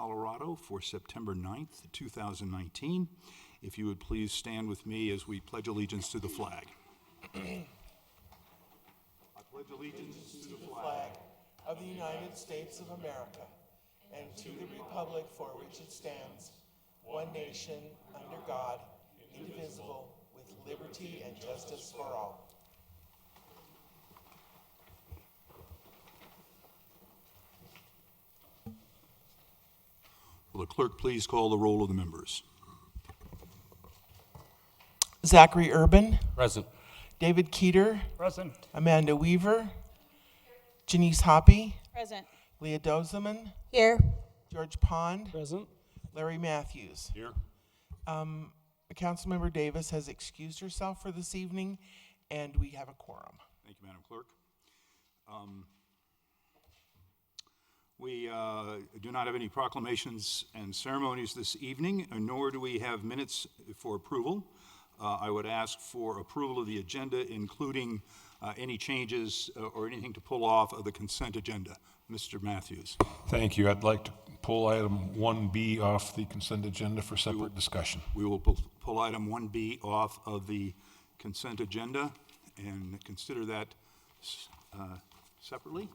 Colorado for September 9th, 2019. If you would please stand with me as we pledge allegiance to the flag. I pledge allegiance to the flag of the United States of America and to the republic for which it stands, one nation, under God, indivisible, with liberty and justice for all. Will the clerk please call the roll of the members? Zachary Urban, Present. David Keeter, Present. Amanda Weaver, Janice Hoppy, Present. Leah Dozeman, Here. George Pond, Present. Larry Matthews. Here. Councilmember Davis has excused herself for this evening, and we have a quorum. Thank you, Madam Clerk. We do not have any proclamations and ceremonies this evening, nor do we have minutes for approval. I would ask for approval of the agenda, including any changes or anything to pull off of the consent agenda. Mr. Matthews. Thank you. I'd like to pull item 1B off the consent agenda for separate discussion. We will pull item 1B off of the consent agenda and consider that separately.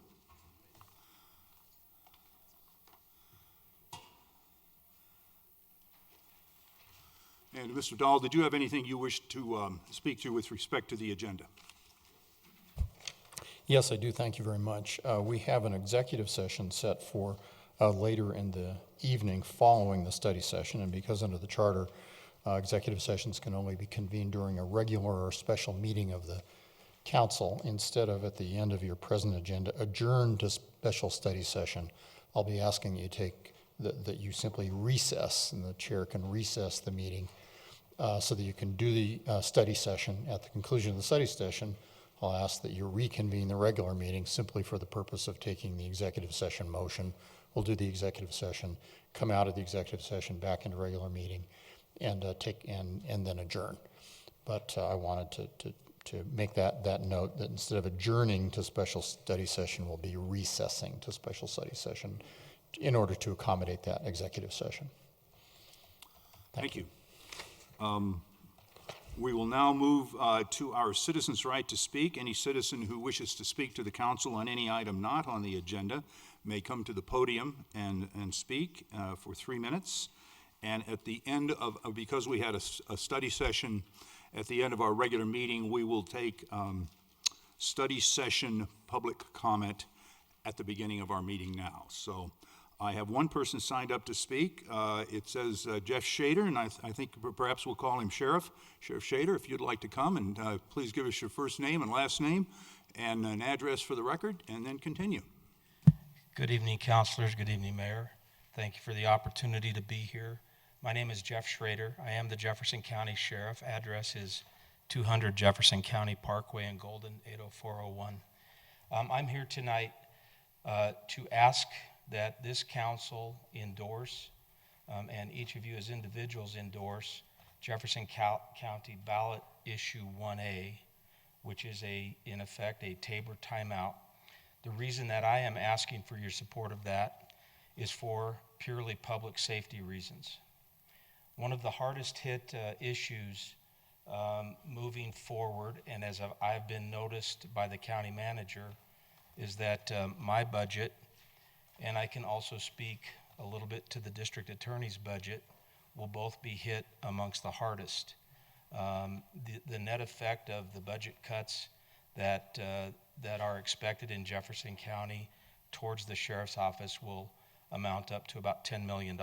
And Mr. Dahl, did you have anything you wish to speak to with respect to the agenda? Yes, I do. Thank you very much. We have an executive session set for later in the evening following the study session, and because under the charter, executive sessions can only be convened during a regular or special meeting of the council instead of at the end of your present agenda, adjourn to special study session. I'll be asking you that you simply recess, and the chair can recess the meeting so that you can do the study session. At the conclusion of the study session, I'll ask that you reconvene the regular meeting simply for the purpose of taking the executive session motion. We'll do the executive session, come out of the executive session back into regular meeting, and then adjourn. But I wanted to make that note that instead of adjourning to special study session, we'll be recessing to special study session in order to accommodate that executive session. Thank you. We will now move to our citizens' right to speak. Any citizen who wishes to speak to the council on any item not on the agenda may come to the podium and speak for 3 minutes. And at the end of, because we had a study session at the end of our regular meeting, we will take study session public comment at the beginning of our meeting now. So I have one person signed up to speak. It says Jeff Shader, and I think perhaps we'll call him Sheriff. Sheriff Shader, if you'd like to come, and please give us your first name and last name and an address for the record, and then continue. Good evening, councilors. Good evening, Mayor. Thank you for the opportunity to be here. My name is Jeff Schrader. I am the Jefferson County Sheriff. Address is 200 Jefferson County Parkway in Golden, 80401. I'm here tonight to ask that this council endorse, and each of you as individuals endorse, Jefferson County Ballot Issue 1A, which is in effect a Tabor timeout. The reason that I am asking for your support of that is for purely public safety reasons. One of the hardest hit issues moving forward, and as I've been noticed by the county manager, is that my budget, and I can also speak a little bit to the district attorney's budget, will both be hit amongst the hardest. The net effect of the budget cuts that are expected in Jefferson County towards the sheriff's office will amount up to about $10 million.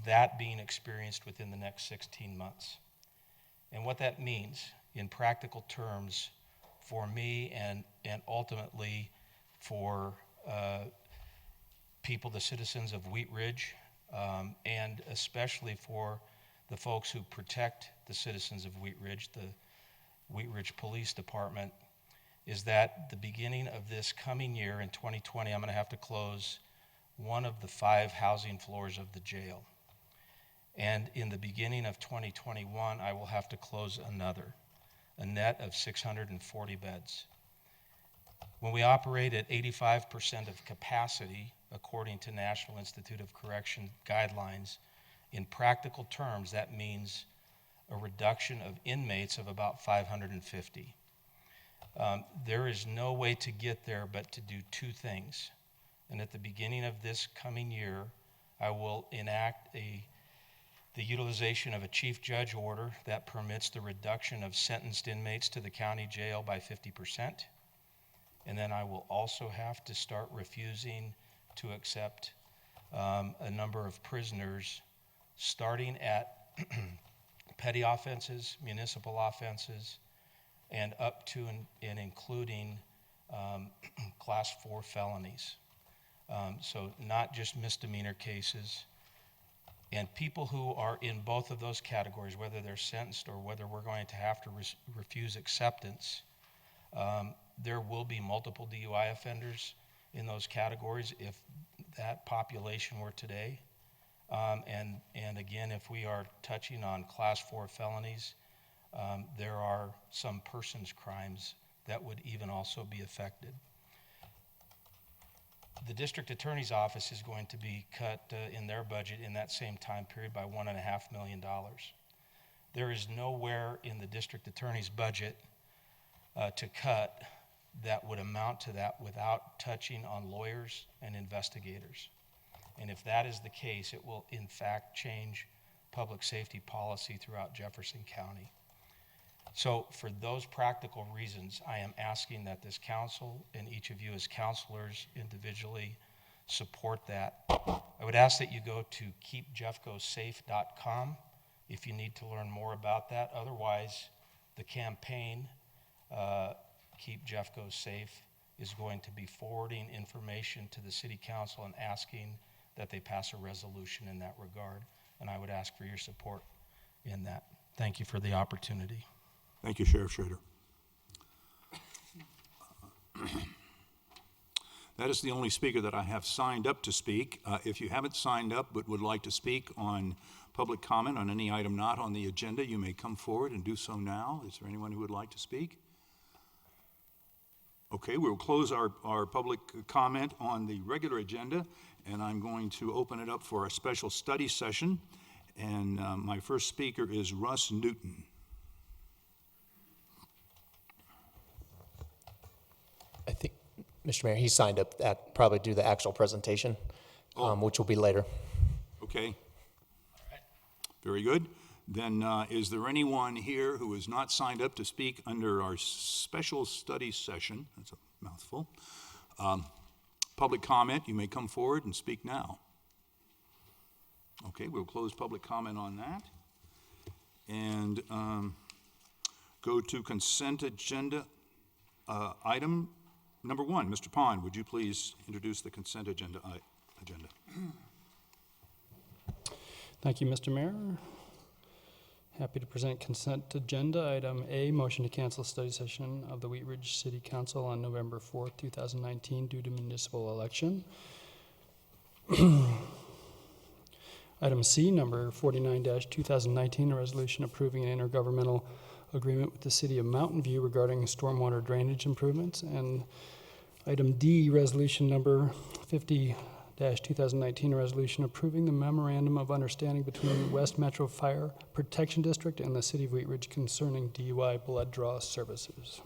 That being experienced within the next 16 months. And what that means in practical terms for me and ultimately for people, the citizens of Wheat Ridge, and especially for the folks who protect the citizens of Wheat Ridge, the Wheat Ridge Police Department, is that the beginning of this coming year in 2020, I'm going to have to close one of the 5 housing floors of the jail. And in the beginning of 2021, I will have to close another, a net of 640 beds. When we operate at 85% of capacity according to National Institute of Correction guidelines. In practical terms, that means a reduction of inmates of about 550. There is no way to get there but to do two things. And at the beginning of this coming year, I will enact the utilization of a chief judge order that permits the reduction of sentenced inmates to the county jail by 50%. And then I will also have to start refusing to accept a number of prisoners, starting at petty offenses, municipal offenses, and up to and including class 4 felonies. So not just misdemeanor cases. And people who are in both of those categories, whether they're sentenced or whether we're going to have to refuse acceptance, there will be multiple DUI offenders in those categories if that population were today. And again, if we are touching on class 4 felonies, there are some persons crimes that would even also be affected. The district attorney's office is going to be cut in their budget in that same time period by $1.5 million. There is nowhere in the district attorney's budget to cut that would amount to that without touching on lawyers and investigators. And if that is the case, it will in fact change public safety policy throughout Jefferson County. So for those practical reasons, I am asking that this council and each of you as counselors individually support that. I would ask that you go to keepjeffcosafe.com if you need to learn more about that. Otherwise, the campaign, Keep Jeffco Safe, is going to be forwarding information to the city council and asking that they pass a resolution in that regard. And I would ask for your support in that. Thank you for the opportunity. Thank you, Sheriff Schrader. That is the only speaker that I have signed up to speak. If you haven't signed up but would like to speak on public comment on any item not on the agenda, you may come forward and do so now. Is there anyone who would like to speak? Okay, we'll close our public comment on the regular agenda, and I'm going to open it up for a special study session. And my first speaker is Russ Newton. I think, Mr. Mayor, he signed up that probably do the actual presentation, which will be later. Okay. Very good. Then is there anyone here who is not signed up to speak under our special study session? That's a mouthful. Public comment, you may come forward and speak now. Okay, we'll close public comment on that. And go to consent agenda item number 1. Mr. Pond, would you please introduce the consent agenda? Thank you, Mr. Mayor. Happy to present consent agenda. Item A, motion to cancel study session of the Wheat Ridge City Council on November 4th, 2019 due to municipal election. Item C, number 49-2019, a resolution approving an intergovernmental agreement with the City of Mountain View regarding stormwater drainage improvements. And item D, resolution number 50-2019, a resolution approving the memorandum of understanding between the West Metro Fire Protection District and the City of Wheat Ridge concerning DUI blood draw services.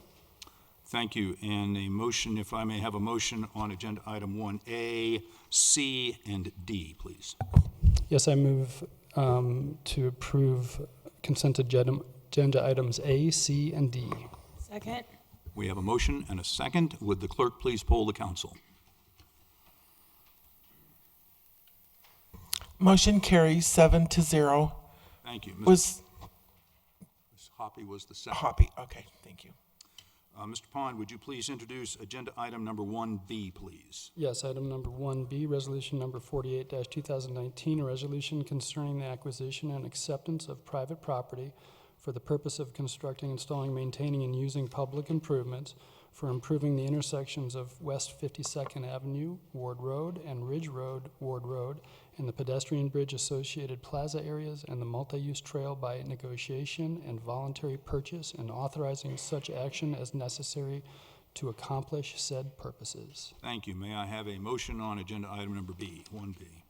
Thank you. And a motion, if I may have a motion on agenda item 1A, C, and D, please. Yes, I move to approve consent agenda items A, C, and D. Second. We have a motion and a second. Would the clerk please poll the council? Motion carries 7-0. Thank you. Was Ms. Hoppy was the second. Hoppy. Okay, thank you. Mr. Pond, would you please introduce agenda item number 1B, please? Yes, item number 1B, resolution number 48-2019, a resolution concerning the acquisition and acceptance of private property for the purpose of constructing, installing, maintaining, and using public improvements for improving the intersections of West 52nd Avenue, Ward Road, and Ridge Road, Ward Road, and the pedestrian bridge associated plaza areas and the multi-use trail by negotiation and voluntary purchase, and authorizing such action as necessary to accomplish said purposes. Thank you. May I have a motion on agenda item number B, 1B?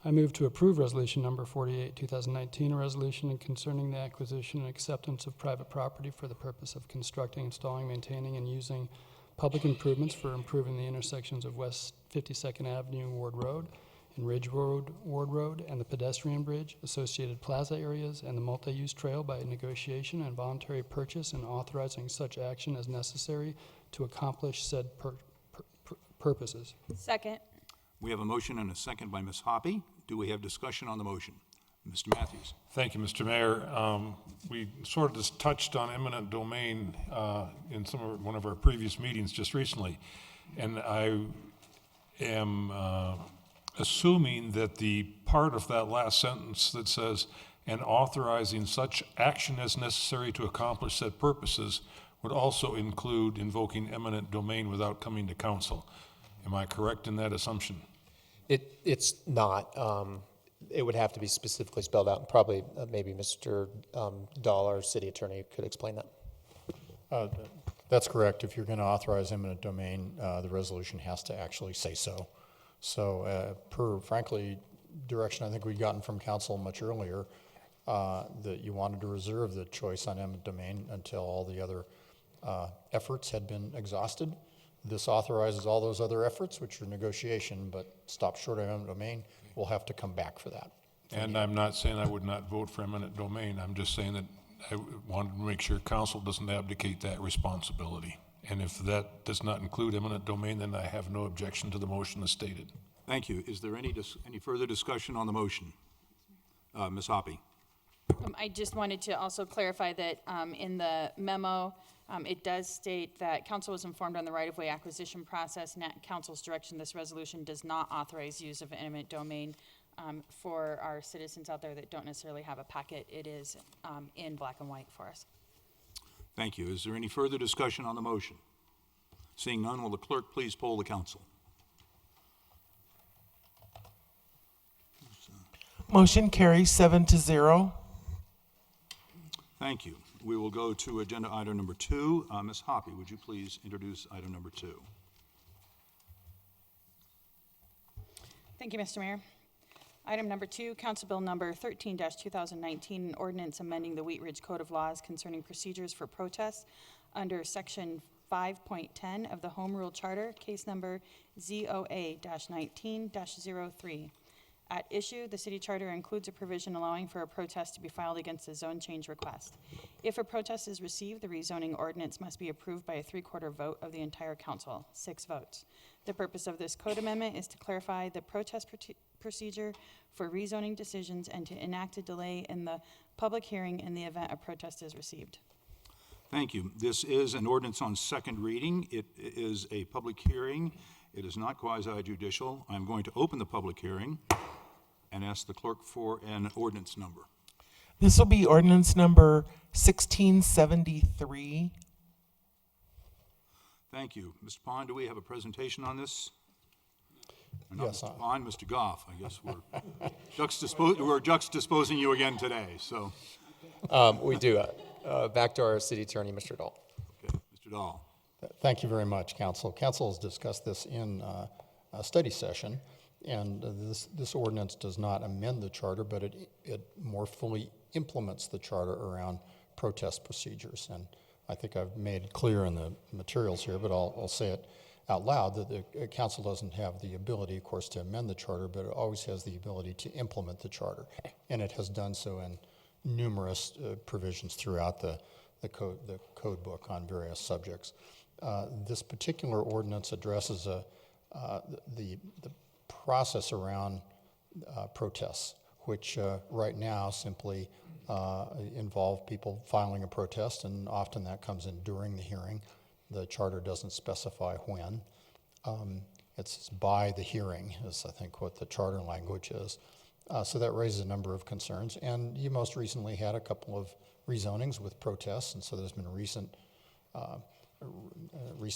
I move to approve Resolution Number 48, 2019, a resolution concerning the acquisition and acceptance of private property for the purpose of constructing, installing, maintaining, and using public improvements for improving the intersections of West 52nd Avenue Ward Road and Ridge Road Ward Road and the pedestrian bridge, associated plaza areas, and the multi-use trail by negotiation and voluntary purchase, and authorizing such action as necessary to accomplish said purposes. Second. We have a motion and a second by Ms. Hoppy. Do we have discussion on the motion? Mr. Matthews. Thank you, Mr. Mayor. We sort of just touched on eminent domain in one of our previous meetings just recently, and I am assuming that the part of that last sentence that says, "and authorizing such action as necessary to accomplish said purposes," would also include invoking eminent domain without coming to council. Am I correct in that assumption? It's not. It would have to be specifically spelled out, and probably maybe Mr. Dahl, our city attorney, could explain that. That's correct. If you're going to authorize eminent domain, the resolution has to actually say so. So per, frankly, direction I think we'd gotten from council much earlier, that you wanted to reserve the choice on eminent domain until all the other efforts had been exhausted. This authorizes all those other efforts, which are negotiation, but stop short of eminent domain. We'll have to come back for that. And I'm not saying I would not vote for eminent domain. I'm just saying that I wanted to make sure council doesn't abdicate that responsibility. And if that does not include eminent domain, then I have no objection to the motion as stated. Thank you. Is there any further discussion on the motion? Ms. Hoppy. I just wanted to also clarify that in the memo, it does state that council was informed on the right-of-way acquisition process, and at council's direction, this resolution does not authorize use of eminent domain. For our citizens out there that don't necessarily have a packet, it is in black and white for us. Thank you. Is there any further discussion on the motion? Seeing none, will the clerk please poll the council? Motion carries 7-0. Thank you. We will go to agenda item number 2. Ms. Hoppy, would you please introduce item number 2? Thank you, Mr. Mayor. Item number 2, Council Bill number 13-2019, an ordinance amending the Wheat Ridge Code of Laws concerning procedures for protests under Section 5.10 of the Home Rule Charter, case number ZOA-19-03. At issue, the city charter includes a provision allowing for a protest to be filed against a zone change request. If a protest is received, the rezoning ordinance must be approved by a 3/4 vote of the entire council, 6 votes. The purpose of this code amendment is to clarify the protest procedure for rezoning decisions and to enact a delay in the public hearing in the event a protest is received. Thank you. This is an ordinance on second reading. It is a public hearing. It is not quasi-judicial. I'm going to open the public hearing and ask the clerk for an ordinance number. This will be ordinance number 1673. Thank you. Mr. Pond, do we have a presentation on this? Not Yes, Mr. Pond, Mr. Goff. I guess we're juxtaposing you again today, so. We do. Back to our city attorney, Mr. Dahl. Okay, Mr. Dahl. Thank you very much, council. Council has discussed this in a study session, and this ordinance does not amend the charter, but it more fully implements the charter around protest procedures. And I think I've made it clear in the materials here, but I'll say it out loud, that the council doesn't have the ability, of course, to amend the charter, but it always has the ability to implement the charter. And it has done so in numerous provisions throughout the code book on various subjects. This particular ordinance addresses the process around protests, which right now simply involve people filing a protest, and often that comes in during the hearing. The charter doesn't specify when. It's by the hearing is, I think, what the charter language is. So that raises a number of concerns. And you most recently had a couple of rezonings with protests, and so there's been recent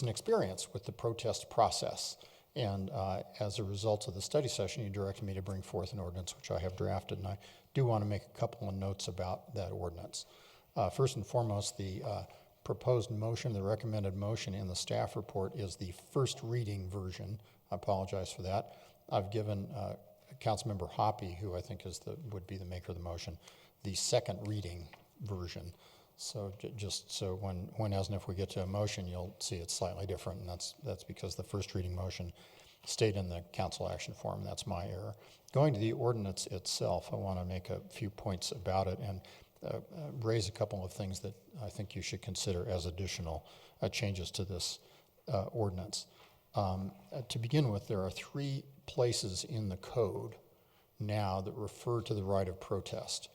experience with the protest process. And as a result of the study session, you directed me to bring forth an ordinance, which I have drafted, and I do want to make a couple of notes about that ordinance. First and foremost, the proposed motion, the recommended motion in the staff report is the first reading version. I apologize for that. I've given Councilmember Hoppy, who I think would be the maker of the motion, the second reading version. So just so when as and if we get to a motion, you'll see it's slightly different, and that's because the first reading motion stayed in the council action form. That's my error. Going to the ordinance itself, I want to make a few points about it and raise a couple of things that I think you should consider as additional changes to this ordinance. To begin with, there are 3 places in the code now that refer to the right of protest.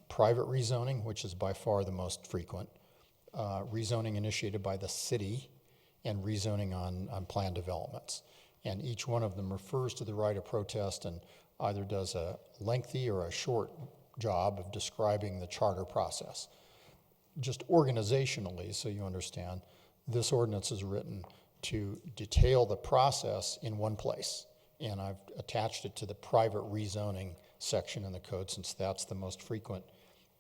Private rezoning, which is by far the most frequent, rezoning initiated by the city, and rezoning on planned developments. And each one of them refers to the right of protest and either does a lengthy or a short job of describing the charter process. Just organizationally, so you understand, this ordinance is written to detail the process in one place. And I've attached it to the private rezoning section in the code, since that's the most frequent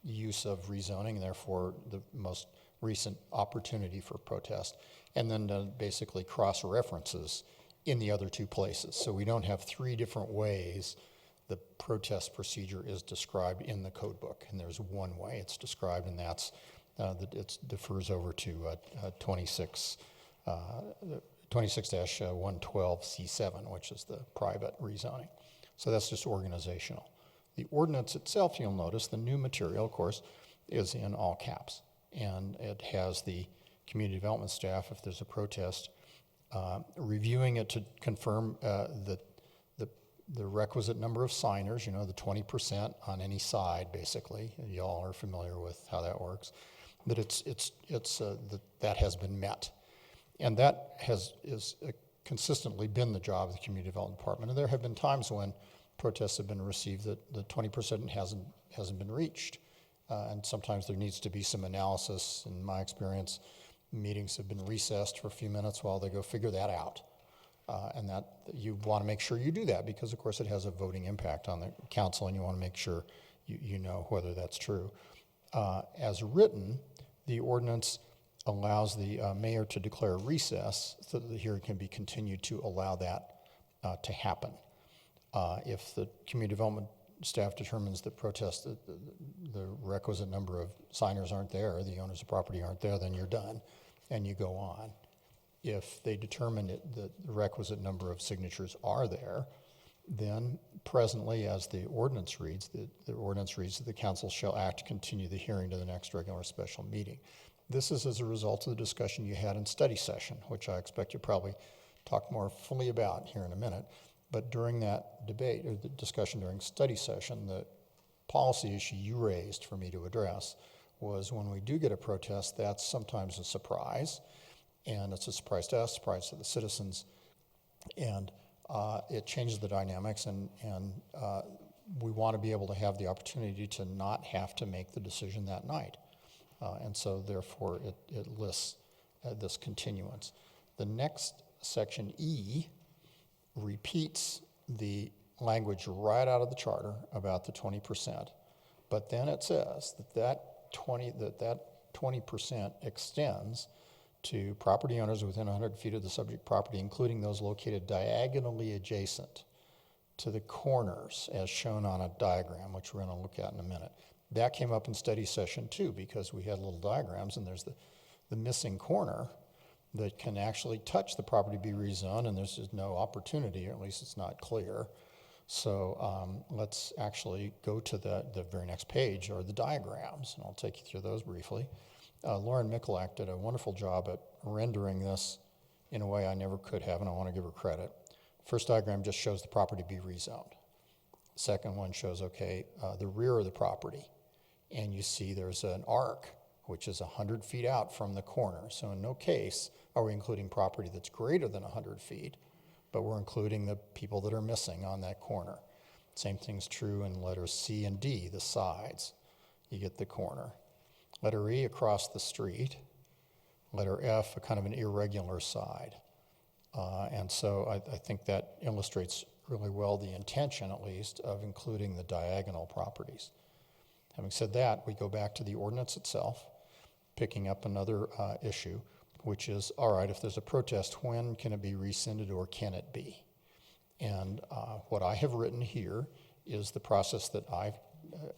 use of rezoning, and therefore the most recent opportunity for protest. And then basically cross-references in the other 2 places. So we don't have 3 different ways the protest procedure is described in the code book. And there's one way it's described, and that's that it defers over to 26-112C7, which is the private rezoning. So that's just organizational. The ordinance itself, you'll notice, the new material, of course, is in all caps. And it has the community development staff, if there's a protest, reviewing it to confirm the requisite number of signers, the 20% on any side, basically. Y'all are familiar with how that works. That that has been met. And that is consistently been the job of the Community Development Department. And there have been times when protests have been received that the 20% hasn't been reached. And sometimes there needs to be some analysis. In my experience, meetings have been recessed for a few minutes while they go figure that out. And that you want to make sure you do that because, of course, it has a voting impact on the council, and you want to make sure you know whether that's true. As written, the ordinance allows the mayor to declare a recess so that the hearing can be continued to allow that to happen. If the community development staff determines that the requisite number of signers aren't there, the owners of property aren't there, then you're done and you go on. If they determine that the requisite number of signatures are there, then presently, as the ordinance reads, the ordinance reads that the council shall act to continue the hearing to the next regular special meeting. This is as a result of the discussion you had in study session, which I expect you'll probably talk more fully about here in a minute. But during that debate, or the discussion during study session, the policy issue you raised for me to address was when we do get a protest, that's sometimes a surprise. And it's a surprise to us, surprise to the citizens. And it changes the dynamics, and we want to be able to have the opportunity to not have to make the decision that night. And so therefore it lists this continuance. The next section, E, repeats the language right out of the charter about the 20%. But then it says that 20% extends to property owners within 100 feet of the subject property, including those located diagonally adjacent to the corners as shown on a diagram, which we're going to look at in a minute. That came up in study session too, because we had little diagrams, and there's the missing corner that can actually touch the property to be rezoned, and there's just no opportunity, or at least it's not clear. So let's actually go to the very next page, or the diagrams, and I'll take you through those briefly. Lauren Mikulak did a wonderful job at rendering this in a way I never could have, and I want to give her credit. First diagram just shows the property be rezoned. Second one shows, the rear of the property, and you see there's an arc, which is 100 feet out from the corner. So in no case are we including property that's greater than 100 feet, but we're including the people that are missing on that corner. Same thing's true in letters C and D, the sides. You get the corner. Letter E, across the street. Letter F, a kind of an irregular side. And so I think that illustrates really well the intention, at least, of including the diagonal properties. Having said that, we go back to the ordinance itself. picking up another issue, which is, all right, if there's a protest, when can it be rescinded or can it be? And what I have written here is the process that I've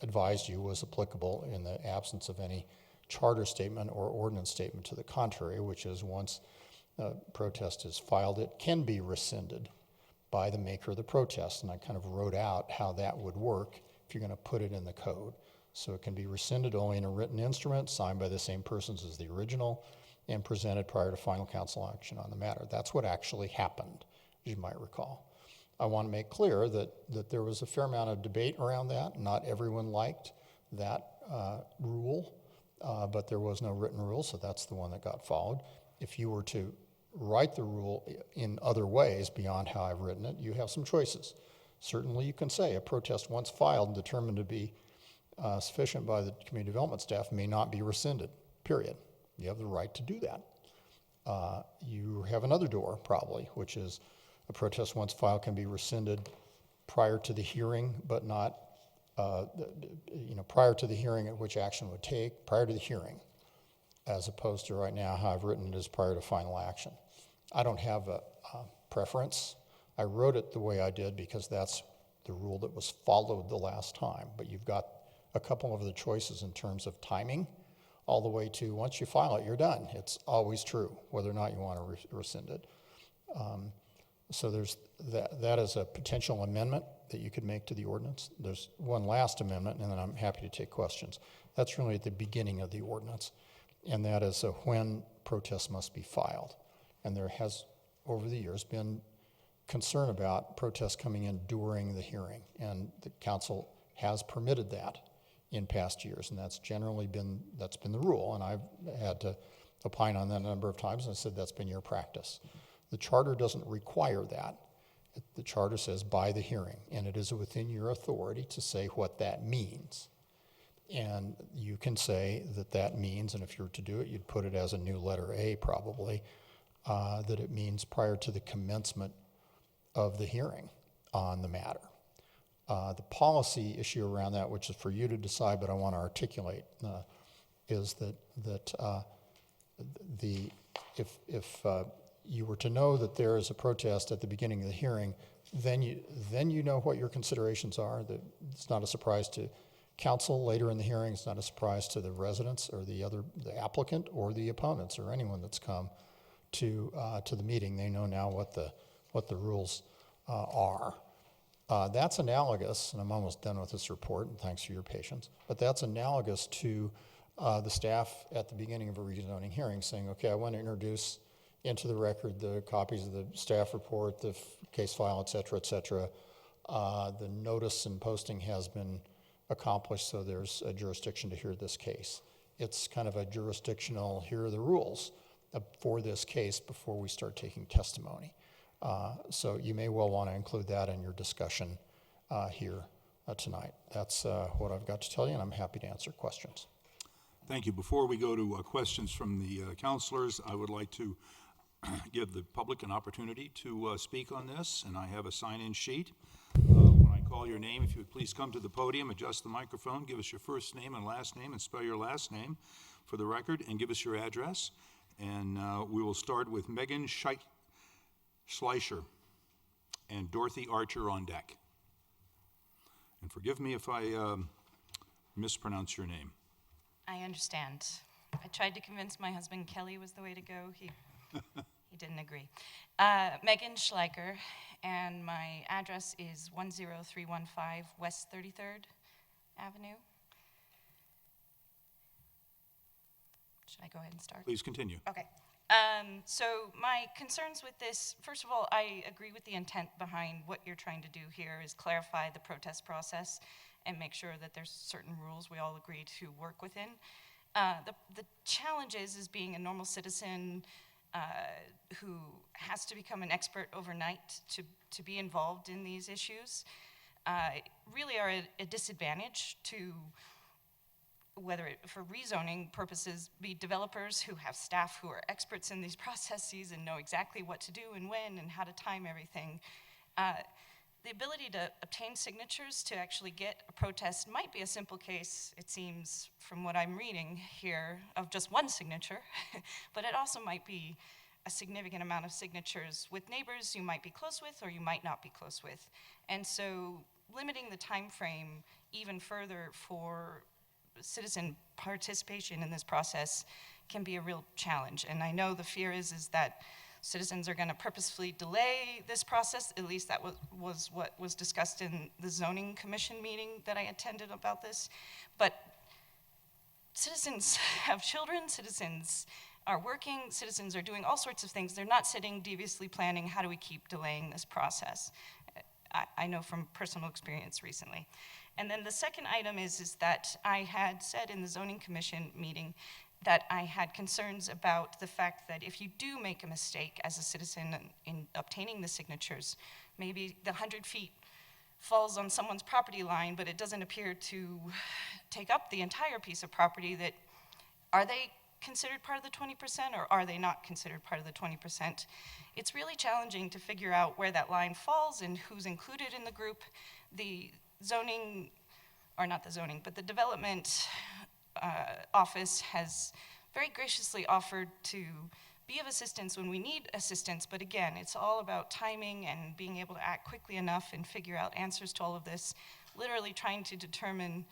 advised you was applicable in the absence of any charter statement or ordinance statement to the contrary, which is once a protest is filed, it can be rescinded by the maker of the protest. And I kind of wrote out how that would work if you're going to put it in the code. So it can be rescinded only in a written instrument signed by the same persons as the original and presented prior to final council action on the matter. That's what actually happened, as you might recall. I want to make clear that there was a fair amount of debate around that. Not everyone liked that rule, but there was no written rule, so that's the one that got followed. If you were to write the rule in other ways beyond how I've written it, you have some choices. Certainly you can say a protest once filed and determined to be sufficient by the community development staff may not be rescinded, period. You have the right to do that. You have another door probably, which is a protest once filed can be rescinded prior to the hearing, but not, prior to the hearing at which action would take, prior to the hearing, as opposed to right now how I've written it as prior to final action. I don't have a preference. I wrote it the way I did because that's the rule that was followed the last time, but you've got a couple of the choices in terms of timing, all the way to once you file it, you're done. It's always true, whether or not you want to rescind it. So there's that is a potential amendment that you could make to the ordinance. There's one last amendment, and then I'm happy to take questions. That's really at the beginning of the ordinance, and that is when protests must be filed. And there has, over the years, been concern about protests coming in during the hearing, and the council has permitted that in past years, and that's generally been the rule, and I've had to opine on that a number of times, and I said that's been your practice. The charter doesn't require that. The charter says by the hearing, and it is within your authority to say what that means. And you can say that that means, and if you were to do it, you'd put it as a new letter A probably, that it means prior to the commencement of the hearing on the matter. The policy issue around that, which is for you to decide, but I want to articulate, is that if you were to know that there is a protest at the beginning of the hearing, then you know what your considerations are. That it's not a surprise to council later in the hearing. It's not a surprise to the residents or the applicant or the opponents or anyone that's come to the meeting. They know now what the rules are. That's analogous, and I'm almost done with this report, and thanks for your patience, but that's analogous to the staff at the beginning of a rezoning hearing saying, okay, I want to introduce into the record the copies of the staff report, the case file, et cetera, the notice and posting has been accomplished, so there's a jurisdiction to hear this case. It's kind of a jurisdictional, here are the rules for this case before we start taking testimony. So you may well want to include that in your discussion here tonight. That's what I've got to tell you, and I'm happy to answer questions. Thank you. Before we go to questions from the councilors, I would like to give the public an opportunity to speak on this, and I have a sign-in sheet. When I call your name, if you would please come to the podium, adjust the microphone, give us your first name and last name, and spell your last name for the record, and give us your address. And we will start with Megan Schleicher and Dorothy Archer on deck. And forgive me if I mispronounce your name. I understand. I tried to convince my husband Kelly was the way to go. He didn't agree. Megan Schleicher, and my address is 10315 West 33rd Avenue. Should I go ahead and start? Please continue. Okay. So my concerns with this, first of all, I agree with the intent behind what you're trying to do here is clarify the protest process and make sure that there's certain rules we all agree to work within. The challenge is being a normal citizen who has to become an expert overnight to be involved in these issues, really are at a disadvantage to, whether for rezoning purposes, be developers who have staff who are experts in these processes and know exactly what to do and when and how to time everything. the ability to obtain signatures to actually get a protest might be a simple case, it seems, from what I'm reading here, of just one signature, but it also might be a significant amount of signatures with neighbors you might be close with or you might not be close with. And so limiting the time frame even further for citizen participation in this process can be a real challenge. And I know the fear is that citizens are going to purposefully delay this process. At least that was what was discussed in the zoning commission meeting that I attended about this. But citizens have children, citizens are working, citizens are doing all sorts of things. They're not sitting deviously planning, how do we keep delaying this process? I know from personal experience recently. And then the second item is that I had said in the zoning commission meeting that I had concerns about the fact that if you do make a mistake as a citizen in obtaining the signatures, maybe the 100 feet falls on someone's property line, but it doesn't appear to take up the entire piece of property, that are they considered part of the 20% or are they not considered part of the 20%? It's really challenging to figure out where that line falls and who's included in the group. The zoning, or not the zoning, but the development office has very graciously offered to be of assistance when we need assistance, but again, it's all about timing and being able to act quickly enough and figure out answers to all of this, literally trying to determine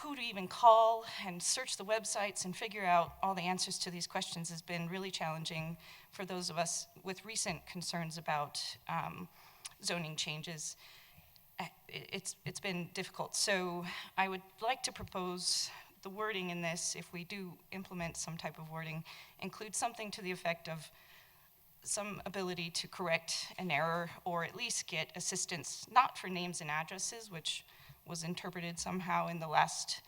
who to even call and search the websites and figure out all the answers to these questions has been really challenging for those of us with recent concerns about zoning changes. It's been difficult. So I would like to propose the wording in this, if we do implement some type of wording, include something to the effect of some ability to correct an error or at least get assistance, not for names and addresses, which was interpreted somehow in the last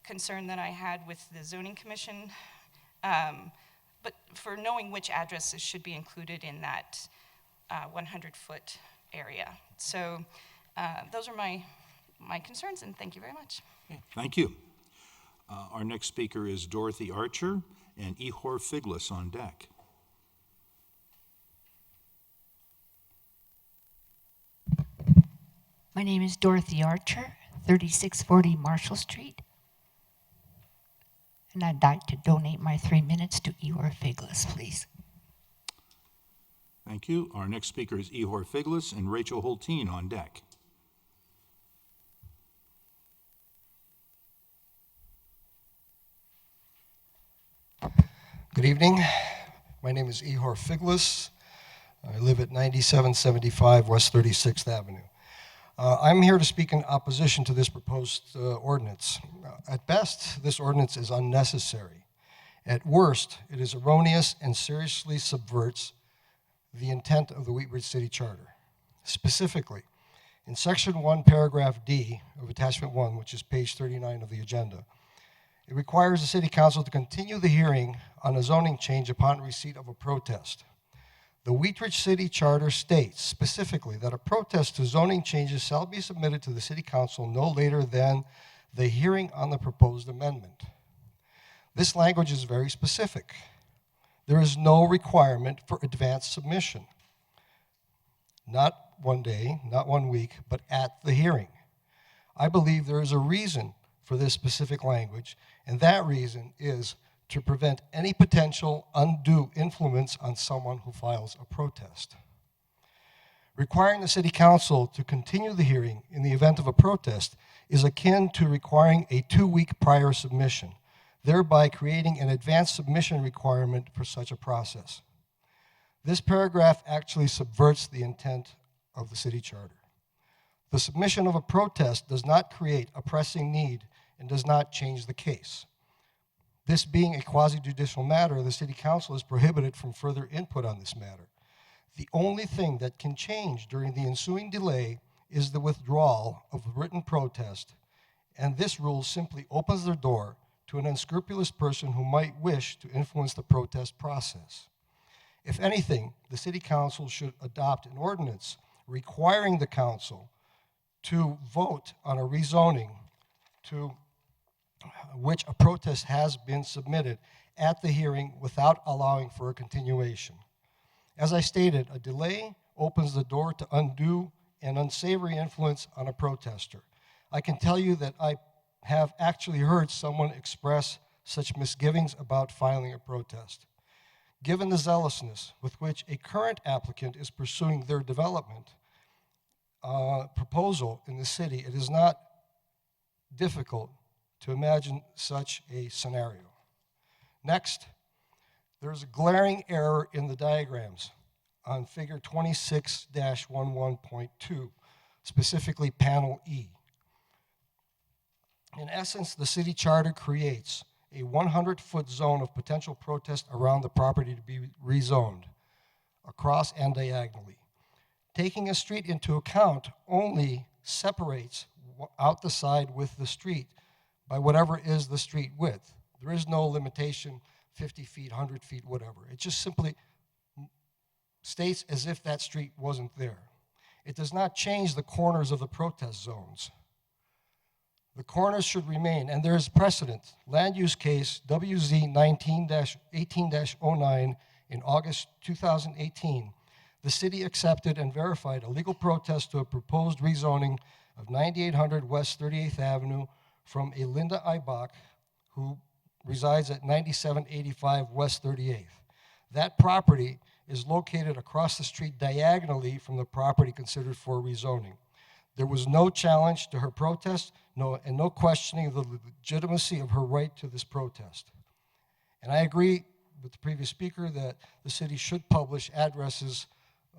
concern that I had with the zoning commission, but for knowing which addresses should be included in that 100-foot area. So those are my concerns, and thank you very much. Thank you. Our next speaker is Dorothy Archer and Ihor Figlis on deck. My name is Dorothy Archer, 3640 Marshall Street, and I'd like to donate my 3 minutes to Ihor Figlis, please. Thank you. Our next speaker is Ihor Figlis and Rachel Holteen on deck. Good evening. My name is Ihor Figlis. I live at 9775 West 36th Avenue. I'm here to speak in opposition to this proposed ordinance. At best, this ordinance is unnecessary. At worst, it is erroneous and seriously subverts the intent of the Wheat Ridge City Charter. Specifically, in Section 1, Paragraph D of Attachment 1, which is page 39 of the agenda, it requires the City Council to continue the hearing on a zoning change upon receipt of a protest. The Wheat Ridge City Charter states specifically that a protest to zoning changes shall be submitted to the City Council no later than the hearing on the proposed amendment. This language is very specific. There is no requirement for advanced submission. Not one day, not 1 week, but at the hearing. I believe there is a reason for this specific language, and that reason is to prevent any potential undue influence on someone who files a protest. Requiring the City Council to continue the hearing in the event of a protest is akin to requiring a 2-week prior submission, thereby creating an advanced submission requirement for such a process. This paragraph actually subverts the intent of the City Charter. The submission of a protest does not create a pressing need and does not change the case. This being a quasi-judicial matter, the City Council is prohibited from further input on this matter. The only thing that can change during the ensuing delay is the withdrawal of a written protest, and this rule simply opens the door to an unscrupulous person who might wish to influence the protest process. If anything, the City Council should adopt an ordinance requiring the Council to vote on a rezoning to which a protest has been submitted at the hearing without allowing for a continuation. As I stated, a delay opens the door to undue and unsavory influence on a protester. I can tell you that I have actually heard someone express such misgivings about filing a protest. Given the zealousness with which a current applicant is pursuing their development proposal in the city, it is not difficult to imagine such a scenario. Next, there's a glaring error in the diagrams on figure 26-11.2, specifically panel E. In essence, the city charter creates a 100-foot zone of potential protest around the property to be rezoned across and diagonally. Taking a street into account only separates out the side with the street by whatever is the street width. There is no limitation, 50 feet, 100 feet, whatever. It just simply states as if that street wasn't there. It does not change the corners of the protest zones. The corners should remain, and there is precedent. Land use case WZ 18-09 in August 2018. The city accepted and verified a legal protest to a proposed rezoning of 9800 West 38th Avenue from a Linda Ibach, who resides at 9785 West 38th. That property is located across the street diagonally from the property considered for rezoning. There was no challenge to her protest, and no questioning of the legitimacy of her right to this protest. And I agree with the previous speaker that the city should publish addresses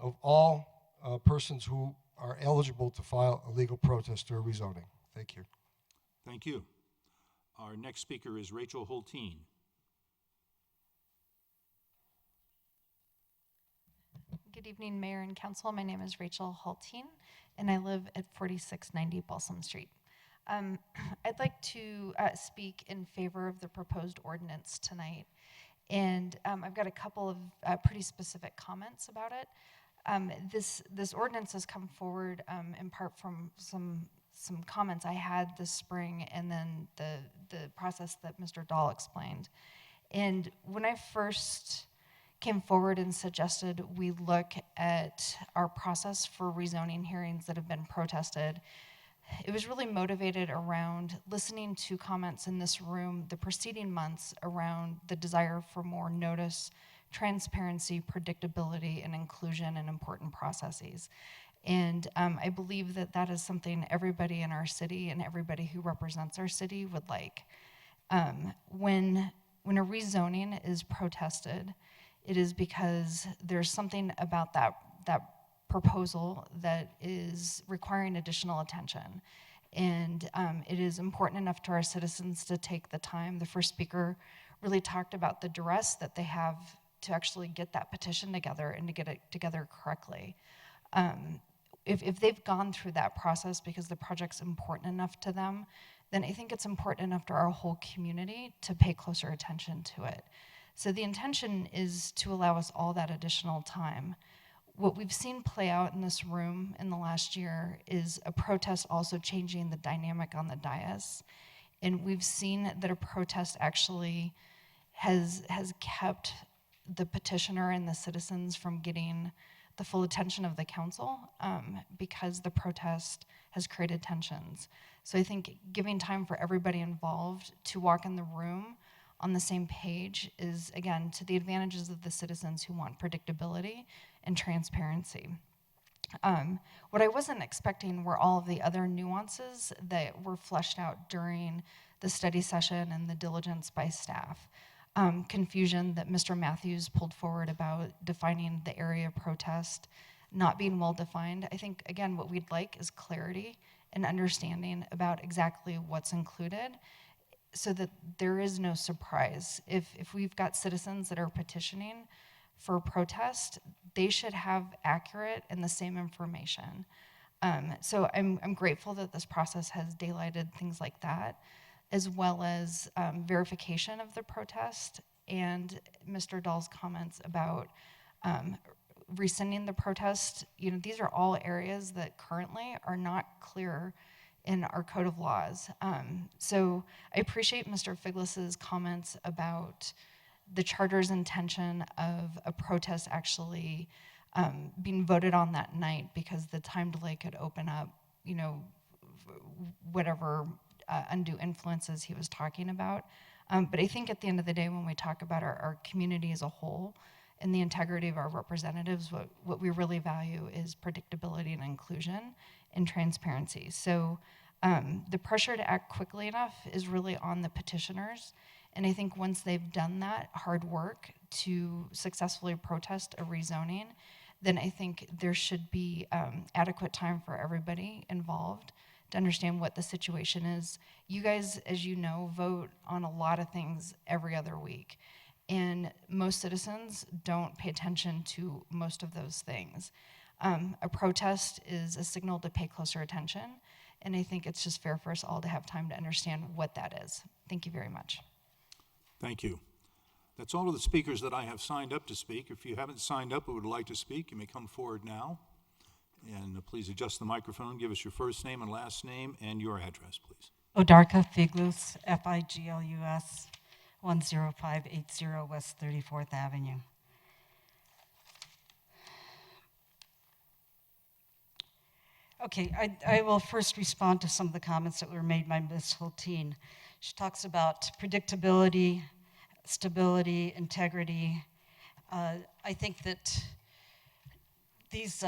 of all persons who are eligible to file a legal protest or rezoning. Thank you. Thank you. Our next speaker is Rachel Holteen. Good evening, Mayor and Council. My name is Rachel Holteen, and I live at 4690 Balsam Street. I'd like to speak in favor of the proposed ordinance tonight, and I've got a couple of pretty specific comments about it. This ordinance has come forward in part from some comments I had this spring, and then the process that Mr. Dahl explained. And when I first came forward and suggested we look at our process for rezoning hearings that have been protested, it was really motivated around listening to comments in this room the preceding months around the desire for more notice, transparency, predictability, and inclusion in important processes. And I believe that that is something everybody in our city and everybody who represents our city would like. When a rezoning is protested, it is because there's something about that proposal that is requiring additional attention. And it is important enough to our citizens to take the time. The first speaker really talked about the duress that they have to actually get that petition together and to get it together correctly. If they've gone through that process because the project's important enough to them, then I think it's important enough to our whole community to pay closer attention to it. So the intention is to allow us all that additional time. What we've seen play out in this room in the last year is a protest also changing the dynamic on the dais. And we've seen that a protest actually has kept the petitioner and the citizens from getting the full attention of the council because the protest has created tensions. So I think giving time for everybody involved to walk in the room on the same page is, again, to the advantages of the citizens who want predictability and transparency. What I wasn't expecting were all of the other nuances that were fleshed out during the study session and the diligence by staff. Confusion that Mr. Matthews pulled forward about defining the area of protest not being well defined. I think, again, what we'd like is clarity and understanding about exactly what's included so that there is no surprise. If we've got citizens that are petitioning for protest, they should have accurate and the same information. So I'm grateful that this process has daylighted things like that, as well as verification of the protest and Mr. Dahl's comments about rescinding the protest. You know, these are all areas that currently are not clear in our code of laws. So I appreciate Mr. Figlis's comments about the charter's intention of a protest actually being voted on that night because the time delay could open up, whatever undue influences he was talking about. But I think at the end of the day, when we talk about our community as a whole and the integrity of our representatives, what we really value is predictability and inclusion and transparency. So the pressure to act quickly enough is really on the petitioners. And I think once they've done that hard work to successfully protest a rezoning, then I think there should be adequate time for everybody involved to understand what the situation is. You guys, as you know, vote on a lot of things every other week. And most citizens don't pay attention to most of those things. A protest is a signal to pay closer attention. And I think it's just fair for us all to have time to understand what that is. Thank you very much. Thank you. That's all of the speakers that I have signed up to speak. If you haven't signed up but would like to speak, you may come forward now. And please adjust the microphone. Give us your first name and last name and your address, please. Odarka Figlus, Figlus, 10580 West 34th Avenue. Okay, I will first respond to some of the comments that were made by Ms. Hulteen. She talks about predictability, stability, integrity. I think that this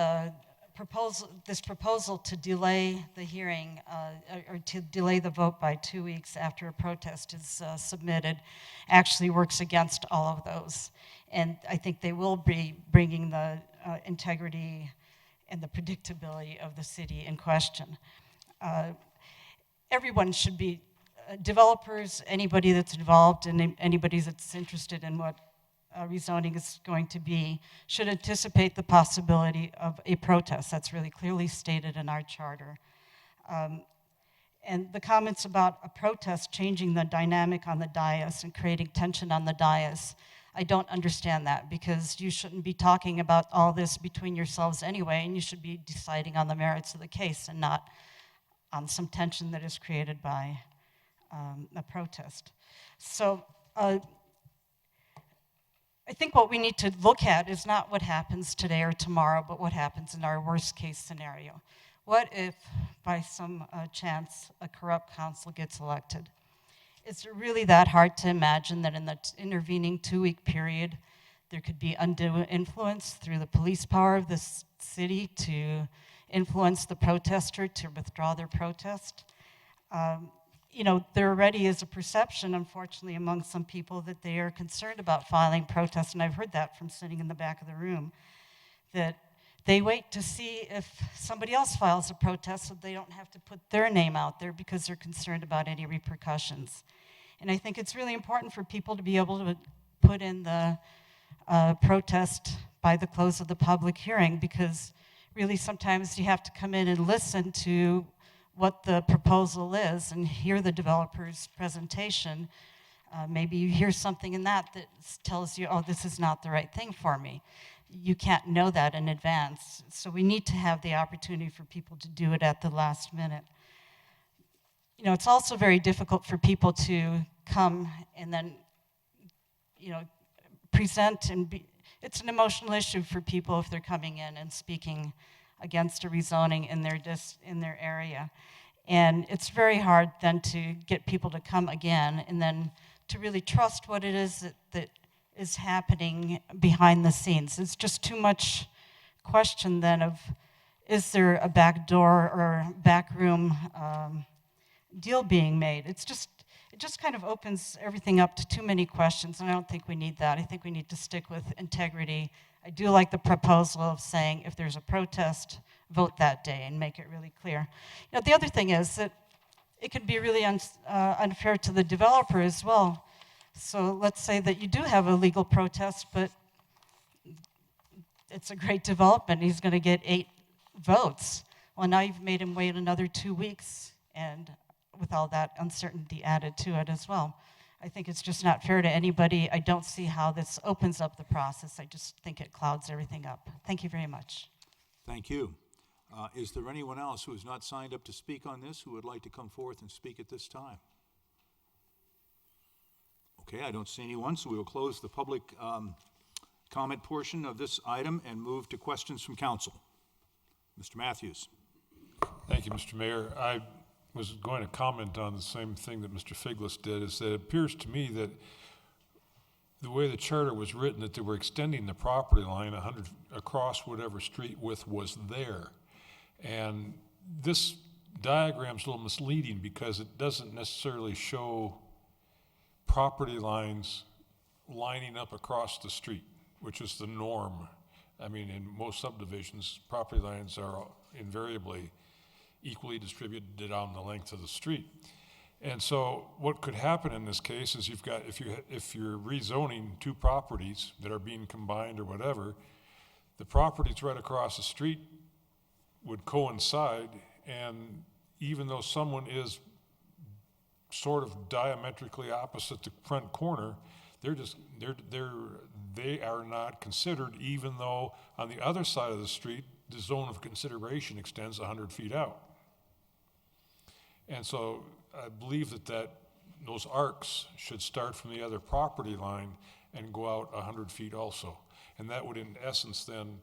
proposal to delay the hearing or to delay the vote by 2 weeks after a protest is submitted actually works against all of those. And I think they will be bringing the integrity and the predictability of the city in question. Everyone should be, developers, anybody that's involved, and anybody that's interested in what rezoning is going to be, should anticipate the possibility of a protest. That's really clearly stated in our charter. And the comments about a protest changing the dynamic on the dais and creating tension on the dais, I don't understand that, because you shouldn't be talking about all this between yourselves anyway, and you should be deciding on the merits of the case and not on some tension that is created by a protest. So I think what we need to look at is not what happens today or tomorrow, but what happens in our worst case scenario. What if, by some chance, a corrupt council gets elected? Is it really that hard to imagine that in the intervening 2-week period, there could be undue influence through the police power of this city to influence the protester to withdraw their protest? There already is a perception, unfortunately, among some people that they are concerned about filing protests, and I've heard that from sitting in the back of the room, that they wait to see if somebody else files a protest so they don't have to put their name out there because they're concerned about any repercussions. And I think it's really important for people to be able to put in the protest by the close of the public hearing, because really sometimes you have to come in and listen to what the proposal is and hear the developer's presentation. Maybe you hear something in that tells you, oh, this is not the right thing for me. You can't know that in advance. So we need to have the opportunity for people to do it at the last minute. It's also very difficult for people to come and then, present and be, it's an emotional issue for people if they're coming in and speaking against a rezoning in their area. And it's very hard then to get people to come again and then to really trust what it is that is happening behind the scenes. It's just too much question then of, is there a back door or back room deal being made? It just kind of opens everything up to too many questions, and I don't think we need that. I think we need to stick with integrity. I do like the proposal of saying if there's a protest, vote that day and make it really clear. The other thing is that it can be really unfair to the developer as well. So let's say that you do have a legal protest, but it's a great development. He's going to get 8 votes. Well, now you've made him wait another 2 weeks, and with all that uncertainty added to it as well. I think it's just not fair to anybody. I don't see how this opens up the process. I just think it clouds everything up. Thank you very much. Thank you. Is there anyone else who has not signed up to speak on this who would like to come forth and speak at this time? Okay, I don't see anyone, so we will close the public comment portion of this item and move to questions from council. Mr. Matthews. Thank you, Mr. Mayor. I was going to comment on the same thing that Mr. Figlis did, is that it appears to me that the way the charter was written, that they were extending the property line 100 across whatever street width was there. And this diagram's a little misleading because it doesn't necessarily show property lines lining up across the street, which is the norm. I mean, in most subdivisions, property lines are invariably equally distributed down the length of the street. And so what could happen in this case is you've got, if you're rezoning two properties that are being combined or whatever, the properties right across the street would coincide, and even though someone is sort of diametrically opposite the front corner, they are not considered, even though on the other side of the street, the zone of consideration extends 100 feet out. And so I believe that those arcs should start from the other property line and go out 100 feet also. And that would, in essence, then,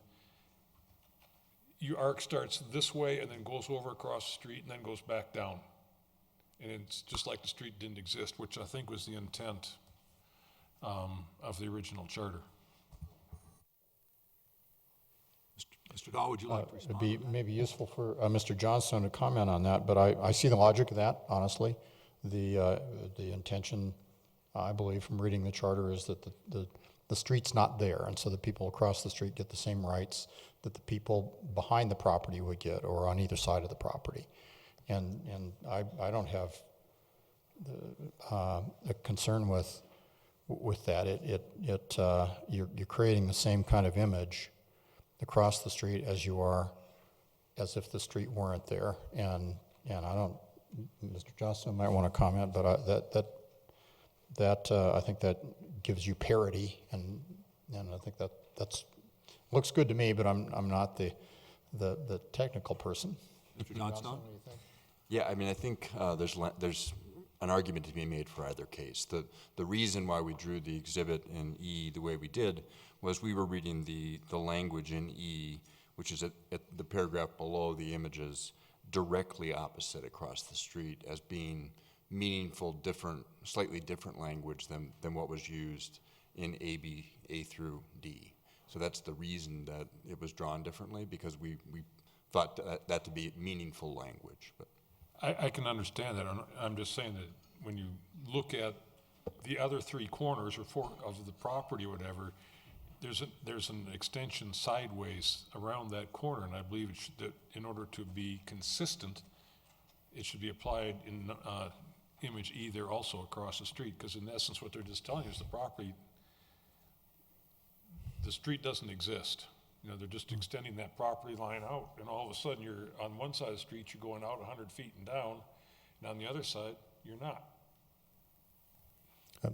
your arc starts this way and then goes over across the street and then goes back down. And it's just like the street didn't exist, which I think was the intent of the original charter. Mr. Dahl, would you like to respond? It'd be maybe useful for Mr. Johnstone to comment on that, but I see the logic of that, honestly. The intention, I believe, from reading the charter is that the street's not there, and so the people across the street get the same rights that the people behind the property would get, or on either side of the property. And I don't have a concern with that. You're creating the same kind of image across the street as you are as if the street weren't there. And I don't, Mr. Johnson might want to comment, but I think that gives you parity, and I think that's looks good to me, but I'm not the technical person. Mr. Johnstone? What do you think? Yeah, I mean, I think there's an argument to be made for either case. The reason why we drew the exhibit in E the way we did was we were reading the language in E, which is at the paragraph below the images, directly opposite across the street, as being meaningful, slightly different language than what was used in A through D. So that's the reason that it was drawn differently, because we thought that to be meaningful language. But I can understand that. I'm just saying that when you look at the other three corners or four of the property or whatever, there's an extension sideways around that corner, and I believe that in order to be consistent, it should be applied in image E there also across the street, because in essence what they're just telling you is the street doesn't exist. You know, they're just extending that property line out, and all of a sudden you're on one side of the street, you're going out 100 feet and down, and on the other side, you're not.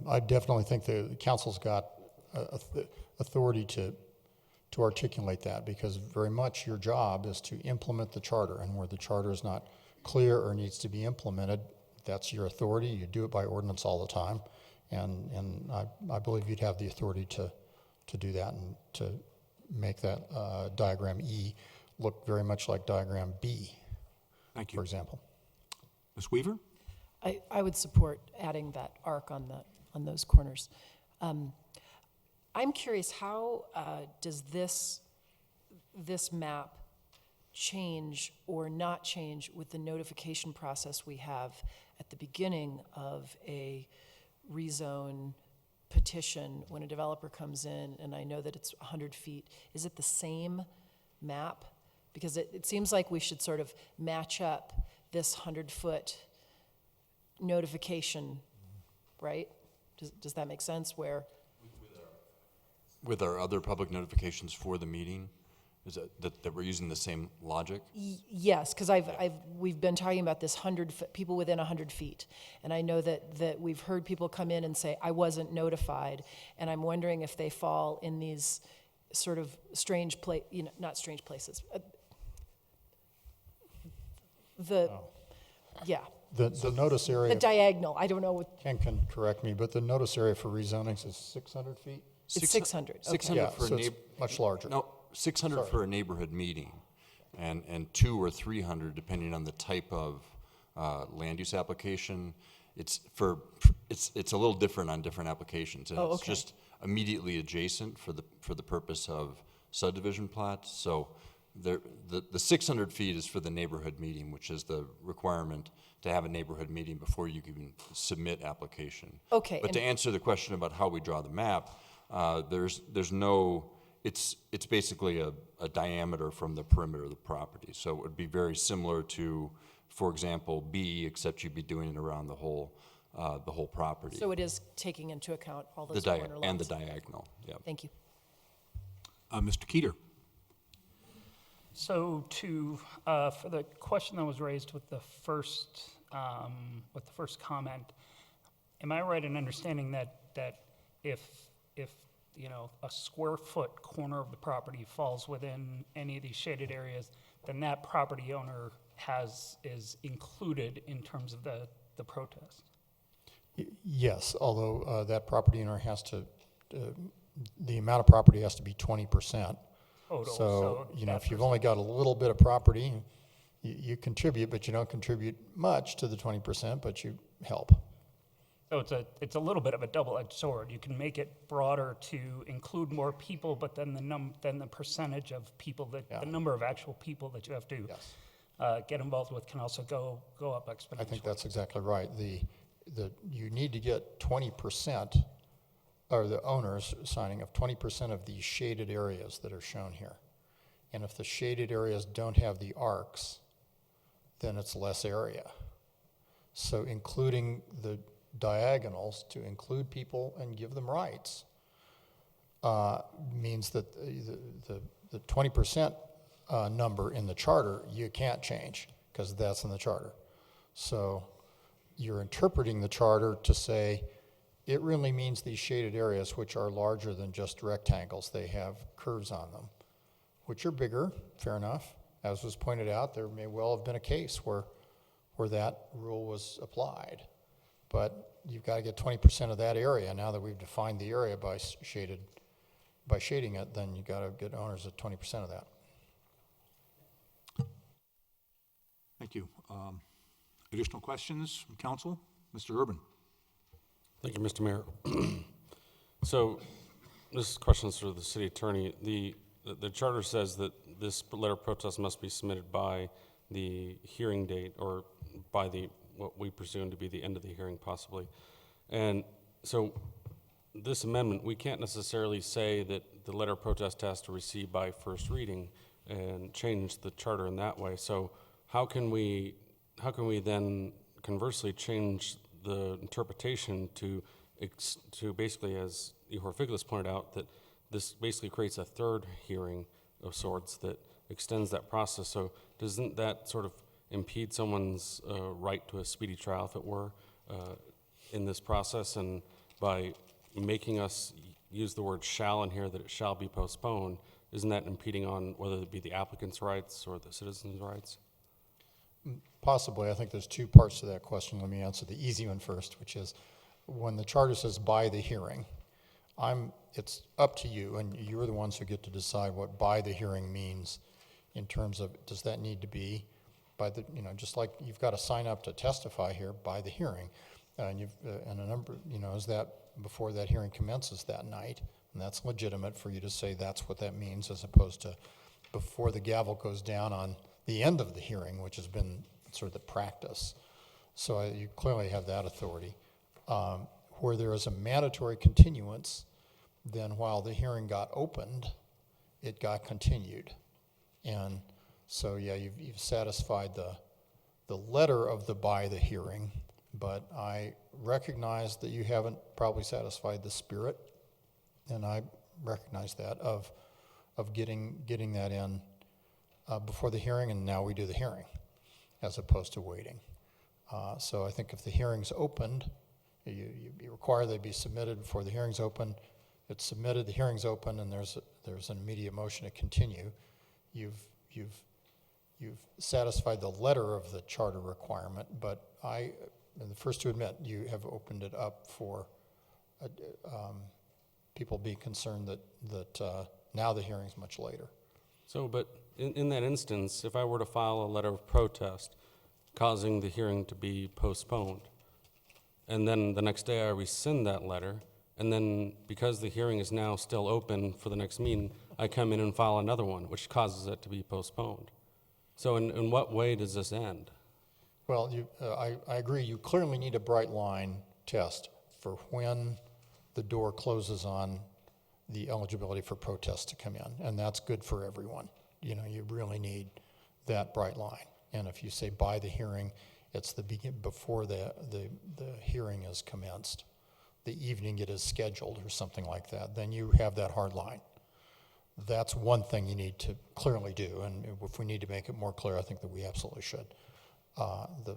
I definitely think the council's got authority to articulate that, because very much your job is to implement the charter, and where the charter is not clear or needs to be implemented, that's your authority. You do it by ordinance all the time, and I believe you'd have the authority to do that and to make that diagram E look very much like diagram B. Thank you. For example. Ms. Weaver? I would support adding that arc on those corners. I'm curious, how does this map change or not change with the notification process we have at the beginning of a rezone petition when a developer comes in, and I know that it's 100 feet? Is it the same map? Because it seems like we should sort of match up this 100-foot notification, right? Does that make sense? Where with our other public notifications for the meeting, is that we're using the same logic? Yes, because we've been talking about this 100 people within 100 feet, and I know that we've heard people come in and say, I wasn't notified, and I'm wondering if they fall in these sort of strange not strange places. The notice area. The diagonal, I don't know. Ken can correct me, but the notice area for rezonings is 600 feet? It's 600, okay. 600 Yeah, for a so it's neighbor. much larger. No, 600 for a neighborhood meeting, and 200 or 300 depending on the type of land use application. It's a little different on different applications, and Oh, it's okay. just immediately adjacent for the purpose of subdivision plats. So the 600 feet is for the neighborhood meeting, which is the requirement to have a neighborhood meeting before you can submit application. Okay, But to and- answer the question about how we draw the map, there's no, it's basically a diameter from the perimeter of the property. So it would be very similar to, for example, B, except you'd be doing it around the whole property. So it is taking into account all The those corner lots? and the diagonal, yeah. Thank you. Mr. Keeter? So for the question that was raised with the first comment, am I right in understanding that if a square foot corner of the property falls within any of these shaded areas, then that property owner is included in terms of the protest? Yes, although that property owner has to, the amount of property has to be 20%. Total, So, so you know, that if you've only got a little bit of property, you contribute, but you don't contribute much to the 20%, but you help. So it's a little bit of a double-edged sword. You can make it broader to include more people, but then the percentage of people the number of actual people that you have to get involved with can also go up exponentially. I think that's exactly right. You need to get 20%, or the owners signing of 20% of these shaded areas that are shown here. And if the shaded areas don't have the arcs, then it's less area. So including the diagonals to include people and give them rights means that the 20% number in the charter you can't change because that's in the charter. So you're interpreting the charter to say it really means these shaded areas, which are larger than just rectangles. They have curves on them, which are bigger, fair enough. As was pointed out, there may well have been a case where that rule was applied. But you've got to get 20% of that area. Now that we've defined the area by shading it, then you've got to get owners at 20% of that. Thank you. Additional questions from council? Mr. Urban? Thank you, Mr. Mayor. So this question is for the city attorney. The charter says that this letter of protest must be submitted by the hearing date or by what we presume to be the end of the hearing possibly. And so this amendment, we can't necessarily say that the letter of protest has to receive by first reading and change the charter in that way. So how can we then conversely change the interpretation to basically, as Ihor Figlis pointed out, that this basically creates a third hearing of sorts that extends that process. So doesn't that sort of impede someone's right to a speedy trial, if it were, in this process? And by making us use the word shall in here, that it shall be postponed, isn't that impeding on whether it be the applicant's rights or the citizen's rights? Possibly. I think there's two parts to that question. Let me answer the easy one first, which is when the charter says by the hearing, it's up to you, and you're the ones who get to decide what by the hearing means in terms of, does that need to be by the, just like you've got to sign up to testify here by the hearing, and a number, is that before that hearing commences that night, and that's legitimate for you to say that's what that means, as opposed to before the gavel goes down on the end of the hearing, which has been sort of the practice. So you clearly have that authority. Where there is a mandatory continuance, then while the hearing got opened, it got continued. And so, yeah, you've satisfied the letter of the by the hearing, but I recognize that you haven't probably satisfied the spirit, and I recognize that, of getting that in before the hearing, and now we do the hearing, as opposed to waiting. So I think if the hearing's opened, you require they be submitted before the hearing's open. It's submitted, the hearing's open, and there's an immediate motion to continue. You've satisfied the letter of the charter requirement, but I am the first to admit you have opened it up for people be concerned that now the hearing's much later. So, but in that instance, if I were to file a letter of protest causing the hearing to be postponed, and then the next day I rescind that letter, and then because the hearing is now still open for the next meeting, I come in and file another one, which causes it to be postponed. So in what way does this end? Well, I agree, you clearly need a bright line test for when the door closes on the eligibility for protests to come in, and that's good for everyone. You know, you really need that bright line. And if you say by the hearing, it's before the hearing is commenced, the evening it is scheduled or something like that, then you have that hard line. That's one thing you need to clearly do, and if we need to make it more clear, I think that we absolutely should. The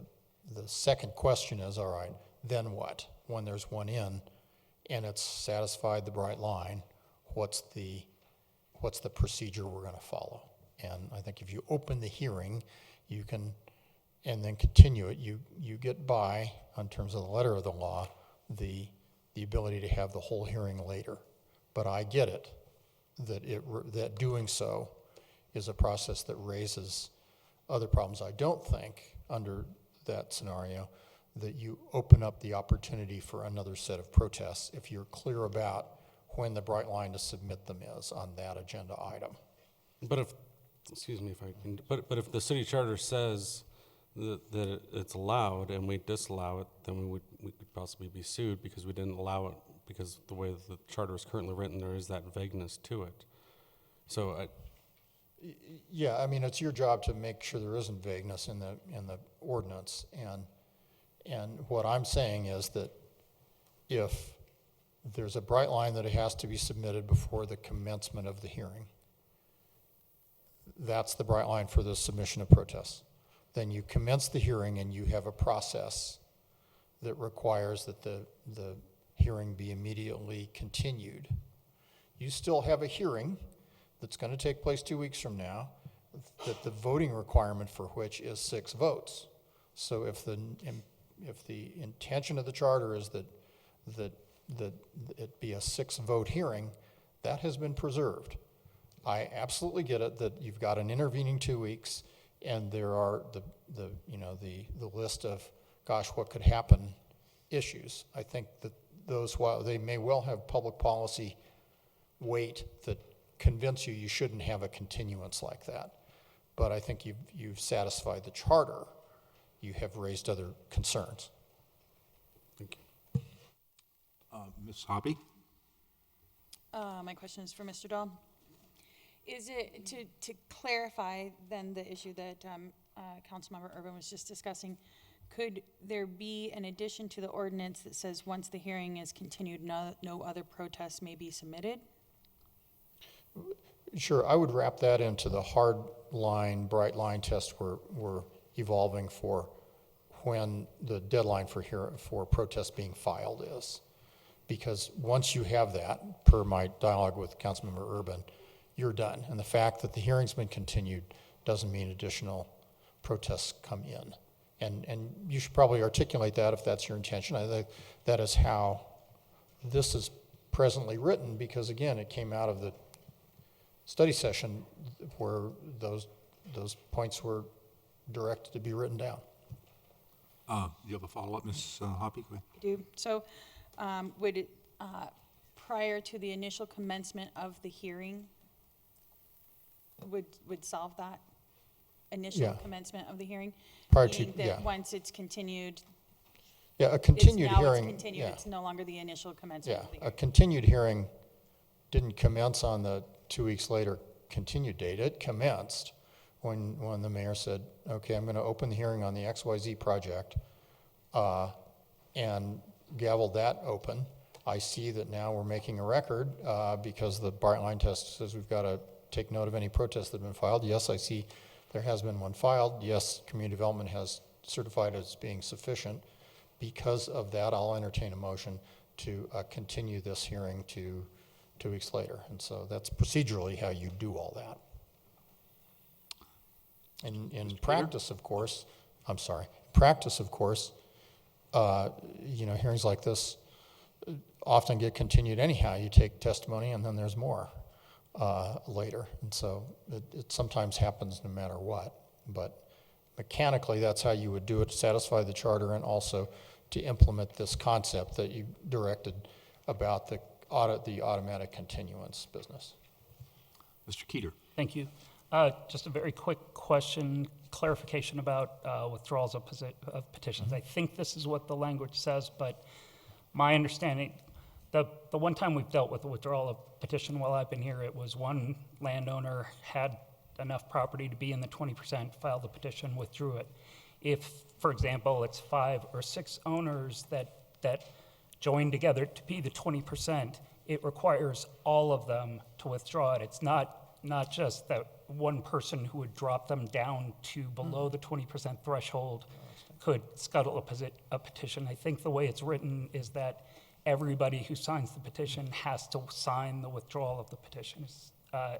second question is, all right, then what? When there's one in, and it's satisfied the bright line, what's the procedure we're going to follow? And I think if you open the hearing, you can, and then continue it, you get by, in terms of the letter of the law, the ability to have the whole hearing later. But I get it, that doing so is a process that raises other problems. I don't think, under that scenario, that you open up the opportunity for another set of protests if you're clear about when the bright line to submit them is on that agenda item. But if, excuse me if I can, but if the city charter says that it's allowed and we disallow it, then we could possibly be sued because we didn't allow it, because the way the charter is currently written, there is that vagueness to it. So yeah, I mean, it's your job to make sure there isn't vagueness in the ordinance, and what I'm saying is that if there's a bright line that it has to be submitted before the commencement of the hearing, that's the bright line for the submission of protests. Then you commence the hearing and you have a process that requires that the hearing be immediately continued. You still have a hearing that's going to take place 2 weeks from now, that the voting requirement for which is 6 votes. So if the intention of the charter is that it be a 6-vote hearing, that has been preserved. I absolutely get it that you've got an intervening 2 weeks, and there are the list of, gosh, what could happen issues. I think that those, while they may well have public policy weight that convince you shouldn't have a continuance like that, but I think you've satisfied the charter. You have raised other concerns. thank you. Ms. Hoppe? My question is for Mr. Dahl. Is it, to clarify then the issue that Councilmember Urban was just discussing, could there be an addition to the ordinance that says once the hearing is continued, no other protests may be submitted? Sure, I would wrap that into the hard line, bright line test we're evolving for when the deadline for protest being filed is. Because once you have that, per my dialogue with Councilmember Urban, you're done. And the fact that the hearing's been continued doesn't mean additional protests come in. And you should probably articulate that if that's your intention. I think that is how this is presently written, because again, it came out of the study session where those points were directed to be written down. You have a follow-up, Ms. Hoppe? Go ahead. I do. So would it, prior to the initial commencement of the hearing, would solve that initial Yeah. commencement of the hearing? Prior to, Meaning that yeah. once it's continued, Yeah, a continued it's hearing. continued, Yeah. it's no longer the initial commencement Yeah, of the a hearing. continued hearing didn't commence on the 2 weeks later continued date. It commenced when the mayor said, okay, I'm going to open the hearing on the XYZ project, and gavelled that open. I see that now we're making a record because the bright line test says we've got to take note of any protests that have been filed. Yes, I see there has been one filed. Yes, community development has certified as being sufficient. Because of that, I'll entertain a motion to continue this hearing to 2 weeks later. And so that's procedurally how you do all that. In practice, of course, hearings like this often get continued anyhow. You take testimony and then there's more later. And so it sometimes happens no matter what. But mechanically, that's how you would do it to satisfy the charter and also to implement this concept that you directed about the automatic continuance business. Mr. Keeter. Thank you. Just a very quick question, clarification about withdrawals of petitions. I think this is what the language says, but my understanding, the one time we've dealt with a withdrawal of petition while I've been here, it was one landowner had enough property to be in the 20%, filed the petition, withdrew it. If, for example, it's 5 or 6 owners that join together to be the 20%, it requires all of them to withdraw it. It's not just that one person who would drop them down to below the 20% threshold could scuttle a petition. I think the way it's written is that everybody who signs the petition has to sign the withdrawal of the petition.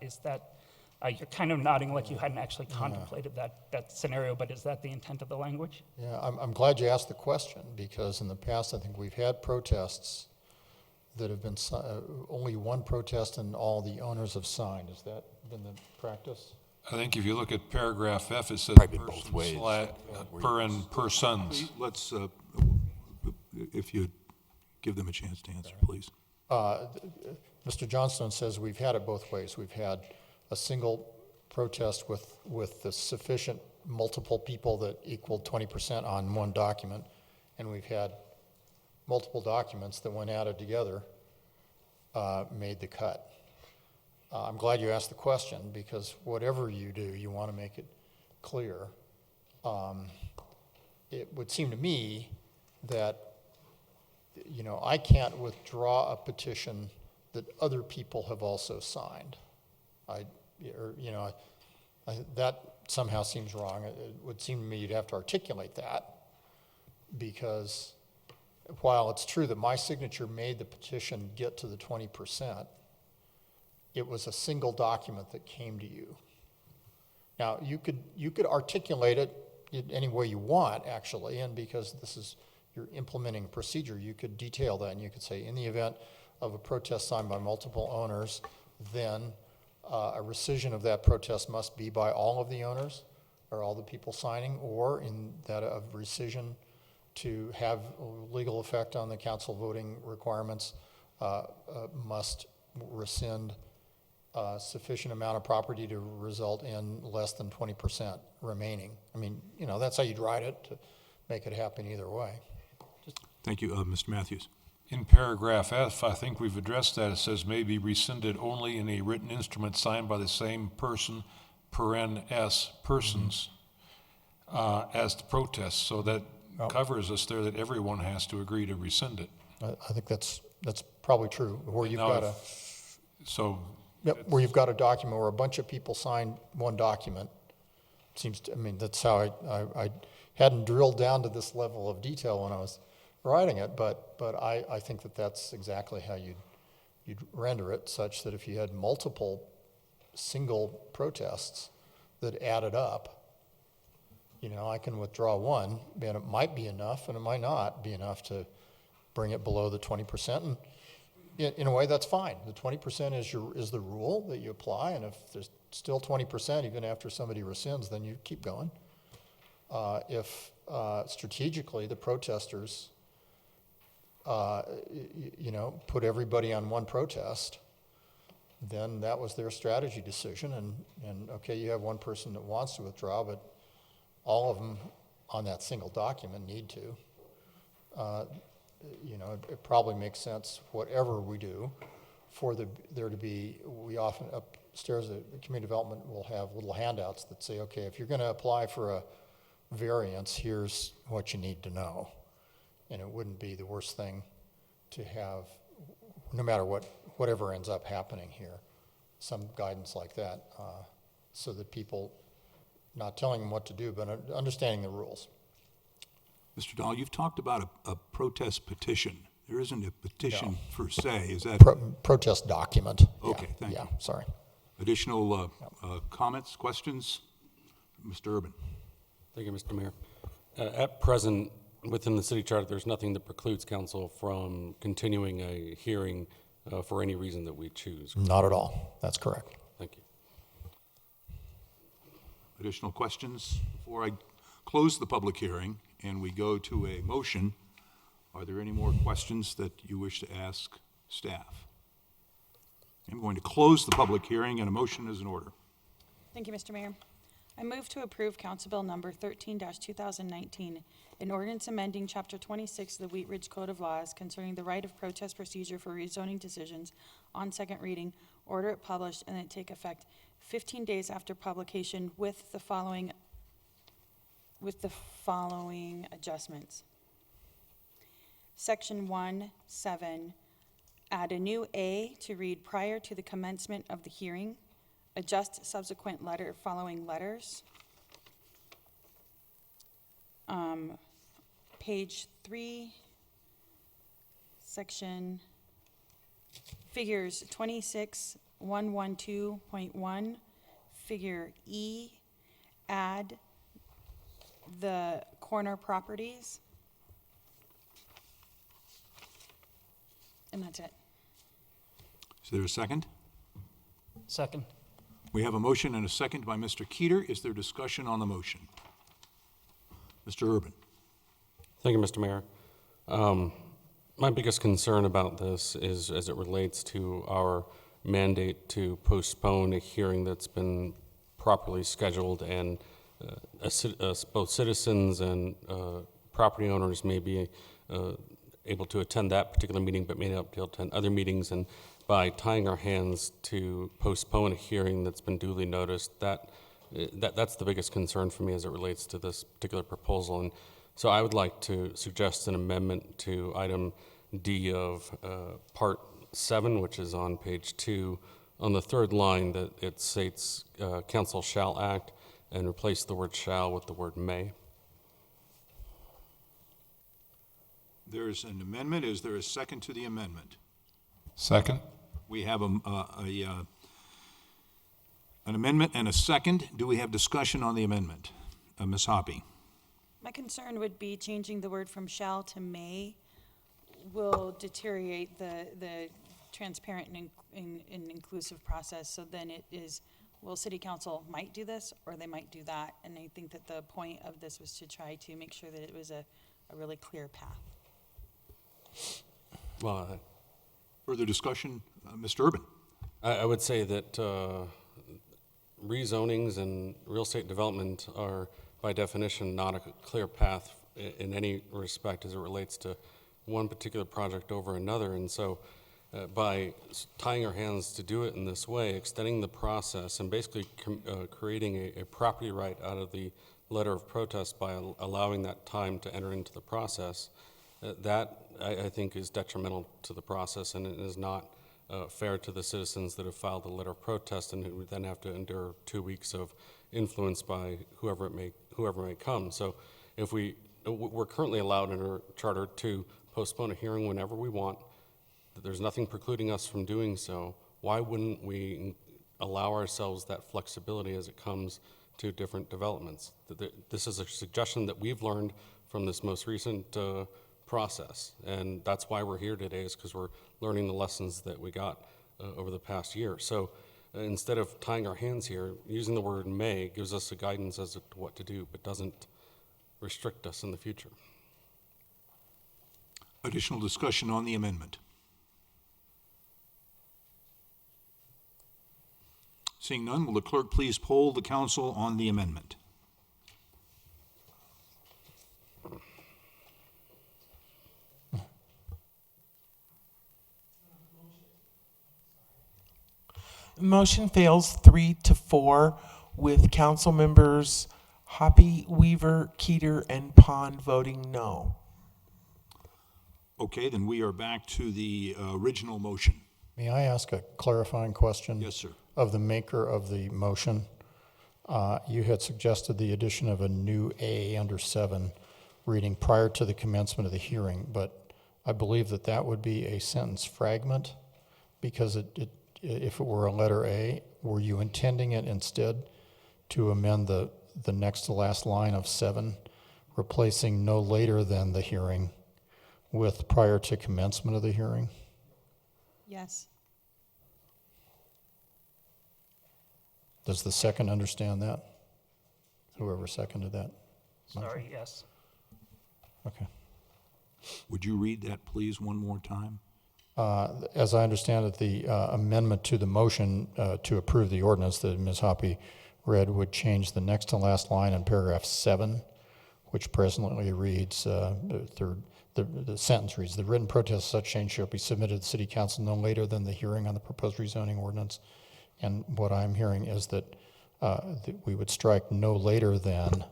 Is that, you're kind of nodding like you hadn't actually contemplated that scenario, but is that the intent of the language? Yeah, I'm glad you asked the question, because in the past I think we've had protests that have been, only one protest and all the owners have signed. Has that been the practice? I think if you look at paragraph F, it says Probably both ways. persons. Let's, if you give them a chance to answer, please. Mr. Johnstone says we've had it both ways. We've had a single protest with the sufficient multiple people that equaled 20% on one document, and we've had multiple documents that, when added together, made the cut. I'm glad you asked the question, because whatever you do, you want to make it clear. It would seem to me that, you know, I can't withdraw a petition that other people have also signed. That somehow seems wrong. It would seem to me you'd have to articulate that, because while it's true that my signature made the petition get to the 20%, it was a single document that came to you. Now, you could articulate it in any way you want, actually, and because you're implementing a procedure, you could detail that, and you could say, in the event of a protest signed by multiple owners, then a rescission of that protest must be by all of the owners, or all the people signing, or in that of rescission to have legal effect on the council voting requirements, must rescind a sufficient amount of property to result in less than 20% remaining. I mean, you know, that's how you'd write it to make it happen either way. Thank you, Mr. Matthews. In paragraph F, I think we've addressed that. It says may be rescinded only in a written instrument signed by the same person, paren S, persons, as the protest. So that covers us there, that everyone has to agree to rescind it. I think that's probably true. Where you've got a where you've got a document where a bunch of people sign one document, seems to, I mean, that's how I hadn't drilled down to this level of detail when I was writing it, but I think that's exactly how you'd render it, such that if you had multiple single protests that added up, you know, I can withdraw one, and it might be enough, and it might not be enough to bring it below the 20%, and in a way, that's fine. The 20% is the rule that you apply, and if there's still 20%, even after somebody rescinds, then you keep going. If strategically the protesters, you know, put everybody on one protest, then that was their strategy decision, and okay, you have one person that wants to withdraw, but all of them on that single document need to. You know, it probably makes sense, whatever we do, for there to be, we often, upstairs at community development, will have little handouts that say, okay, if you're going to apply for a variance, here's what you need to know. And it wouldn't be the worst thing to have, no matter whatever ends up happening here, some guidance like that, so that people, not telling them what to do, but understanding the rules. Mr. Dahl, you've talked about a protest petition. There isn't a petition per se, is that? Protest document. Okay, thank you. Yeah, sorry. Additional comments, questions? Mr. Urban. Thank you, Mr. Mayor. At present, within the city charter, there's nothing that precludes council from continuing a hearing for any reason that we choose. Not at all. That's correct. Thank you. Additional questions before I close the public hearing and we go to a motion? Are there any more questions that you wish to ask staff? I'm going to close the public hearing, and a motion is in order. Thank you, Mr. Mayor. I move to approve Council Bill Number 13-2019, an ordinance amending Chapter 26 of the Wheat Ridge Code of Laws concerning the right of protest procedure for rezoning decisions on second reading, order it published, and it take effect 15 days after publication with the following adjustments. Section 1(7), add a new A to read prior to the commencement of the hearing. Adjust subsequent following letters. Page 3, section figures 26.112.1, figure E, add the corner properties. And that's it. Is there a second? Second. We have a motion and a second by Mr. Keeter. Is there discussion on the motion? Mr. Urban. Thank you, Mr. Mayor. My biggest concern about this is as it relates to our mandate to postpone a hearing that's been properly scheduled, and both citizens and property owners may be able to attend that particular meeting but may not be able to attend other meetings. And by tying our hands to postpone a hearing that's been duly noticed, that's the biggest concern for me as it relates to this particular proposal. And so I would like to suggest an amendment to item D of Part 7, which is on page 2, on the third line, that it states council shall act, and replace the word shall with the word may. There's an amendment. Is there a second to the amendment? Second. We have an amendment and a second. Do we have discussion on the amendment? Ms. Hoppy. My concern would be changing the word from shall to may will deteriorate the transparent and inclusive process. So then it is, well, city council might do this or they might do that. And I think that the point of this was to try to make sure that it was a really clear path. Well, Further discussion? Mr. Urban. I would say that rezonings and real estate development are, by definition, not a clear path in any respect as it relates to one particular project over another. And so by tying our hands to do it in this way, extending the process and basically creating a property right out of the letter of protest by allowing that time to enter into the process, that I think is detrimental to the process, and it is not fair to the citizens that have filed a letter of protest and who would then have to endure 2 weeks of influence by whoever may come. So if we're currently allowed in our charter to postpone a hearing whenever we want, there's nothing precluding us from doing so. Why wouldn't we allow ourselves that flexibility as it comes to different developments? This is a suggestion that we've learned from this most recent process, and that's why we're here today, is because we're learning the lessons that we got over the past year. So instead of tying our hands here, using the word may gives us a guidance as to what to do, but doesn't restrict us in the future. Additional discussion on the amendment? Seeing none, will the clerk please poll the council on the amendment? Motion fails 3-4 with council members Hoppy, Weaver, Keeter, and Pond voting no. Okay, then we are back to the original motion. May I ask a clarifying question? Yes, sir. Of the maker of the motion. You had suggested the addition of a new A under 7, reading prior to the commencement of the hearing, but I believe that would be a sentence fragment, because if it were a letter A, were you intending it instead to amend the next to last line of 7, replacing no later than the hearing with prior to commencement of the hearing. Yes. Does the second understand that? Whoever seconded that? Sorry, yes. Okay. Would you read that, please, one more time? As I understand it, the amendment to the motion to approve the ordinance that Ms. Hoppy read would change the next to last line in paragraph 7, which presently reads, the sentence reads, "The written protest of such change shall be submitted to the City Council no later than the hearing on the proposed rezoning ordinance." And what I'm hearing is that we would strike no later than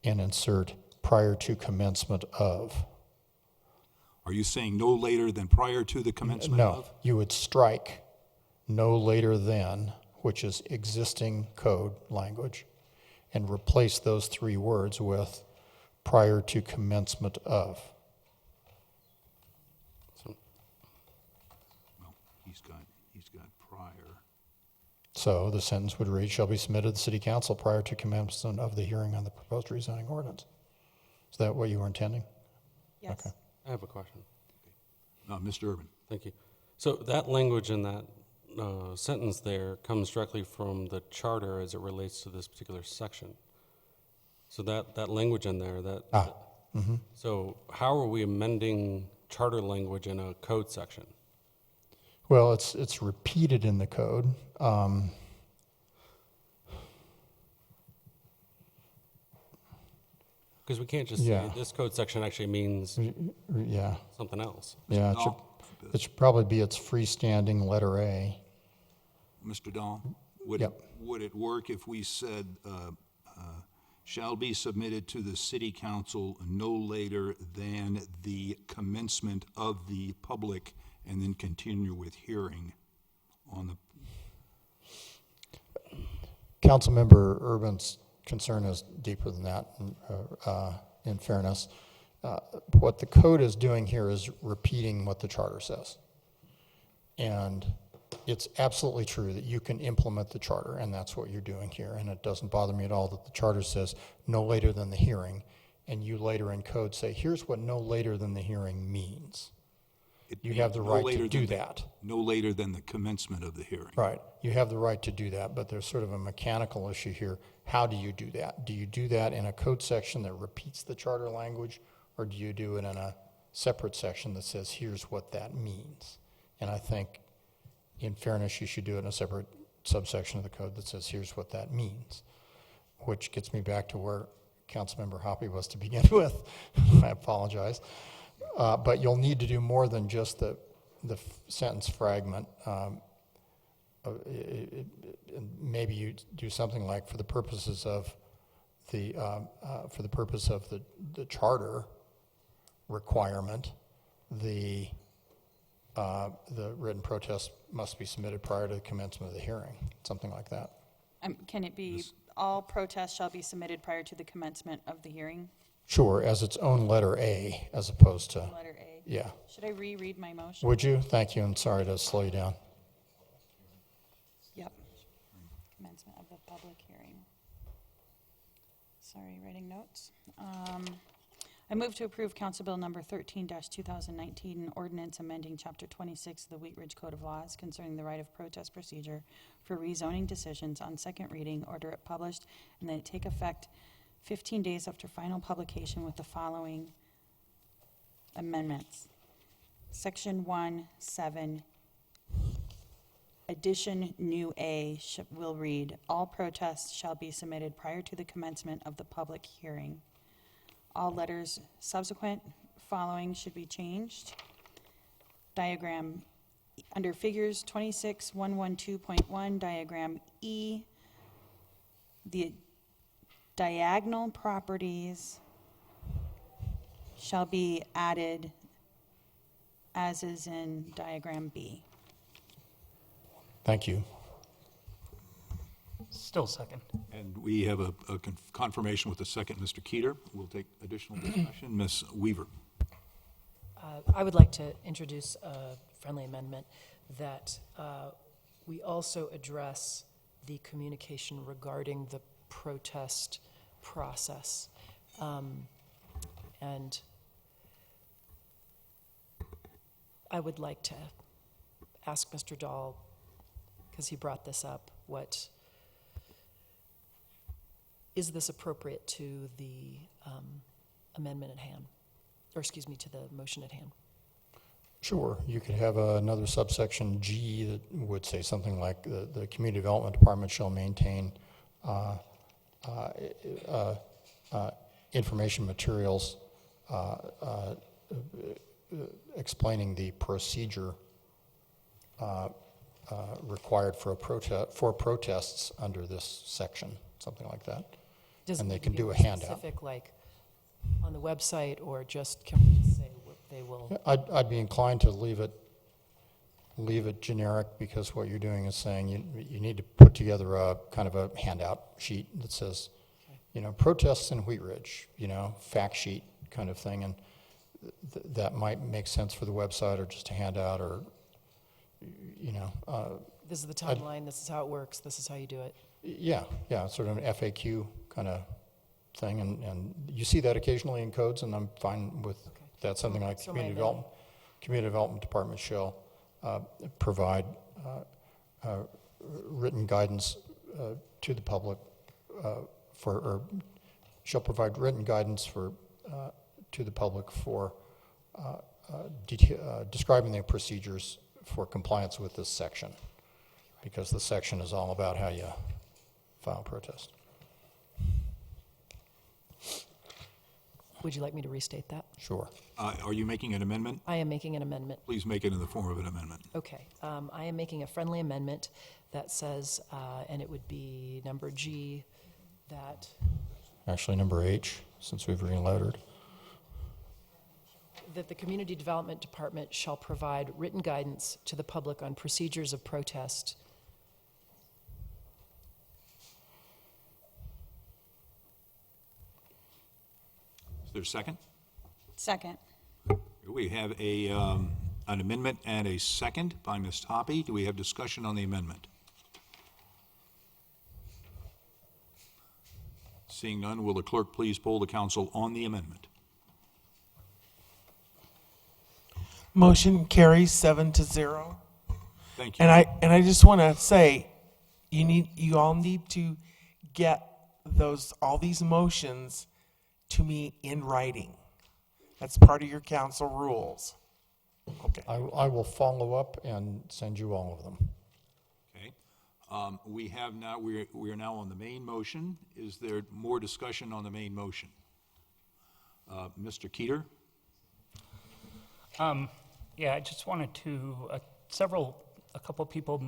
and insert prior to commencement of. Are you saying no later than prior to the commencement No, of? you would strike no later than, which is existing code language, and replace those three words with prior to commencement of. Well, he's got prior. So the sentence would read, "Shall be submitted to the City Council prior to commencement of the hearing on the proposed rezoning ordinance." Is that what you were intending? Yes. Okay. I have a question. Mr. Urban. Thank you. So that language in that sentence there comes directly from the charter as it relates to this particular section. So that language in there, so how are we amending charter language in a code section? Well, it's repeated in the code. Because we can't just Yeah. say this code section actually means Yeah. something else. Yeah, it should probably be its freestanding letter A. Mr. Dahl, would it work if we said, shall be submitted to the City Council no later than the commencement of the public, and then continue with hearing on the... Councilmember Urban's concern is deeper than that, in fairness. What the code is doing here is repeating what the charter says. And it's absolutely true that you can implement the charter, and that's what you're doing here. And it doesn't bother me at all that the charter says no later than the hearing, and you later in code say, here's what no later than the hearing means. You have the right to do that. No later than the commencement of the hearing. Right. You have the right to do that, but there's sort of a mechanical issue here. How do you do that? Do you do that in a code section that repeats the charter language, or do you do it in a separate section that says, here's what that means? And I think, in fairness, you should do it in a separate subsection of the code that says, here's what that means, which gets me back to where Councilmember Hoppy was to begin with. I apologize. But you'll need to do more than just the sentence fragment. Maybe you do something like, for the purposes of the charter requirement, the written protest must be submitted prior to the commencement of the hearing, something like that. Can it be, all protests shall be submitted prior to the commencement of the hearing? Sure, as its own letter A, as opposed to. Letter A. Yeah. Should I reread my motion? Would you? Thank you, and sorry to slow you down. Yep. Commencement of the public hearing. Sorry, writing notes. I move to approve Council Bill number 13-2019, an ordinance amending Chapter 26 of the Wheat Ridge Code of Laws concerning the right of protest procedure for rezoning decisions on second reading, order it published, and that it take effect 15 days after final publication with the following amendments. Section 1(7), addition new A will read, all protests shall be submitted prior to the commencement of the public hearing. All letters subsequent following should be changed. Diagram, under figures 26.112.1, diagram E, the diagonal properties shall be added as is in diagram B. Thank you. Still second. And we have a confirmation with the second, Mr. Keeter. We'll take additional discussion. Ms. Weaver. I would like to introduce a friendly amendment that we also address the communication regarding the protest process. And I would like to ask Mr. Dahl, because he brought this up, is this appropriate to the amendment at hand? Or excuse me, to the motion at hand? Sure, you could have another subsection G that would say something like the Community Development Department shall maintain information materials explaining the procedure required for protests under this section, something like that. Does And it they need to can be do more a handout. Specific, like on the website, or just, can we just say what they will? I'd be inclined to leave it generic, because what you're doing is saying you need to put together a kind of a handout sheet that says, protests in Wheat Ridge, fact sheet kind of thing, and that might make sense for the website, or just a handout, or, This is the timeline, this is how it works, this is how you do it. yeah, sort of an FAQ kind of thing, and you see that occasionally in codes, and I'm fine with that. Something like So Community my Development Department shall provide written guidance to the public shall provide written guidance to the public for describing the procedures for compliance with this section, because the section is all about how you file a protest. Would you like me to restate that? Sure. Are you making an amendment? I am making an amendment. Please make it in the form of an amendment. Okay, I am making a friendly amendment that says, and it would be number G, that Actually, number H, since we've reloaded. the Community Development Department shall provide written guidance to the public on procedures of protest. Is there a second? Second. We have an amendment and a second by Ms. Hoppy. Do we have discussion on the amendment? Seeing none, will the clerk please poll the council on the amendment? Motion carries 7-0. Thank you. And I just want to say, you all need to get all these motions to me in writing. That's part of your council rules. Okay. I will follow up and send you all of them. Okay. We are now on the main motion. Is there more discussion on the main motion? Mr. Keeter? Yeah, I just wanted to, a couple people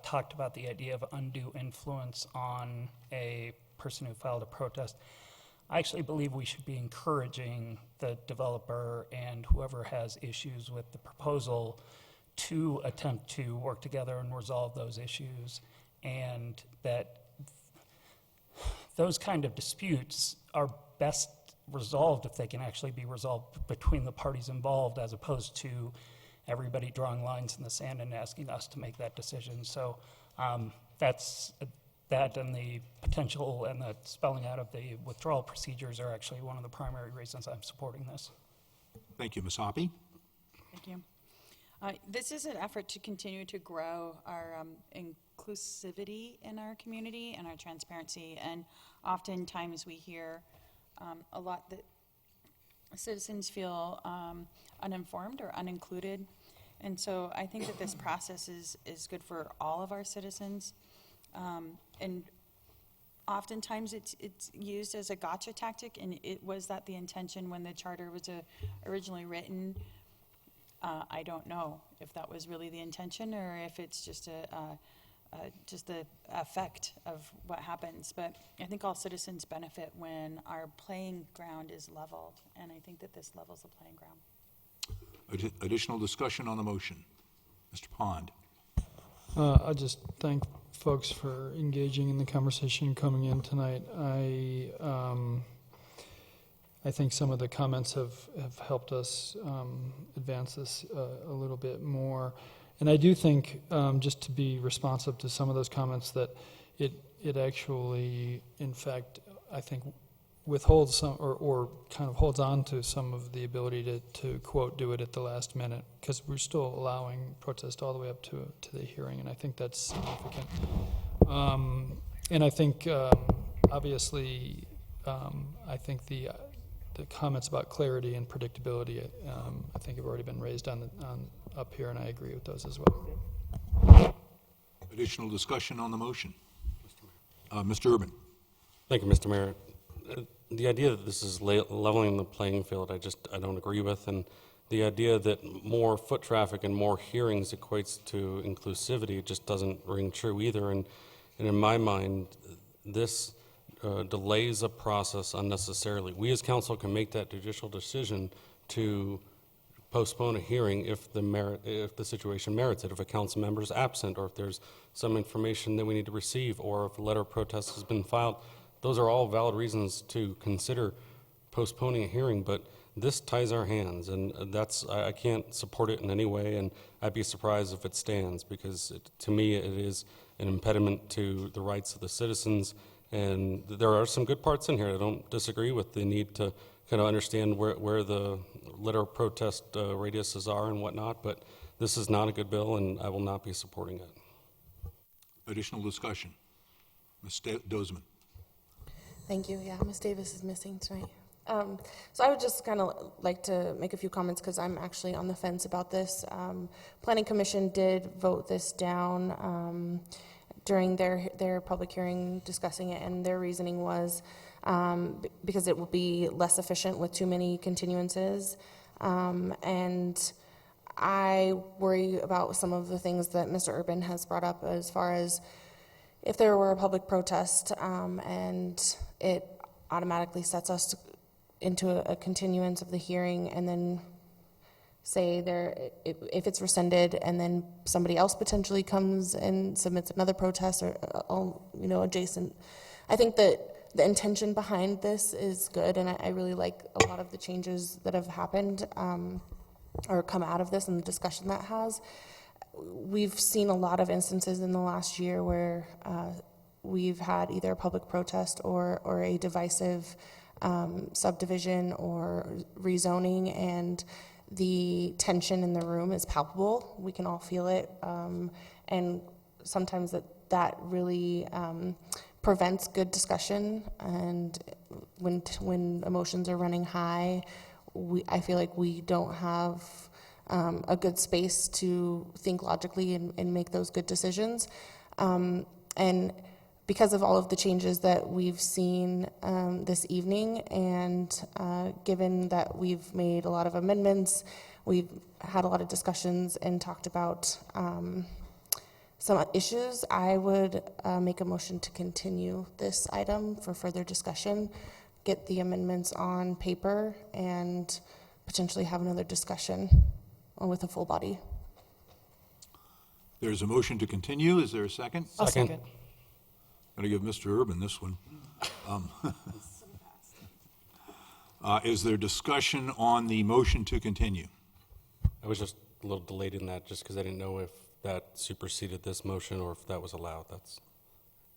talked about the idea of undue influence on a person who filed a protest. I actually believe we should be encouraging the developer and whoever has issues with the proposal to attempt to work together and resolve those issues, and that those kind of disputes are best resolved if they can actually be resolved between the parties involved, as opposed to everybody drawing lines in the sand and asking us to make that decision. So that's that, and the potential and the spelling out of the withdrawal procedures are actually one of the primary reasons I'm supporting this. Thank you, Ms. Hoppy. Thank you. This is an effort to continue to grow our inclusivity in our community and our transparency. And oftentimes we hear a lot that citizens feel uninformed or unincluded. And so I think that this process is good for all of our citizens. And oftentimes it's used as a gotcha tactic, and was that the intention when the charter was originally written? I don't know if that was really the intention, or if it's just just the effect of what happens. But I think all citizens benefit when our playing ground is leveled, and I think that this levels the playing ground. Additional discussion on the motion. Mr. Pond. I just thank folks for engaging in the conversation coming in tonight. I think some of the comments have helped us advance this a little bit more. And I do think, just to be responsive to some of those comments, that it actually, in fact, I think withholds some, or kind of holds on to some of the ability to quote, do it at the last minute, because we're still allowing protest all the way up to the hearing, and I think that's significant. And I think, obviously, I think the comments about clarity and predictability, I think have already been raised up here, and I agree with those as well. Additional discussion on the motion? Mr. Urban. Thank you, Mr. Mayor. The idea that this is leveling the playing field, I don't agree with, and the idea that more foot traffic and more hearings equates to inclusivity just doesn't ring true either, and in my mind, this delays a process unnecessarily. We as council can make that judicial decision to postpone a hearing if the situation merits it, if a council member is absent, or if there's some information that we need to receive, or if a letter of protest has been filed. Those are all valid reasons to consider postponing a hearing, but this ties our hands, and I can't support it in any way, and I'd be surprised if it stands, because to me it is an impediment to the rights of the citizens, and there are some good parts in here. I don't disagree with the need to kind of understand where the letter of protest radiuses are and whatnot, but this is not a good bill, and I will not be supporting it. Additional discussion? Ms. Dozeman. Thank you. Yeah, Ms. Davis is missing tonight. So I would just kind of like to make a few comments because I'm actually on the fence about this. Planning Commission did vote this down during their public hearing discussing it, and their reasoning was because it will be less efficient with too many continuances. And I worry about some of the things that Mr. Urban has brought up as far as if there were a public protest and it automatically sets us into a continuance of the hearing, and then say if it's rescinded and then somebody else potentially comes and submits another protest or adjacent. I think that the intention behind this is good, and I really like a lot of the changes that have happened or come out of this and the discussion that has. We've seen a lot of instances in the last year where we've had either a public protest or a divisive subdivision or rezoning, and the tension in the room is palpable. We can all feel it, and sometimes that really prevents good discussion. And when emotions are running high, I feel like we don't have a good space to think logically and make those good decisions. And because of all of the changes that we've seen this evening, and given that we've made a lot of amendments, we've had a lot of discussions and talked about some issues, I would make a motion to continue this item for further discussion, get the amendments on paper, and potentially have another discussion with a full body. There's a motion to continue. Is there a second? I'll second. Going to give Mr. Urban this one. Is there discussion on the motion to continue? I was just a little delayed in that just because I didn't know if that superseded this motion or if that was allowed.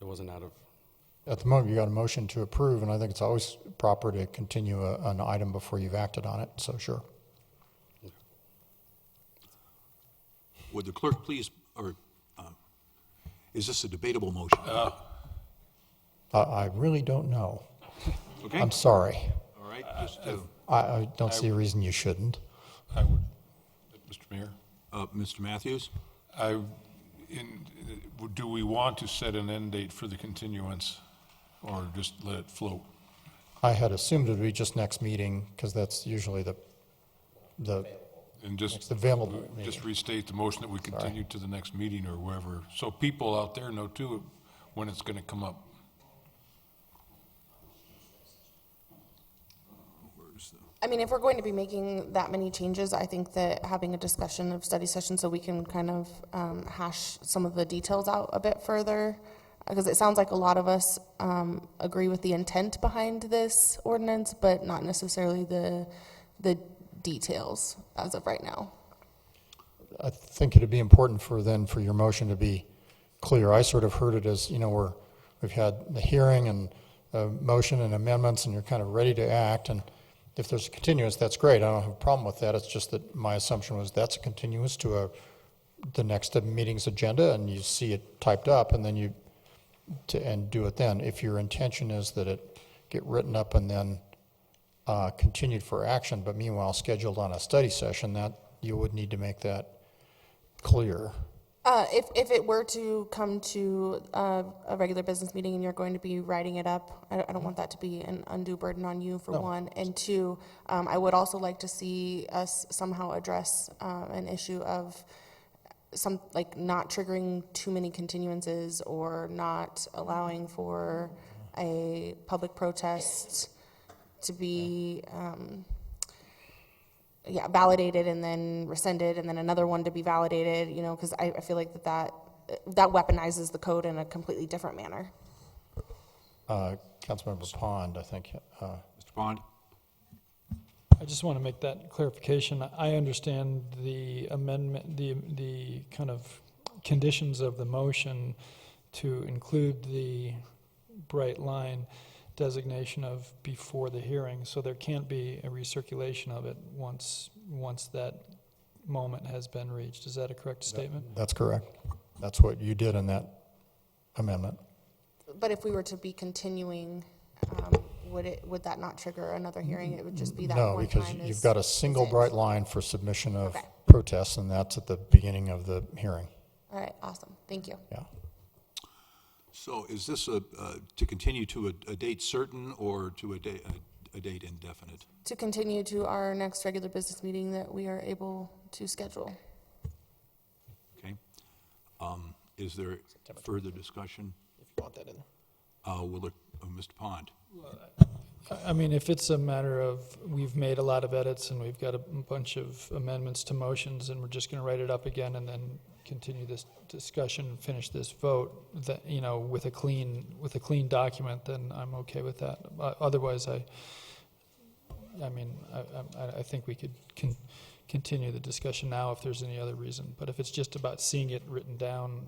It wasn't out of. At the moment, you got a motion to approve, and I think it's always proper to continue an item before you've acted on it, so sure. Would the clerk please, or is this a debatable motion? I really don't know. Okay. I'm sorry. All right. I don't see a reason you shouldn't. I would, Mr. Mayor? Mr. Matthews? Do we want to set an end date for the continuance, or just let it float? I had assumed it would be just next meeting, because that's usually the And next available meeting. just restate the motion that we continue to the next meeting or wherever, so people out there know too when it's going to come up. I mean, if we're going to be making that many changes, I think that having a discussion of study session so we can kind of hash some of the details out a bit further, because it sounds like a lot of us agree with the intent behind this ordinance, but not necessarily the details as of right now. I think it'd be important for your motion to be clear. I sort of heard it as, we've had the hearing and motion and amendments and you're kind of ready to act, and if there's a continuance, that's great. I don't have a problem with that. It's just that my assumption was that's a continuance to the next meeting's agenda, and you see it typed up, and then and do it then. If your intention is that it get written up and then continued for action, but meanwhile scheduled on a study session, that you would need to make that clear. If it were to come to a regular business meeting and you're going to be writing it up, I don't want that to be an undue burden on you, for one. And two, I would also like to see us somehow address an issue of not triggering too many continuances or not allowing for a public protest to be validated and then rescinded, and then another one to be validated, because I feel like that weaponizes the code in a completely different manner. Councilmember Pond, I think. Mr. Pond? I just want to make that clarification. I understand the amendment, the kind of conditions of the motion to include the bright line designation of before the hearing, so there can't be a recirculation of it once that moment has been reached. Is that a correct statement? That's correct. That's what you did in that amendment. But if we were to be continuing, would that not trigger another hearing? It would just be that No, one because time you've got a single is it? bright line for submission of Okay. protests, and that's at the beginning of the hearing. All right, awesome. Thank you. Yeah. So is this to continue to a date certain or to a date indefinite? To continue to our next regular business meeting that we are able to schedule. Okay. Is there further discussion? If you want that in. Mr. Pond? I mean, if it's a matter of we've made a lot of edits and we've got a bunch of amendments to motions and we're just going to write it up again and then continue this discussion and finish this vote, that, with a clean document, then I'm okay with that. Otherwise, I think we could continue the discussion now if there's any other reason. But if it's just about seeing it written down,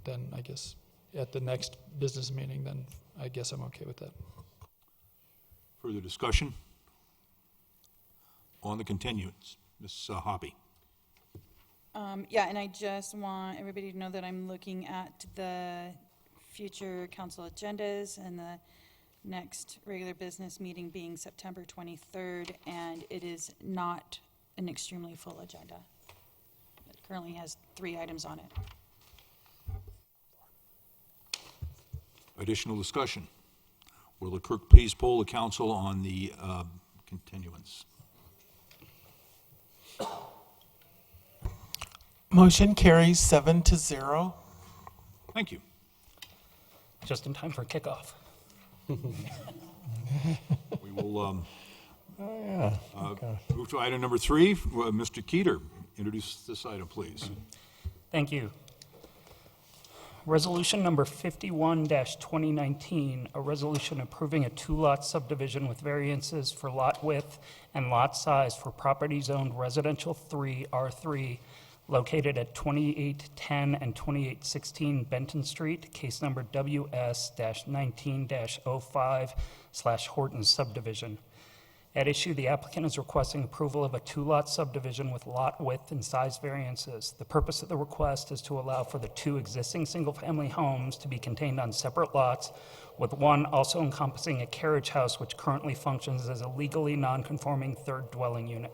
then I guess at the next business meeting, then I guess I'm okay with that. Further discussion on the continuance? Ms. Hoppe? And I just want everybody to know that I'm looking at the future council agendas and the next regular business meeting being September 23rd, and it is not an extremely full agenda. It currently has 3 items on it. Additional discussion? Will the clerk please poll the council on the continuance? Motion carries 7-0. Thank you. Just in time for kickoff. We will move to item number 3. Mr. Keeter, introduce this item, please. Thank you. Resolution number 51-2019, a resolution approving a 2-lot subdivision with variances for lot width and lot size for property zoned residential 3 R3 located at 2810 and 2816 Benton Street, case number WS-19-05/Horton subdivision. At issue, the applicant is requesting approval of a 2-lot subdivision with lot width and size variances. The purpose of the request is to allow for the 2 existing single-family homes to be contained on separate lots, with one also encompassing a carriage house which currently functions as a legally non-conforming 3rd dwelling unit.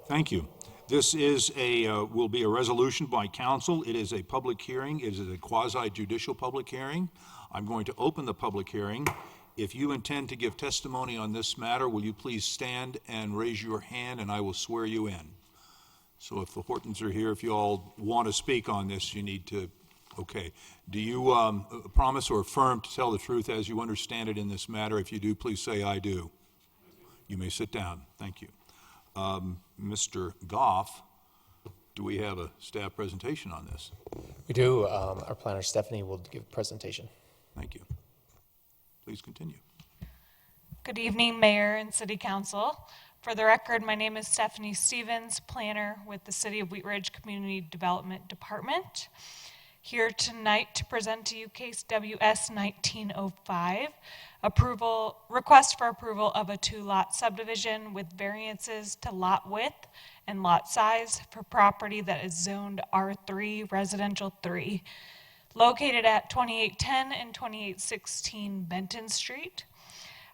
Thank you. This is will be a resolution by council. It is a public hearing. It is a quasi-judicial public hearing. I'm going to open the public hearing. If you intend to give testimony on this matter, will you please stand and raise your hand, and I will swear you in. So if the Hortons are here, if you all want to speak on this, you need to, okay. Do you promise or affirm to tell the truth as you understand it in this matter? If you do, please say, I do. You may sit down. Thank you. Mr. Goff, do we have a staff presentation on this? We do. Our planner, Stephanie, will give a presentation. Thank you. Please continue. Good evening, Mayor and City Council. For the record, my name is Stephanie Stevens, planner with the City of Wheat Ridge Community Development Department. here tonight to present to you case WS 1905, request for approval of a 2-lot subdivision with variances to lot width and lot size for property that is zoned R3 Residential 3, located at 2810 and 2816 Benton Street.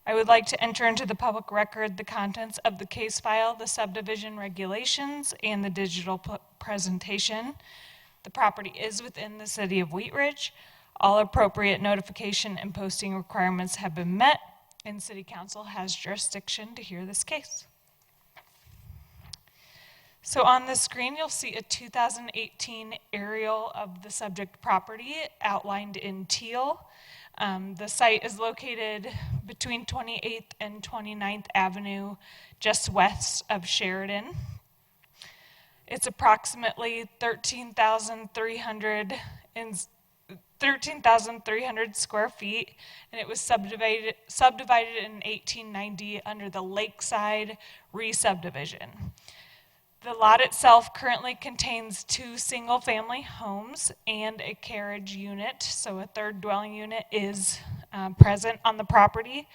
I would like to enter into the public record the contents of the case file, the subdivision regulations, and the digital presentation. The property is within the city of Wheat Ridge. All appropriate notification and posting requirements have been met, and City Council has jurisdiction to hear this case. So on the screen, you'll see a 2018 aerial of the subject property outlined in teal. The site is located between 28th and 29th Avenue, just west of Sheridan. It's approximately 13,300 square feet, and it was subdivided in 1890 under the Lakeside re-subdivision. The lot itself currently contains 2 single-family homes and a carriage unit, so a 3rd dwelling unit is present on the property.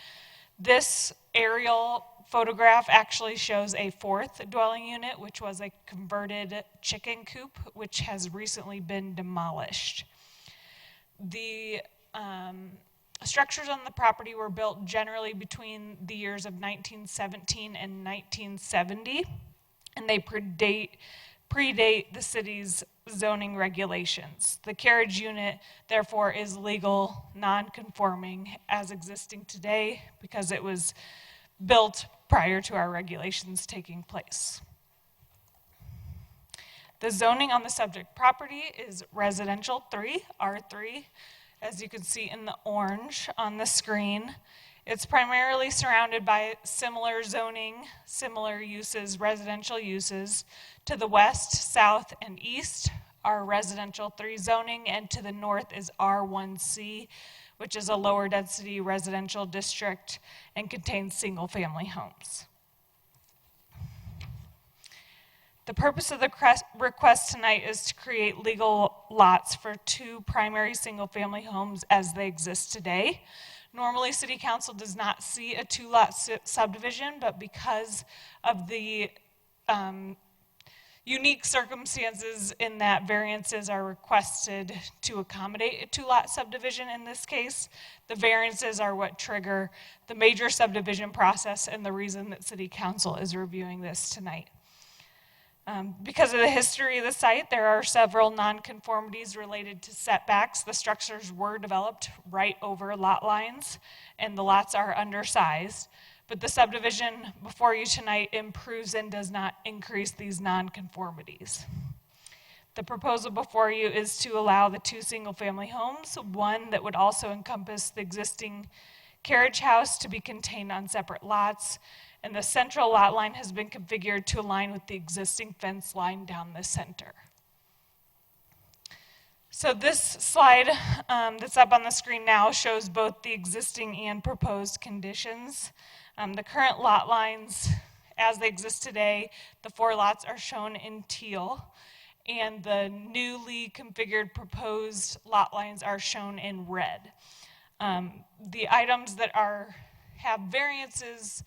This aerial photograph actually shows a 4th dwelling unit, which was a converted chicken coop, which has recently been demolished. The structures on the property were built generally between the years of 1917 and 1970. And they predate the city's zoning regulations. The carriage unit, therefore, is legal, non-conforming as existing today because it was built prior to our regulations taking place. The zoning on the subject property is residential 3, R3, as you can see in the orange on the screen. It's primarily surrounded by similar zoning, similar uses, residential uses. To the west, south, and east are residential 3 zoning, and to the north is R1C, which is a lower density residential district and contains single-family homes. The purpose of the request tonight is to create legal lots for 2 primary single-family homes as they exist today. Normally, City Council does not see a 2-lot subdivision, but because of the unique circumstances in that variances are requested to accommodate a 2-lot subdivision in this case, the variances are what trigger the major subdivision process and the reason that City Council is reviewing this tonight. Because of the history of the site, there are several nonconformities related to setbacks. The structures were developed right over lot lines, and the lots are undersized. But the subdivision before you tonight improves and does not increase these nonconformities. The proposal before you is to allow the 2 single-family homes, one that would also encompass the existing carriage house to be contained on separate lots, and the central lot line has been configured to align with the existing fence line down the center. So this slide that's up on the screen now shows both the existing and proposed conditions. The current lot lines as they exist today, the 4 lots are shown in teal, and the newly configured proposed lot lines are shown in red. The items that have variances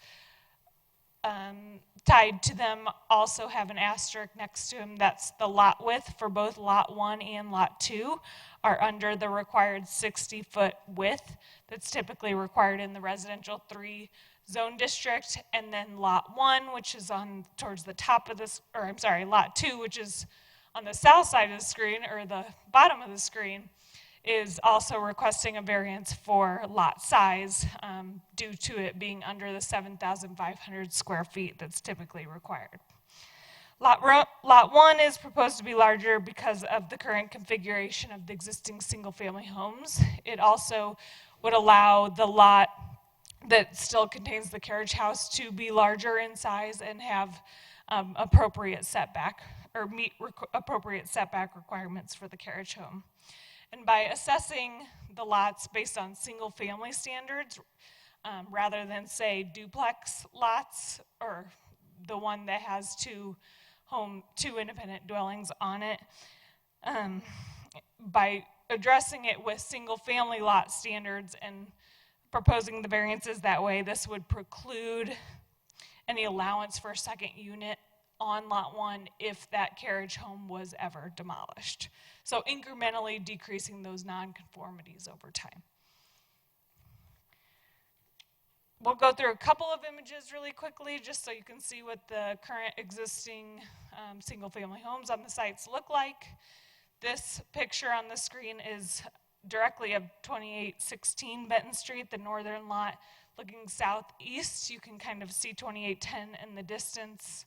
tied to them also have an asterisk next to them. That's the lot width for both lot 1 and lot 2 are under the required 60-foot width that's typically required in the residential 3 zone district. And then lot 1, which is towards the top of this, or I'm sorry, lot 2, which is on the south side of the screen, or the bottom of the screen, is also requesting a variance for lot size due to it being under the 7,500 square feet that's typically required. Lot 1 is proposed to be larger because of the current configuration of the existing single-family homes. It also would allow the lot that still contains the carriage house to be larger in size and have appropriate setback, or meet appropriate setback requirements for the carriage home. And by assessing the lots based on single-family standards, rather than, say, duplex lots, or the one that has two independent dwellings on it, by addressing it with single-family lot standards and proposing the variances that way, this would preclude any allowance for a second unit on Lot 1 if that carriage home was ever demolished. So incrementally decreasing those nonconformities over time. We'll go through a couple of images really quickly just so you can see what the current existing single-family homes on the sites look like. This picture on the screen is directly of 2816 Benton Street, the northern lot. Looking southeast, you can kind of see 2810 in the distance.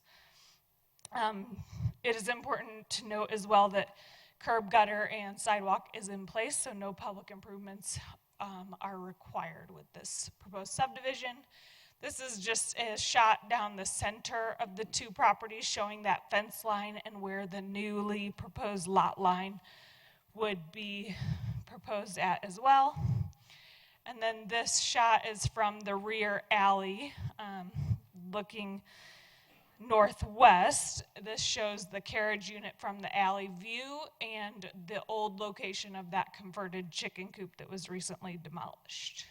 It is important to note as well that curb, gutter, and sidewalk is in place, so no public improvements are required with this proposed subdivision. This is just a shot down the center of the two properties showing that fence line and where the newly proposed lot line would be proposed at as well. And then this shot is from the rear alley looking northwest. This shows the carriage unit from the alley view and the old location of that converted chicken coop that was recently demolished.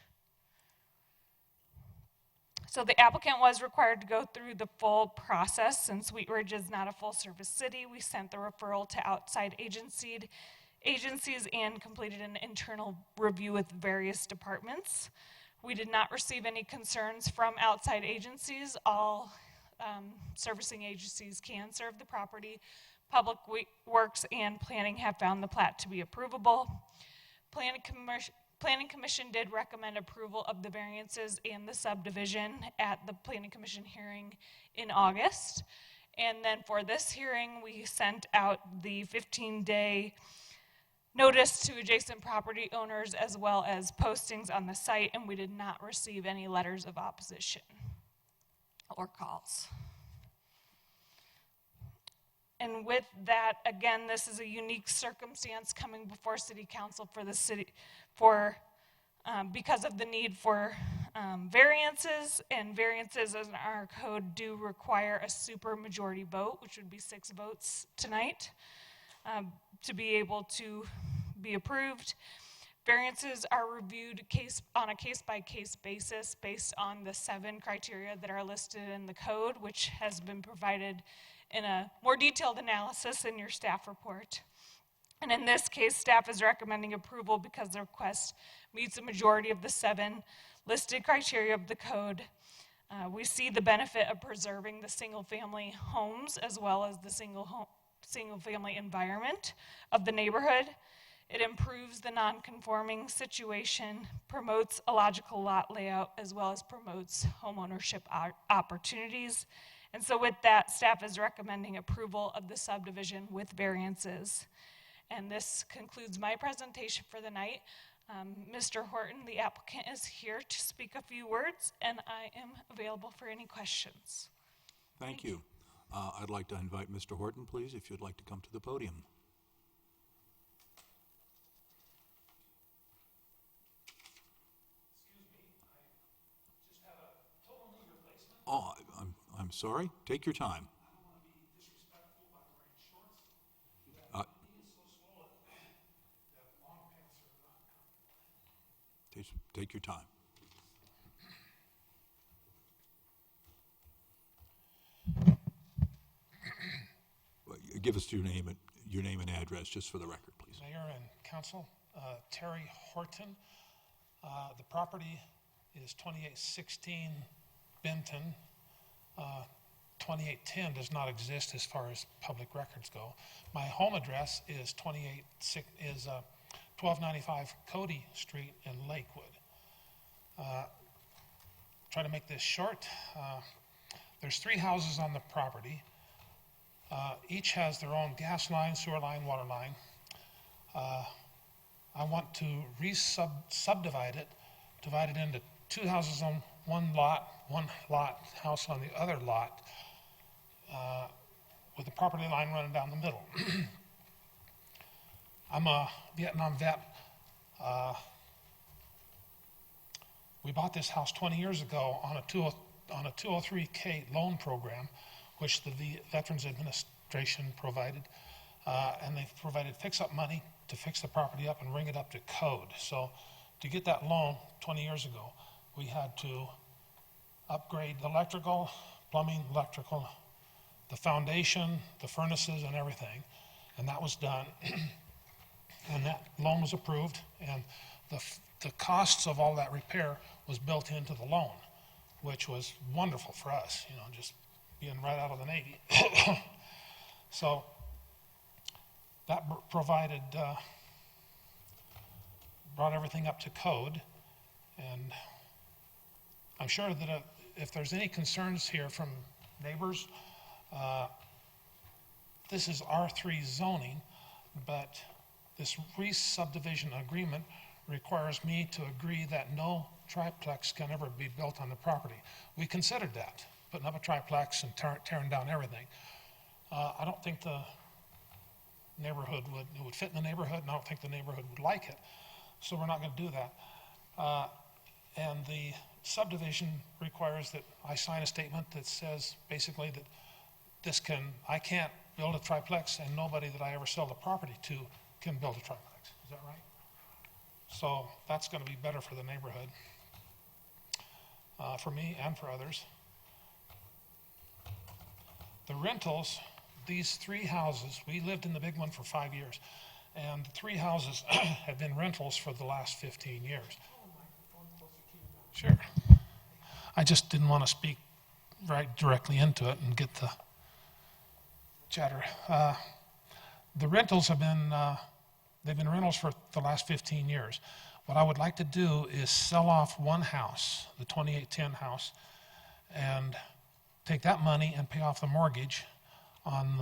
So the applicant was required to go through the full process. Since Wheat Ridge is not a full-service city, we sent the referral to outside agencies and completed an internal review with various departments. We did not receive any concerns from outside agencies. All servicing agencies can serve the property. Public Works and Planning have found the plat to be approvable. Planning Commission did recommend approval of the variances and the subdivision at the Planning Commission hearing in August. And then for this hearing, we sent out the 15-day notice to adjacent property owners as well as postings on the site, and we did not receive any letters of opposition or calls. And with that, again, this is a unique circumstance coming before City Council for the city because of the need for variances, and variances in our code do require a super majority vote, which would be 6 votes tonight, to be able to be approved. Variances are reviewed on a case-by-case basis based on the 7 criteria that are listed in the code, which has been provided in a more detailed analysis in your staff report. And in this case, staff is recommending approval because the request meets a majority of the 7 listed criteria of the code. We see the benefit of preserving the single-family homes as well as the single-family environment of the neighborhood. It improves the non-conforming situation, promotes a logical lot layout, as well as promotes homeownership opportunities. And so with that, staff is recommending approval of the subdivision with variances. And this concludes my presentation for the night. Mr. Horton, the applicant, is here to speak a few words, and I am available for any questions. Thank you. I'd like to invite Mr. Horton, please, if you'd like to come to the podium. Oh, I'm sorry. Take your time. Take your time. Give us your name and address, just for the record, please. Mayor and Council, Terry Horton. The property is 2816 Benton. 2810 does not exist as far as public records go. My home address is 1295 Cody Street in Lakewood. Try to make this short. There's 3 houses on the property. Each has their own gas line, sewer line, water line. I want to subdivide it, divide it into 2 houses on one lot house on the other lot, with the property line running down the middle. I'm a Vietnam vet. We bought this house 20 years ago on a 203K loan program, which the Veterans Administration provided. and they've provided fix-up money to fix the property up and bring it up to code. So to get that loan 20 years ago, we had to upgrade the electrical, plumbing, electrical, the foundation, the furnaces, and everything, and that was done. And that loan was approved, and the costs of all that repair was built into the loan, which was wonderful for us, you know, just being right out of the Navy. So that provided, brought everything up to code, and I'm sure that if there's any concerns here from neighbors, this is R3 zoning, but this re-subdivision agreement requires me to agree that no triplex can ever be built on the property. We considered that, putting up a triplex and tearing down everything. I don't think the neighborhood would fit in the neighborhood, and I don't think the neighborhood would like it, so we're not going to do that. And the subdivision requires that I sign a statement that says basically that I can't build a triplex, and nobody that I ever sell the property to can build a triplex. Is that right? So that's going to be better for the neighborhood, for me and for others. The rentals, these 3 houses, we lived in the big one for 5 years, and the 3 houses have been rentals for the last 15 years. Sure. I just didn't want to speak right directly into it and get the chatter. The rentals have been, they've been rentals for the last 15 years. What I would like to do is sell off one house, the 2810 house, and take that money and pay off the mortgage on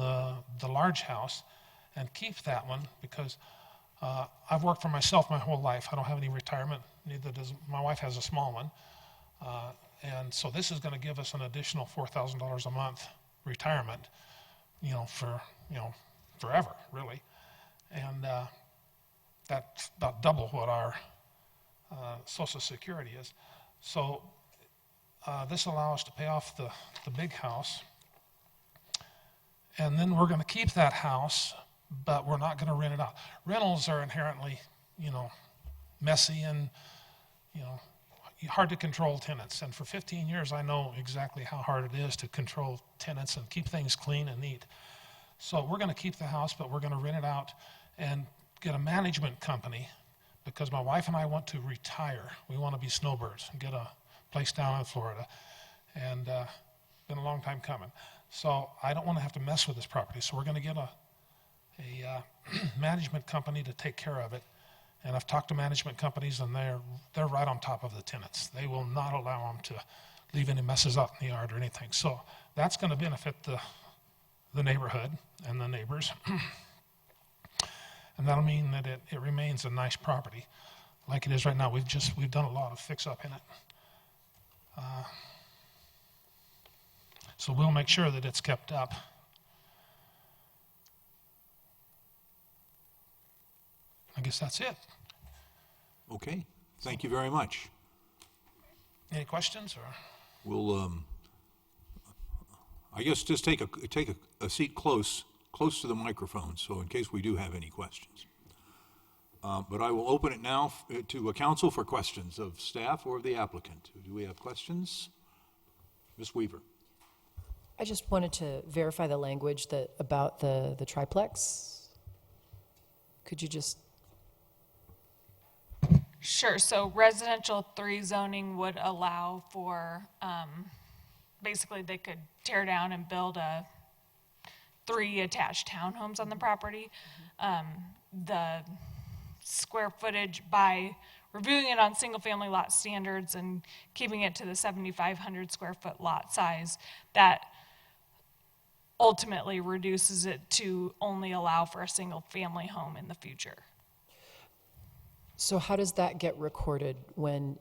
the large house and keep that one, because I've worked for myself my whole life. I don't have any retirement, neither does my wife. Has a small one. And so this is going to give us an additional $4,000 a month retirement, you know, for, you know, forever, really. And that's about double what our Social Security is. So this allows us to pay off the big house. And then we're going to keep that house, but we're not going to rent it out. Rentals are inherently, you know, messy and, you know, hard to control tenants. And for 15 years, I know exactly how hard it is to control tenants and keep things clean and neat. So we're going to keep the house, but we're going to rent it out and get a management company, because my wife and I want to retire. We want to be snowbirds and get a place down in Florida. And been a long time coming. So I don't want to have to mess with this property. So we're going to get a management company to take care of it. And I've talked to management companies, and they're right on top of the tenants. They will not allow them to leave any messes out in the yard or anything. So that's going to benefit the neighborhood and the neighbors. And that'll mean that it remains a nice property like it is right now. We've done a lot of fix-up in it. So we'll make sure that it's kept up. I guess that's it. Okay, thank you very much. Any questions? Or We'll, I guess, just take a seat close to the microphone, so in case we do have any questions. But I will open it now to a council for questions of staff or of the applicant. Do we have questions? Ms. Weaver. I just wanted to verify the language about the triplex. Could you just? Sure, so residential 3 zoning would allow for, basically they could tear down and build 3 attached townhomes on the property. The square footage, by reviewing it on single-family lot standards and keeping it to the 7,500 square foot lot size, that ultimately reduces it to only allow for a single-family home in the future. So how does that get recorded when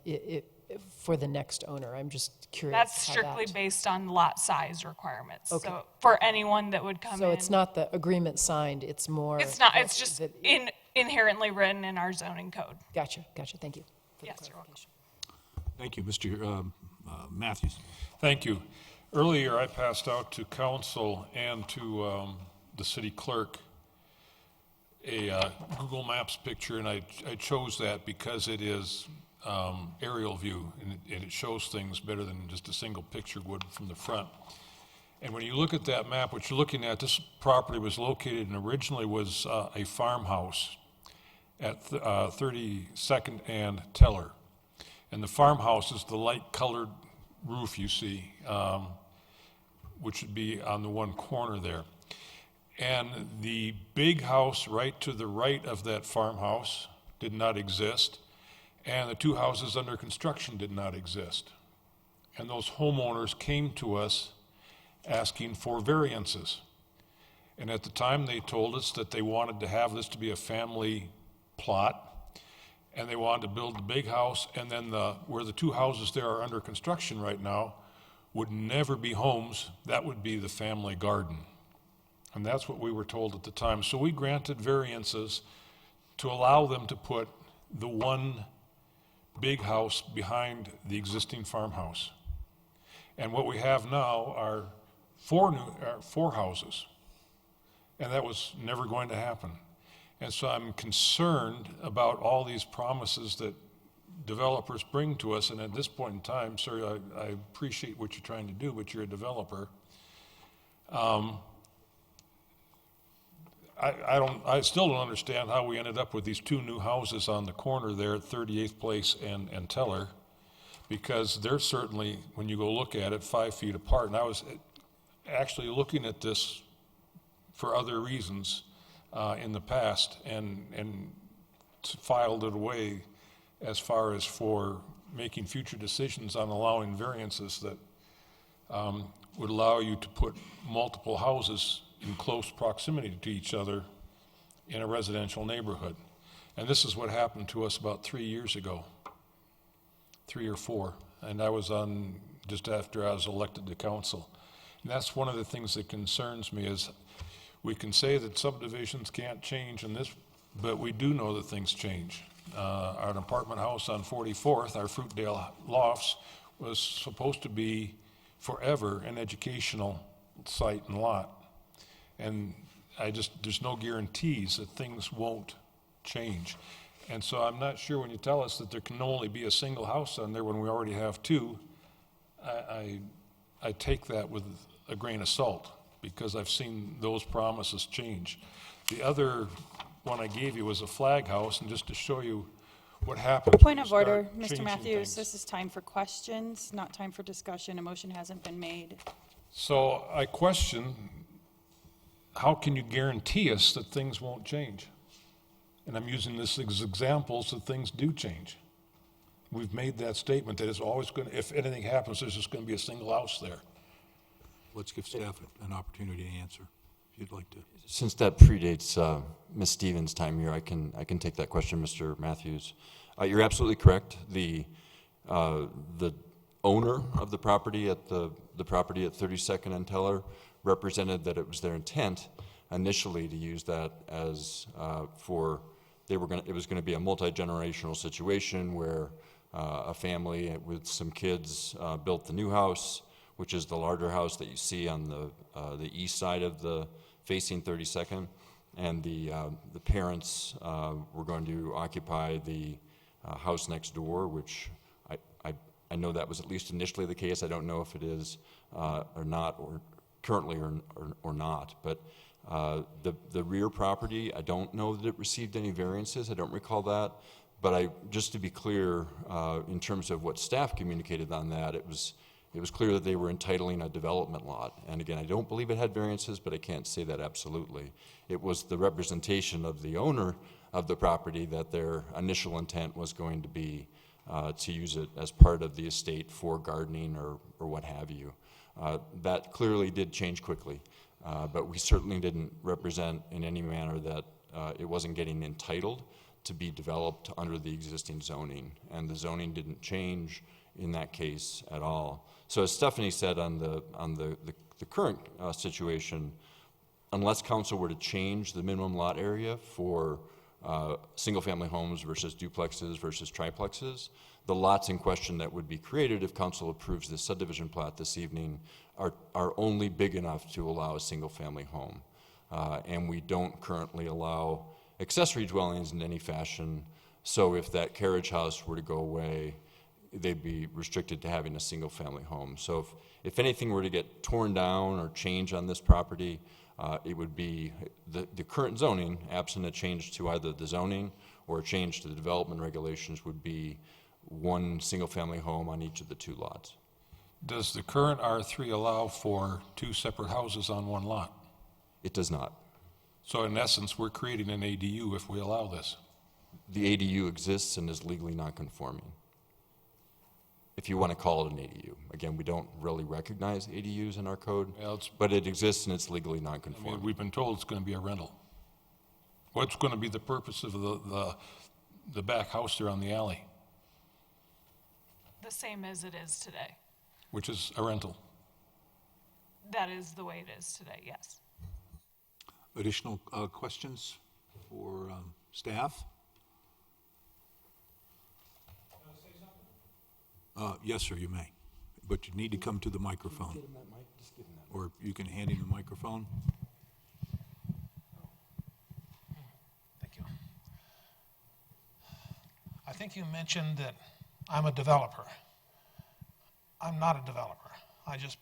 for the next owner? I'm just curious. That's how strictly that- based on lot size requirements. Okay. So for anyone that would come in. So it's not the agreement signed, it's more. It's not, it's just inherently written in our zoning code. Gotcha, thank you. Yes, you're welcome. Thank you, Mr. Matthews. Thank you. Earlier, I passed out to council and to the city clerk a Google Maps picture, and I chose that because it is aerial view, and it shows things better than just a single picture would from the front. And when you look at that map, what you're looking at, this property was located and originally was a farmhouse at 32nd and Teller. And the farmhouse is the light-colored roof you see, which would be on the one corner there. And the big house right to the right of that farmhouse did not exist, and the two houses under construction did not exist. And those homeowners came to us asking for variances. And at the time, they told us that they wanted to have this to be a family plot, and they wanted to build the big house, and then where the two houses there are under construction right now would never be homes. That would be the family garden. And that's what we were told at the time. So we granted variances to allow them to put the one big house behind the existing farmhouse. And what we have now are four houses. And that was never going to happen. And so I'm concerned about all these promises that developers bring to us. And at this point in time, sir, I appreciate what you're trying to do, but you're a developer. I still don't understand how we ended up with these two new houses on the corner there at 38th Place and Teller, because they're certainly, when you go look at it, 5 feet apart. And I was actually looking at this for other reasons in the past and filed it away as far as for making future decisions on allowing variances that would allow you to put multiple houses in close proximity to each other in a residential neighborhood. And this is what happened to us about 3 years ago, 3 or 4. And I was on just after I was elected to council. And that's one of the things that concerns me is we can say that subdivisions can't change in this, but we do know that things change. Our apartment house on 44th, our Fruitdale Lofts, was supposed to be forever an educational site and lot. And there's no guarantees that things won't change. And so I'm not sure when you tell us that there can only be a single house on there when we already have two, I take that with a grain of salt because I've seen those promises change. The other one I gave you was a flag house, and just to show you what happens. Point when of you start order, Mr. changing Matthews, things. this is time for questions, not time for discussion. A motion hasn't been made. So I question, how can you guarantee us that things won't change? And I'm using this as examples that things do change. We've made that statement that it's always going to, if anything happens, there's just going to be a single house there. Let's give staff an opportunity to answer, if you'd like to. Since that predates Ms. Stevens' time here, I can take that question, Mr. Matthews. You're absolutely correct. The owner of the property at the property at 32nd and Teller represented that it was their intent initially to use that as it was going to be a multi-generational situation where a family with some kids built the new house, which is the larger house that you see on the east side of the facing 32nd, and the parents were going to occupy the house next door, which I know that was at least initially the case. I don't know if it is or not, or currently or not. But the rear property, I don't know that it received any variances. I don't recall that. But just to be clear, in terms of what staff communicated on that, it was clear that they were entitling a development lot. And again, I don't believe it had variances, but I can't say that absolutely. It was the representation of the owner of the property that their initial intent was going to be to use it as part of the estate for gardening or what have you. That clearly did change quickly, but we certainly didn't represent in any manner that it wasn't getting entitled to be developed under the existing zoning, and the zoning didn't change in that case at all. So as Stephanie said on the current situation, unless council were to change the minimum lot area for single-family homes versus duplexes versus triplexes, the lots in question that would be created if council approves this subdivision plat this evening are only big enough to allow a single-family home. And we don't currently allow accessory dwellings in any fashion. So if that carriage house were to go away, they'd be restricted to having a single-family home. So if anything were to get torn down or change on this property, it would be the current zoning, absent a change to either the zoning or a change to the development regulations, would be one single-family home on each of the 2 lots. Does the current R3 allow for 2 separate houses on one lot? It does not. So in essence, we're creating an ADU if we allow this. The ADU exists and is legally non-conforming, if you want to call it an ADU. Again, we don't really recognize ADUs in our code, but it exists and it's legally non-conforming. We've been told it's going to be a rental. What's going to be the purpose of the back house there on the alley, The same as it is today. which is a rental? That is the way it is today, yes. Additional questions for staff? Yes, sir, you may, but you need to come to the microphone. Or you can hand him the microphone. Thank you. I think you mentioned that I'm a developer. I'm not a developer. I just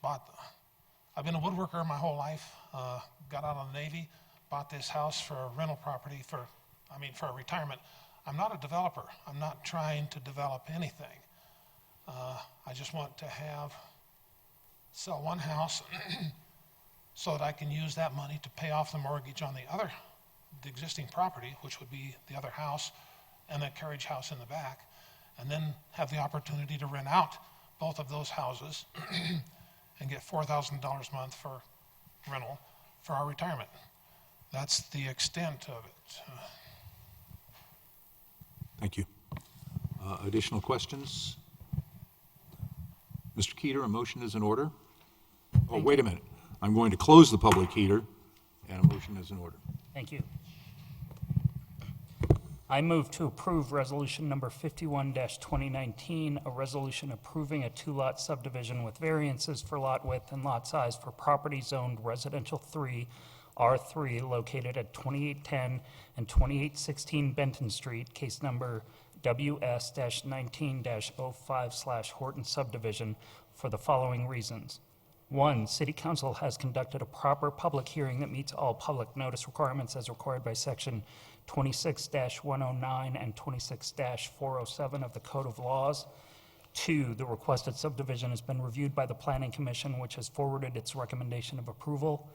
I've been a woodworker my whole life, got out of the Navy, bought this house for a rental property for a retirement. I'm not a developer. I'm not trying to develop anything. I just want to sell one house so that I can use that money to pay off the mortgage on the existing property, which would be the other house and a carriage house in the back, and then have the opportunity to rent out both of those houses and get $4,000 a month for rental for our retirement. That's the extent of it. Thank you. Additional questions? Mr. Keeter, a motion is in order. Oh, wait a minute. I'm going to close the public heater, and a motion is in order. Thank you. I move to approve resolution number 51-2019, a resolution approving a 2-lot subdivision with variances for lot width and lot size for property zoned residential 3, R3, located at 2810 and 2816 Benton Street, case number WS-19-05/Horton subdivision, for the following reasons. 1, City Council has conducted a proper public hearing that meets all public notice requirements as required by Section 26-109 and 26-407 of the Code of Laws. 2, the requested subdivision has been reviewed by the Planning Commission, which has forwarded its recommendation of approval.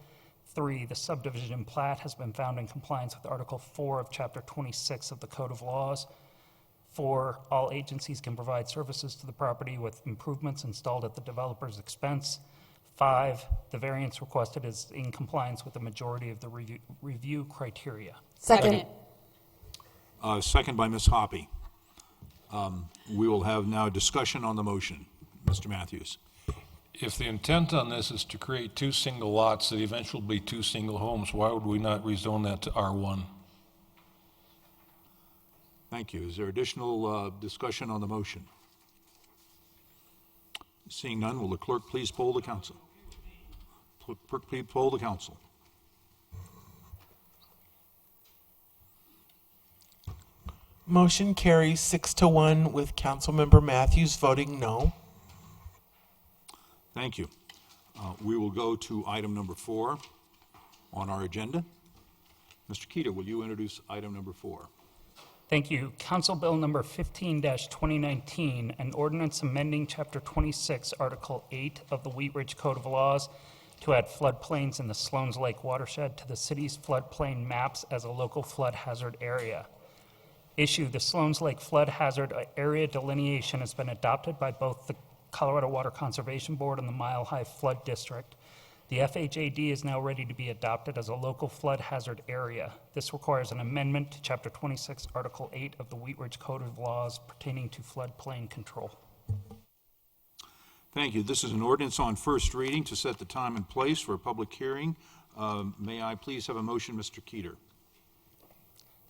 3, the subdivision plat has been found in compliance with Article 4 of Chapter 26 of the Code of Laws. 4, all agencies can provide services to the property with improvements installed at the developer's expense. 5, the variance requested is in compliance with the majority of the review criteria. Second. Second by Ms. Hoppy. We will have now discussion on the motion. Mr. Matthews. If the intent on this is to create 2 single lots that eventually will be 2 single homes, why would we not rezone that to R1? Thank you. Is there additional discussion on the motion? Seeing none, will the clerk please poll the council? Clerk, please poll the council. Motion carries 6-1 with Councilmember Matthews voting no. Thank you. We will go to item number 4 on our agenda. Mr. Keeter, will you introduce item number 4? Thank you. Council Bill number 15-2019, an ordinance amending Chapter 26, Article 8 of the Wheat Ridge Code of Laws to add floodplains in the Sloan's Lake watershed to the city's floodplain maps as a local flood hazard area. Issue: the Sloan's Lake flood hazard area delineation has been adopted by both the Colorado Water Conservation Board and the Mile High Flood District. The FHAD is now ready to be adopted as a local flood hazard area. This requires an amendment to Chapter 26, Article 8 of the Wheat Ridge Code of Laws pertaining to floodplain control. Thank you. This is an ordinance on first reading to set the time and place for a public hearing. May I please have a motion, Mr. Keeter?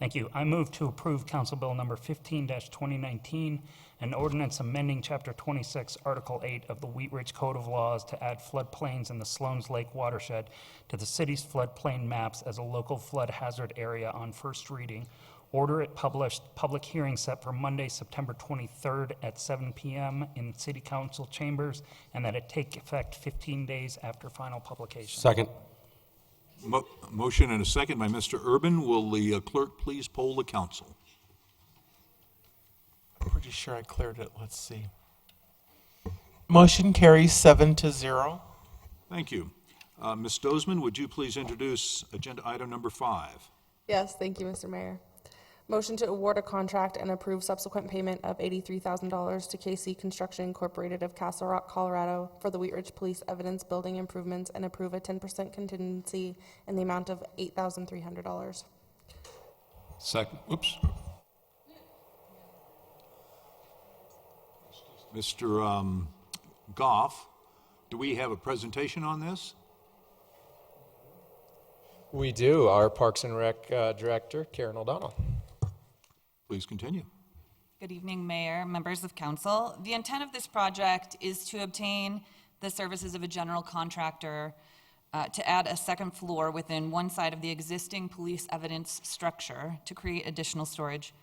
Thank you. I move to approve Council Bill number 15-2019, an ordinance amending Chapter 26, Article 8 of the Wheat Ridge Code of Laws to add floodplains in the Sloan's Lake watershed to the city's floodplain maps as a local flood hazard area on first reading. Order it published, public hearing set for Monday, September 23rd at 7 p.m. in City Council chambers, and that it take effect 15 days after final publication. Second. Motion and a second by Mr. Urban. Will the clerk please poll the council? Pretty sure I cleared it. Let's see. Motion carries 7-0. Thank you. Ms. Dozman, would you please introduce agenda item number 5? Yes, thank you, Mr. Mayor. Motion to award a contract and approve subsequent payment of $83,000 to KC Construction Incorporated of Castle Rock, Colorado for the Wheat Ridge Police Evidence Building improvements and approve a 10% contingency in the amount of $8,300. Second, oops. Mr. Goff, do we have a presentation on this? We do. Our Parks and Rec Director, Karen O'Donnell. Please continue. Good evening, Mayor, members of council. The intent of this project is to obtain the services of a general contractor to add a second floor within one side of the existing police evidence structure to create additional storage.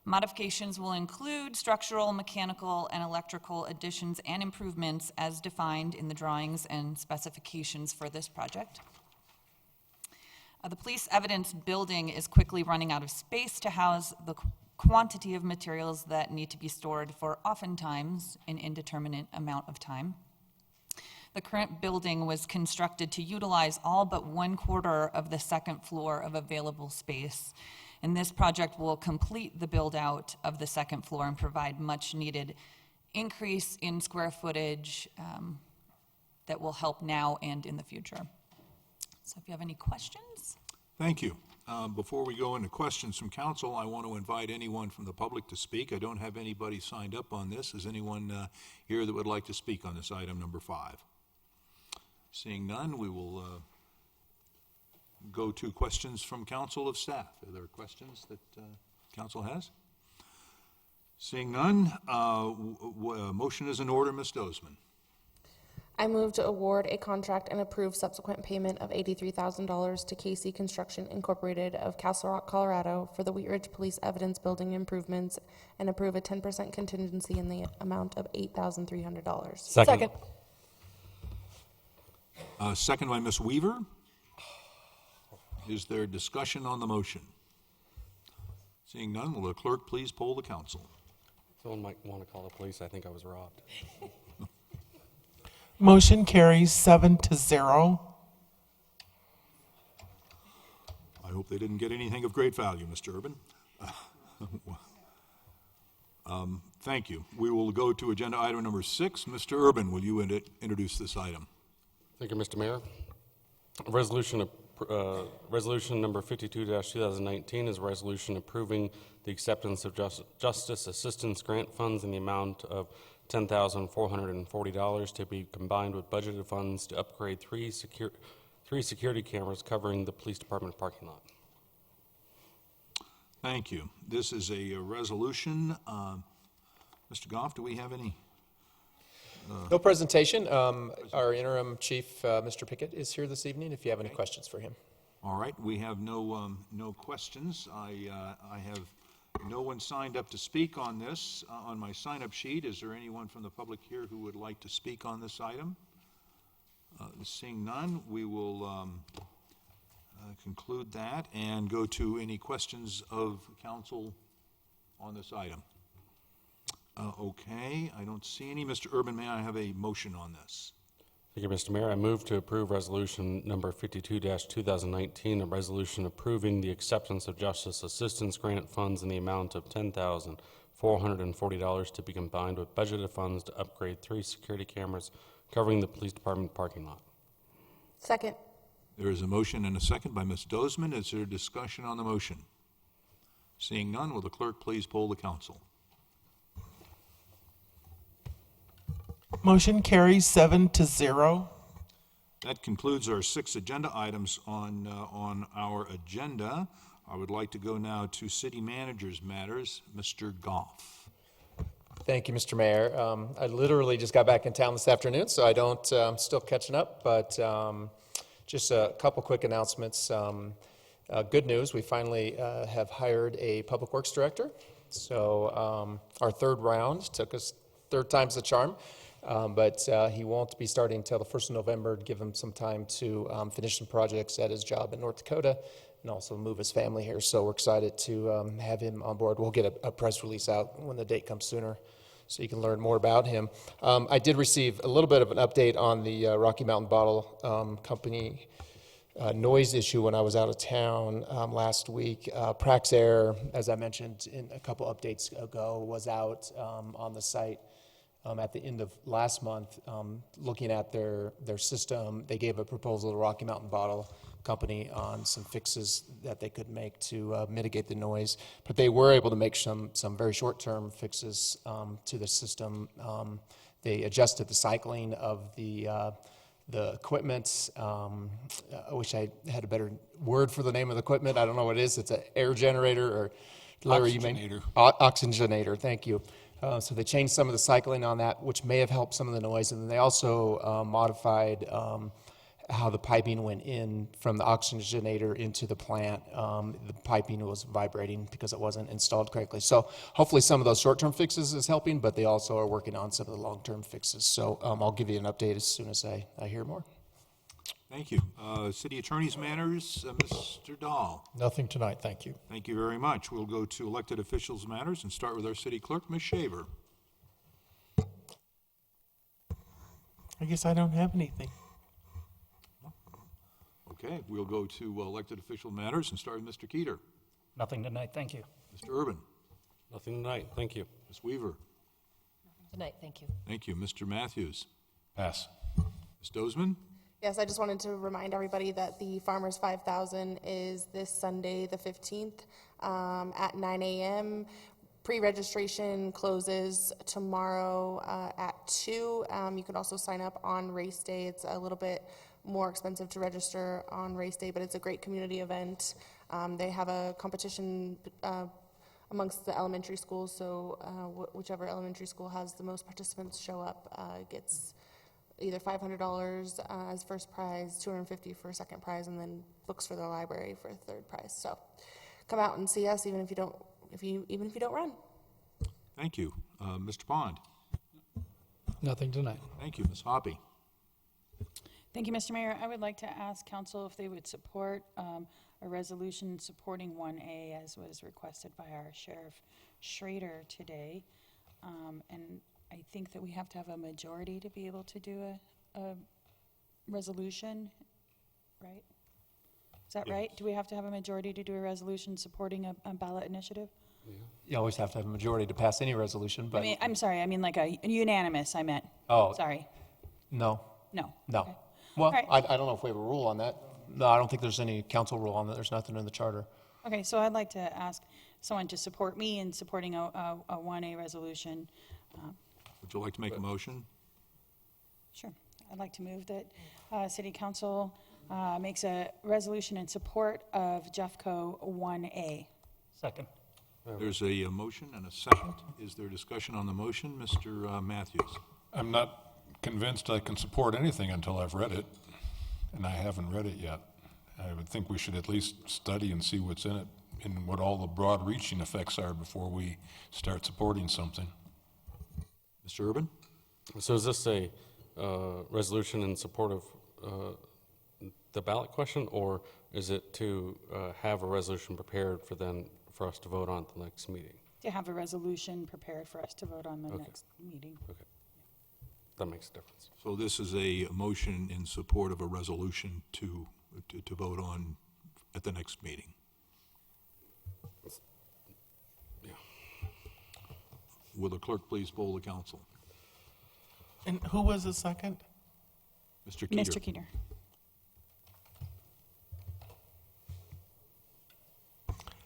Modifications will include structural, mechanical, and electrical additions and improvements as defined in the drawings and specifications for this project. The police evidence building is quickly running out of space to house the quantity of materials that need to be stored for oftentimes an indeterminate amount of time. The current building was constructed to utilize all but 1/4 of the second floor of available space, and this project will complete the build-out of the second floor and provide much-needed increase in square footage that will help now and in the future. So if you have any questions? Thank you. Before we go into questions from council, I want to invite anyone from the public to speak. I don't have anybody signed up on this. Is anyone here that would like to speak on this item number 5? Seeing none, we will go to questions from council of staff. Are there questions that council has? Seeing none, motion is in order. Ms. Dozman. I move to award a contract and approve subsequent payment of $83,000 to KC Construction Incorporated of Castle Rock, Colorado for the Wheat Ridge Police Evidence Building improvements and approve a 10% contingency in the amount of $8,300. Second. Second by Ms. Weaver. Is there discussion on the motion? Seeing none, will the clerk please poll the council? Someone might want to call the police. I think I was robbed. Motion carries 7-0. I hope they didn't get anything of great value, Mr. Urban. Thank you. We will go to agenda item number 6. Mr. Urban, will you introduce this item? Thank you, Mr. Mayor. Resolution number 52-2019 is a resolution approving the acceptance of Justice Assistance Grant funds in the amount of $10,440 to be combined with budgeted funds to upgrade three security cameras covering the police department parking lot. Thank you. This is a resolution. Mr. Goff, do we have any? No presentation. Our interim chief, Mr. Pickett, is here this evening if you have any questions for him. All right, we have no questions. I have no one signed up to speak on this. On my sign-up sheet, is there anyone from the public here who would like to speak on this item? Seeing none, we will conclude that and go to any questions of council on this item. Okay, I don't see any. Mr. Urban, may I have a motion on this? Thank you, Mr. Mayor. I move to approve resolution number 52-2019, a resolution approving the acceptance of Justice Assistance Grant funds in the amount of $10,440 to be combined with budgeted funds to upgrade 3 security cameras covering the police department parking lot. Second. There is a motion and a second by Ms. Dozman. Is there discussion on the motion? Seeing none, will the clerk please poll the council? Motion carries 7-0. That concludes our 6 agenda items on our agenda. I would like to go now to city managers' matters. Mr. Goff. Thank you, Mr. Mayor. I literally just got back in town this afternoon, so I don't, still catching up, but just a couple quick announcements. Good news, we finally have hired a public works director. So our third round took us, third time's the charm, but he won't be starting until the 1st of November to give him some time to finish some projects at his job in North Dakota and also move his family here. So we're excited to have him on board. We'll get a press release out when the date comes sooner, so you can learn more about him. I did receive a little bit of an update on the Rocky Mountain Bottle Company noise issue when I was out of town last week. Praxair, as I mentioned in a couple updates ago, was out on the site at the end of last month looking at their system. They gave a proposal to Rocky Mountain Bottle Company on some fixes that they could make to mitigate the noise, but they were able to make some very short-term fixes to the system. They adjusted the cycling of the equipment. I wish I had a better word for the name of the equipment. I don't know what it is. It's an air generator, or Larry, you may oxygenator. Thank you. So they changed some of the cycling on that, which may have helped some of the noise, and then they also modified how the piping went in from the oxygenator into the plant. The piping was vibrating because it wasn't installed correctly. So hopefully some of those short-term fixes is helping, but they also are working on some of the long-term fixes. So I'll give you an update as soon as I hear more. Thank you. City Attorney's matters, Mr. Dahl. Nothing tonight, thank you. Thank you very much. We'll go to elected officials matters and start with our city clerk, Ms. Shaver. I guess I don't have anything. Okay, we'll go to elected official matters and start with Mr. Keeter. Nothing tonight, thank you. Mr. Urban. Nothing tonight, thank you. Ms. Weaver. Tonight, thank you. Thank you. Mr. Matthews. Pass. Ms. Dozeman. Yes, I just wanted to remind everybody that the Farmers 5,000 is this Sunday, the 15th, at 9 a.m. Pre-registration closes tomorrow at 2. You can also sign up on race day. It's a little bit more expensive to register on race day, but it's a great community event. They have a competition amongst the elementary schools, so whichever elementary school has the most participants show up gets either $500 as first prize, $250 for second prize, and then books for the library for third prize. So come out and see us, even if you don't run. Thank you. Mr. Pond. Nothing tonight. Thank you. Ms. Hoppy. Thank you, Mr. Mayor. I would like to ask council if they would support a resolution supporting 1A as was requested by our Sheriff Schrader today. And I think that we have to have a majority to be able to do a resolution, right? Is that right? Do we have to have a majority to do a resolution supporting a ballot initiative? You always have to have a majority to pass any resolution, but I'm sorry, I mean like a unanimous, I meant. Oh. Sorry. No. No. No. Okay. Well, All right. I don't know if we have a rule on that. No, I don't think there's any council rule on that. There's nothing in the charter. Okay, so I'd like to ask someone to support me in supporting a 1A resolution. Would you like to make a motion? Sure. I'd like to move that City Council makes a resolution in support of Jeffco 1A. Second. There's a motion and a second. Is there discussion on the motion? Mr. Matthews. I'm not convinced I can support anything until I've read it, and I haven't read it yet. I would think we should at least study and see what's in it and what all the broad-reaching effects are before we start supporting something. Mr. Urban? So is this a resolution in support of the ballot question, or is it to have a resolution prepared for us to vote on at the next meeting? To have a resolution prepared for us to vote on the next meeting. Okay. That makes a difference. So this is a motion in support of a resolution to vote on at the next meeting. Yeah. Will the clerk please poll the council? And who was the second? Mr. Keeter. Mr. Keeter.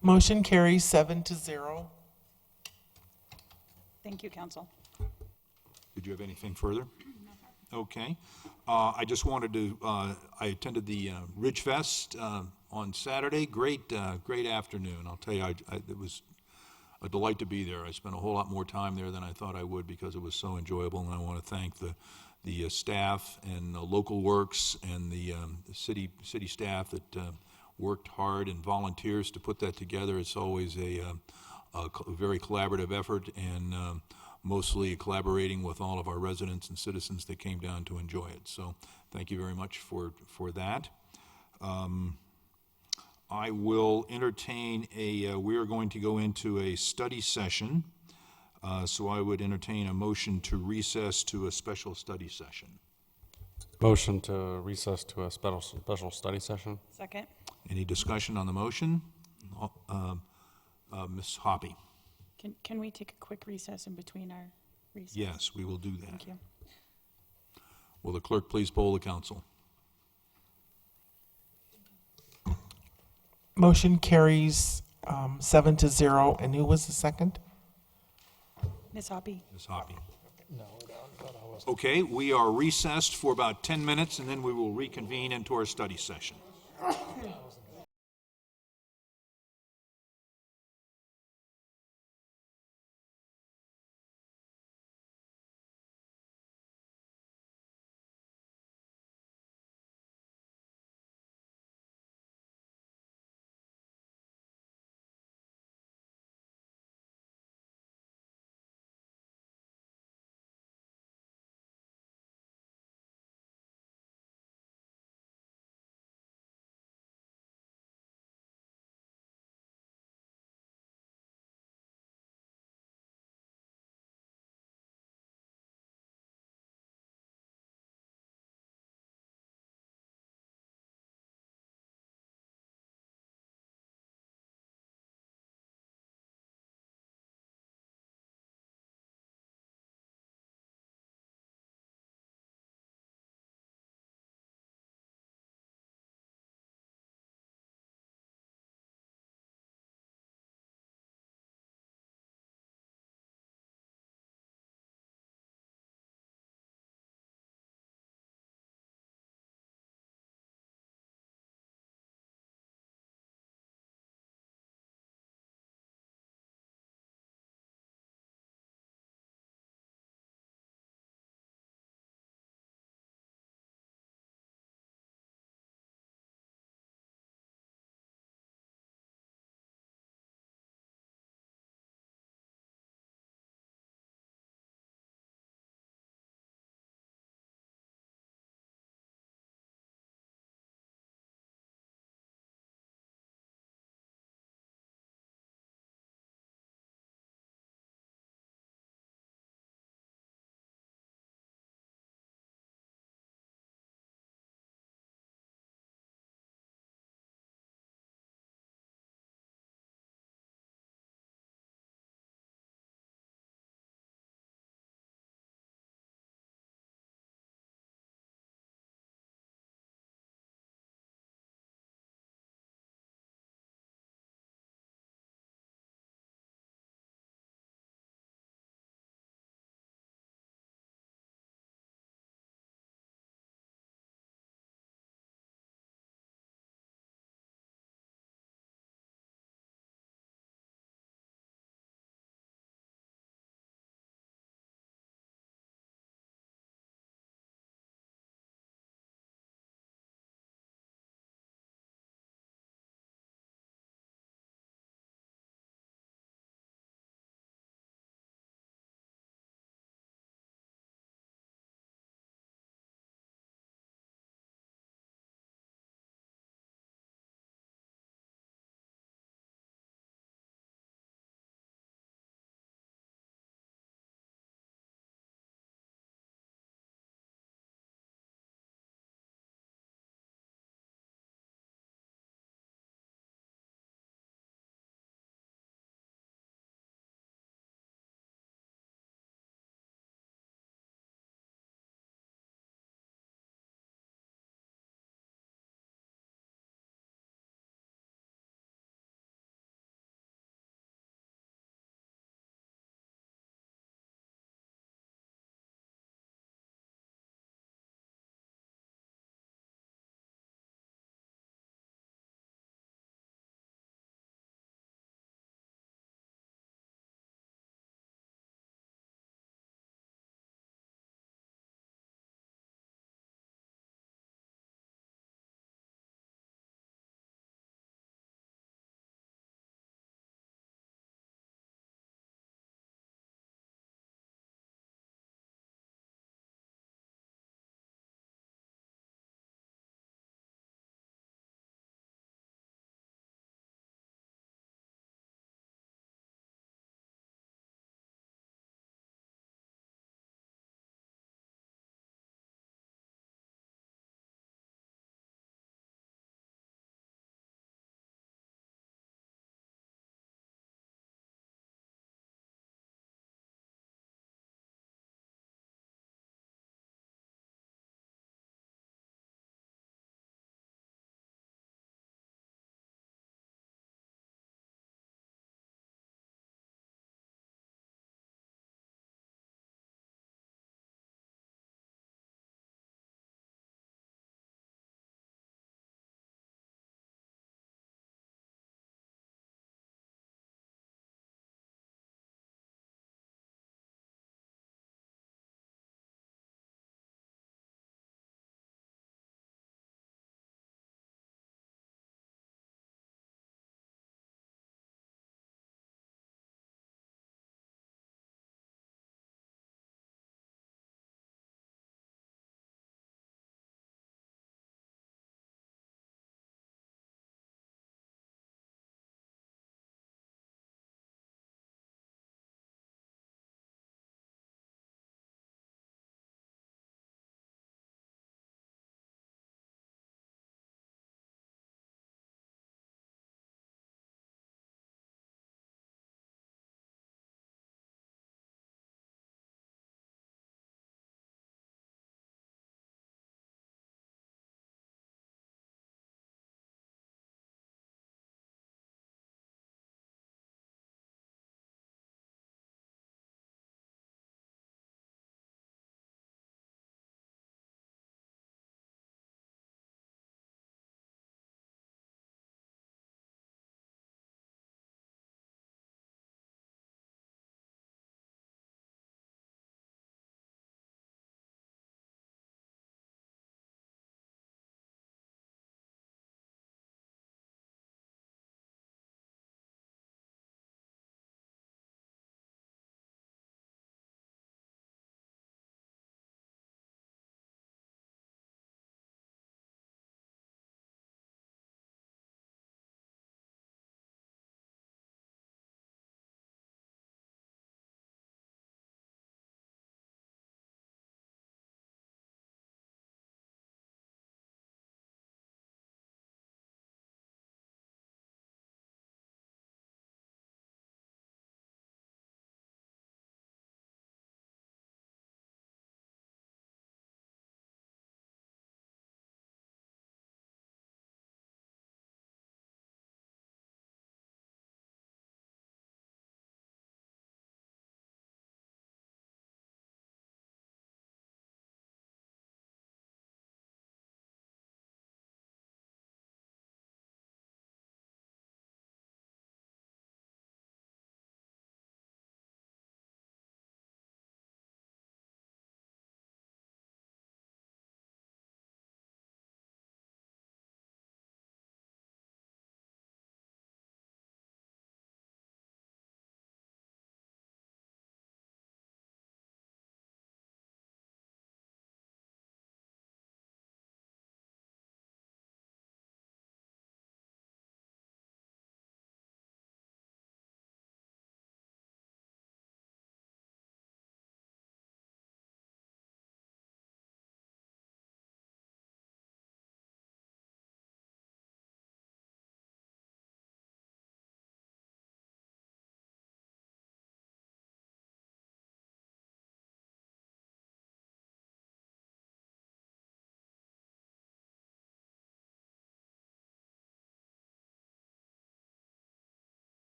Motion carries 7-0. Thank you, council. Did you have anything further? Okay. I just wanted to, I attended the Ridge Fest on Saturday. Great afternoon. I'll tell you, it was a delight to be there. I spent a whole lot more time there than I thought I would because it was so enjoyable, and I want to thank the staff and Local Works and the city staff that worked hard, and volunteers to put that together. It's always a very collaborative effort, and mostly collaborating with all of our residents and citizens that came down to enjoy it. So thank you very much for that. I will entertain we are going to go into a study session, so I would entertain a motion to recess to a special study session. Motion to recess to a special study session. Second. Any discussion on the motion? Ms. Hoppy? Can we take a quick recess in between our recess? Yes, we will do that. Thank you. Will the clerk please poll the council? Motion carries 7-0. And who was the second? Ms. Hoppy. Ms. Hoppy? Okay, we are recessed for about 10 minutes, and then we will reconvene into our study session.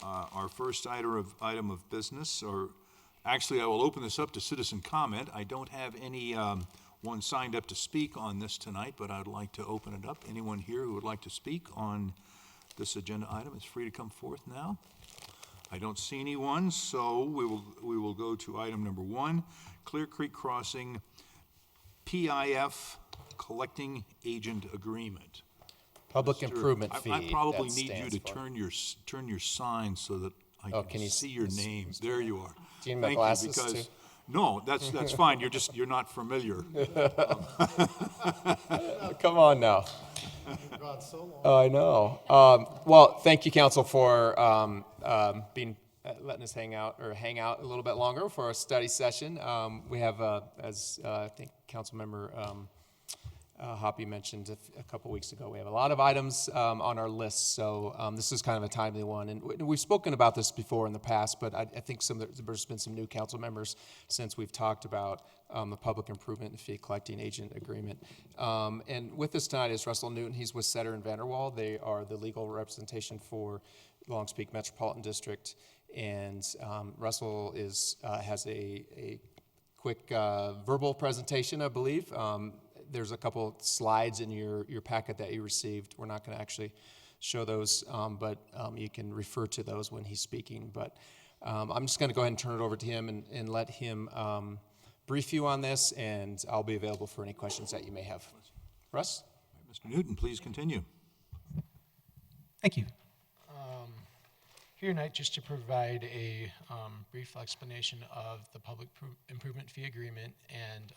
Our first item of business, or actually, I will open this up to citizen comment. I don't have any one signed up to speak on this tonight, but I'd like to open it up. Anyone here who would like to speak on this agenda item is free to come forth now. I don't see anyone, so we will go to item number 1, Clear Creek Crossing PIF Collecting Agent Agreement. Public improvement I fee, probably that need you stands to for. turn your sign so that I Oh, can can you see your name. There you are. Do you need my Thank glasses, because, too? No, that's fine. You're not familiar. Come on now. I know. Well, thank you, council, for letting us hang out a little bit longer for a study session. We have, as I think Councilmember Hoppy mentioned a couple weeks ago, we have a lot of items on our list, so this is kind of a timely one. And we've spoken about this before in the past, but I think there's been some new council members since we've talked about the public improvement and fee collecting agent agreement. And with us tonight is Russell Newton. He's with Setter and Vanderwall. They are the legal representation for Longs Peak Metropolitan District. And Russell has a quick verbal presentation, I believe. There's a couple slides in your packet that you received. We're not going to actually show those, but you can refer to those when he's speaking. But I'm just going to go ahead and turn it over to him and let him brief you on this, and I'll be available for any questions that you may have. Russ? Mr. Newton, please continue. Thank you. Here tonight just to provide a brief explanation of the public improvement fee agreement and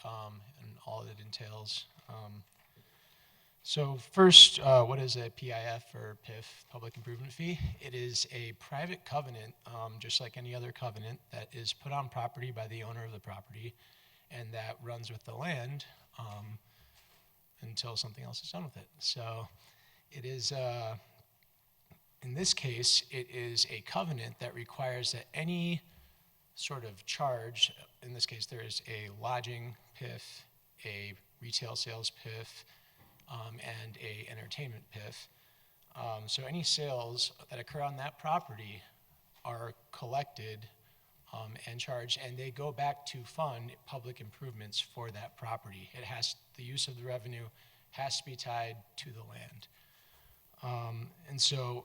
all that it entails. So first, what is a PIF or PIF, public improvement fee? It is a private covenant, just like any other covenant, that is put on property by the owner of the property and that runs with the land until something else is done with it. So it is, in this case, it is a covenant that requires that any sort of charge, in this case there is a lodging PIF, a retail sales PIF, and a entertainment PIF. So any sales that occur on that property are collected and charged, and they go back to fund public improvements for that property. The use of the revenue has to be tied to the land. And so,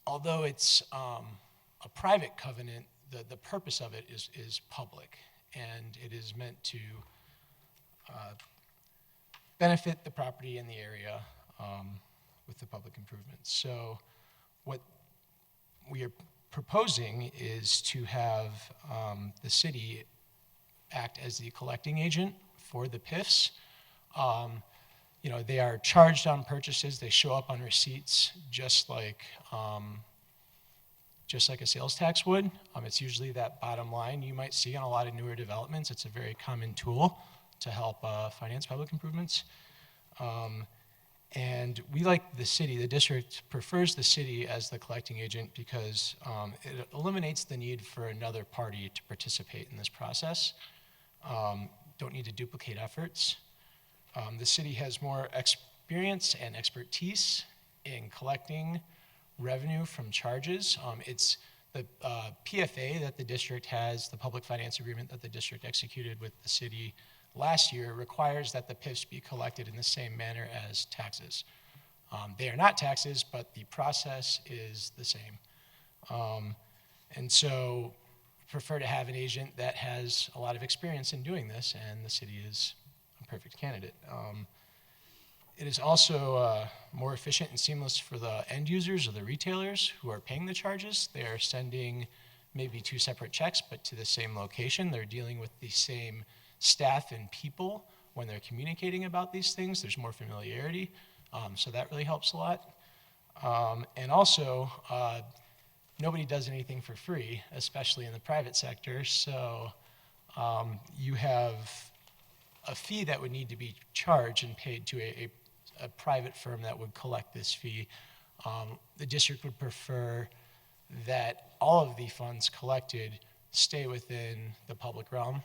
although it's a private covenant, the purpose of it is public, and it is meant to benefit the property in the area with the public improvements. So what we are proposing is to have the city act as the collecting agent for the PIFs. They are charged on purchases. They show up on receipts just like a sales tax would. It's usually that bottom line you might see on a lot of newer developments. It's a very common tool to help finance public improvements. And we like the city, the district prefers the city as the collecting agent because it eliminates the need for another party to participate in this process. Don't need to duplicate efforts. The city has more experience and expertise in collecting revenue from charges. It's the PFA that the district has, the public finance agreement that the district executed with the city last year requires that the PIFs be collected in the same manner as taxes. They are not taxes, but the process is the same. And so we prefer to have an agent that has a lot of experience in doing this, and the city is a perfect candidate. It is also more efficient and seamless for the end users or the retailers who are paying the charges. They are sending maybe 2 separate checks, but to the same location. They're dealing with the same staff and people when they're communicating about these things. There's more familiarity, so that really helps a lot. And also, nobody does anything for free, especially in the private sector, so you have a fee that would need to be charged and paid to a private firm that would collect this fee. The district would prefer that all of the funds collected stay within the public realm.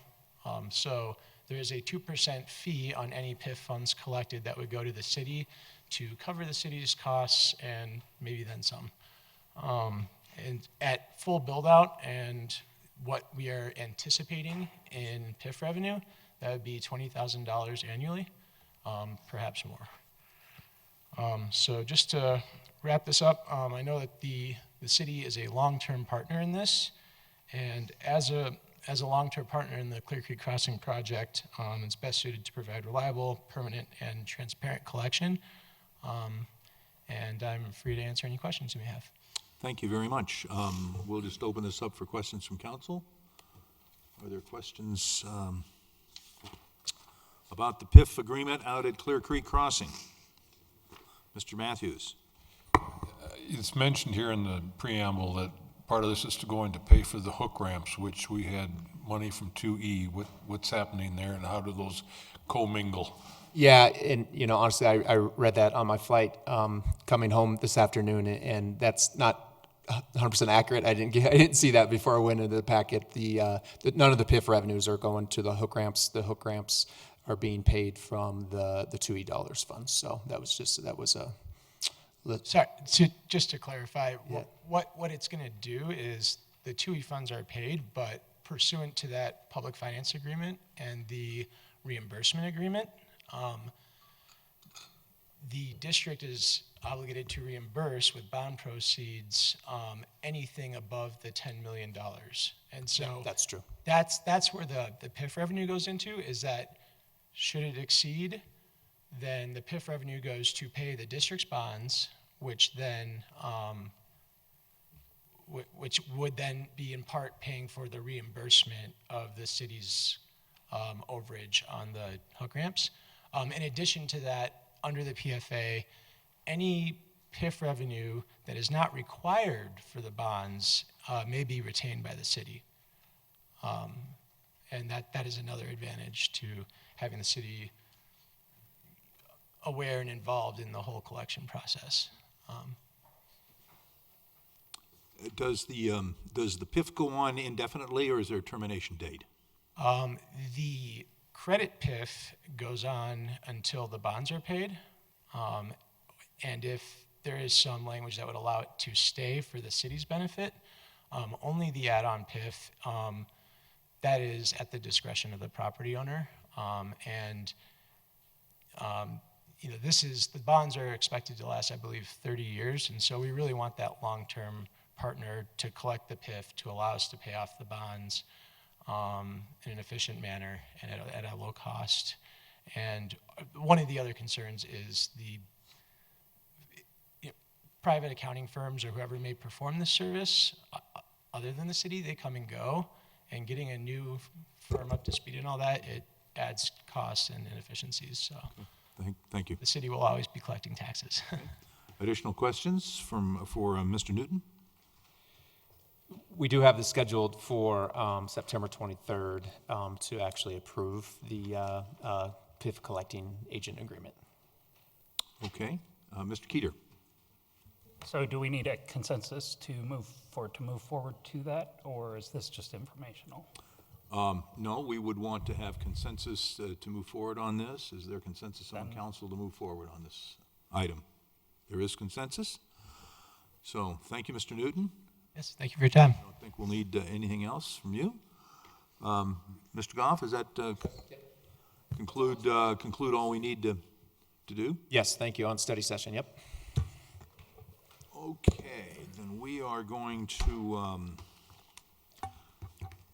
So there is a 2% fee on any PIF funds collected that would go to the city to cover the city's costs and maybe then some. And at full build-out and what we are anticipating in PIF revenue, that would be $20,000 annually, perhaps more. So just to wrap this up, I know that the city is a long-term partner in this, and as a long-term partner in the Clear Creek Crossing project, it's best suited to provide reliable, permanent, and transparent collection. And I'm free to answer any questions you may have. Thank you very much. We'll just open this up for questions from council. Are there questions about the PIF agreement out at Clear Creek Crossing? Mr. Matthews. It's mentioned here in the preamble that part of this is going to pay for the hook ramps, which we had money from 2E. What's happening there, and how do those commingle? Yeah, and honestly, I read that on my flight coming home this afternoon, and that's not 100% accurate. I didn't see that before I went into the packet. None of the PIF revenues are going to the hook ramps. The hook ramps are being paid from the 2E dollars fund. So that was a. Sorry, just to clarify, what it's going to do is the 2E funds are paid, but pursuant to that public finance agreement and the reimbursement agreement, the district is obligated to reimburse with bond proceeds anything above the $10 million. And so that's true. That's where the PIF revenue goes into, is that should it exceed, then the PIF revenue goes to pay the district's bonds, which then which would then be in part paying for the reimbursement of the city's overage on the hook ramps. In addition to that, under the PFA, any PIF revenue that is not required for the bonds may be retained by the city. And that is another advantage to having the city aware and involved in the whole collection process. Does the PIF go on indefinitely, or is there a termination date? The credit PIF goes on until the bonds are paid. And if there is some language that would allow it to stay for the city's benefit, only the add-on PIF, that is at the discretion of the property owner. The bonds are expected to last, I believe, 30 years, and so we really want that long-term partner to collect the PIF to allow us to pay off the bonds in an efficient manner and at a low cost. And one of the other concerns is the private accounting firms or whoever may perform this service, other than the city, they come and go, and getting a new firm up to speed and all that, it adds costs and inefficiencies. So Thank you. the city will always be collecting taxes. Additional questions for Mr. Newton? We do have this scheduled for September 23rd to actually approve the PIF collecting agent agreement. Okay. Mr. Keeter? So do we need a consensus to move forward to that, or is this just informational? No, we would want to have consensus to move forward on this. Is there consensus on council to move forward on this item? There is consensus. So thank you, Mr. Newton. Yes, thank you for your time. I don't think we'll need anything else from you. Mr. Goff, does that conclude all we need to do? Yes, thank you. On study session, yep. Okay, then we are going to,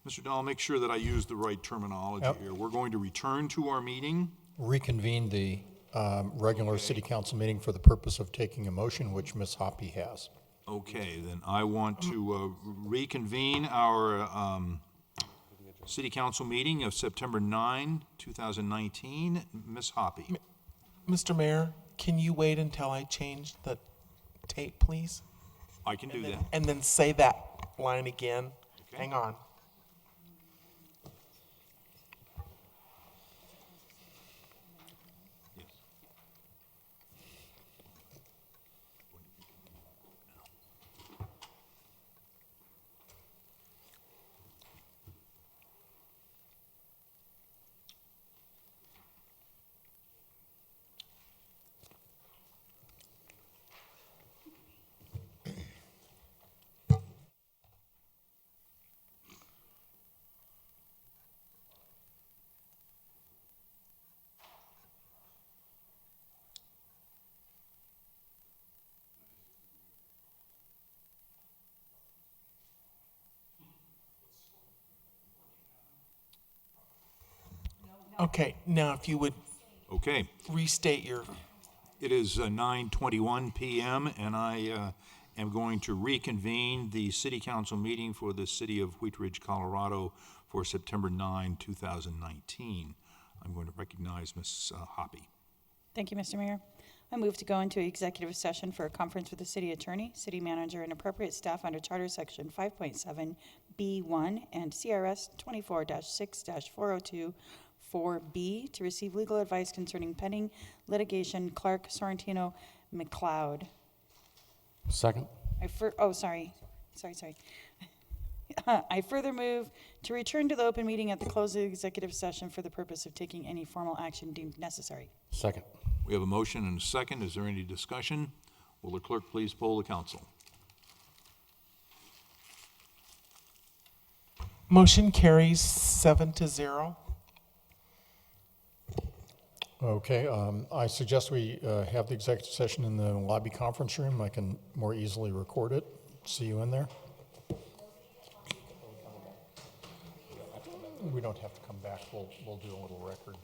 Mr. Dahl, make sure that I use the right terminology here. We're going to return to our meeting. Reconvene the regular city council meeting for the purpose of taking a motion, which Ms. Hoppy has. Okay, then I want to reconvene our city council meeting of September 9, 2019. Ms. Hoppy. Mr. Mayor, can you wait until I change the tape, please? I can do that. And then say that line again. Okay. Hang on. Okay, now if you would Okay. restate your, It is 9:21 PM, and I am going to reconvene the city council meeting for the city of Wheat Ridge, Colorado for September 9, 2019. I'm going to recognize Ms. Hoppy. Thank you, Mr. Mayor. I move to go into executive session for a conference with the city attorney, city manager, and appropriate staff under Charter Section 5.7B1 and CRS 24-6-402 4B to receive legal advice concerning pending litigation, Clark Sorrentino McLeod. Second? Sorry. I further move to return to the open meeting at the close of the executive session for the purpose of taking any formal action deemed necessary. Second. We have a motion and a second. Is there any discussion? Will the clerk please poll the council? motion carries 7-0. Okay, I suggest we have the executive session in the lobby conference room. I can more easily record it. See you in there. We don't have to come back. We'll do a little record.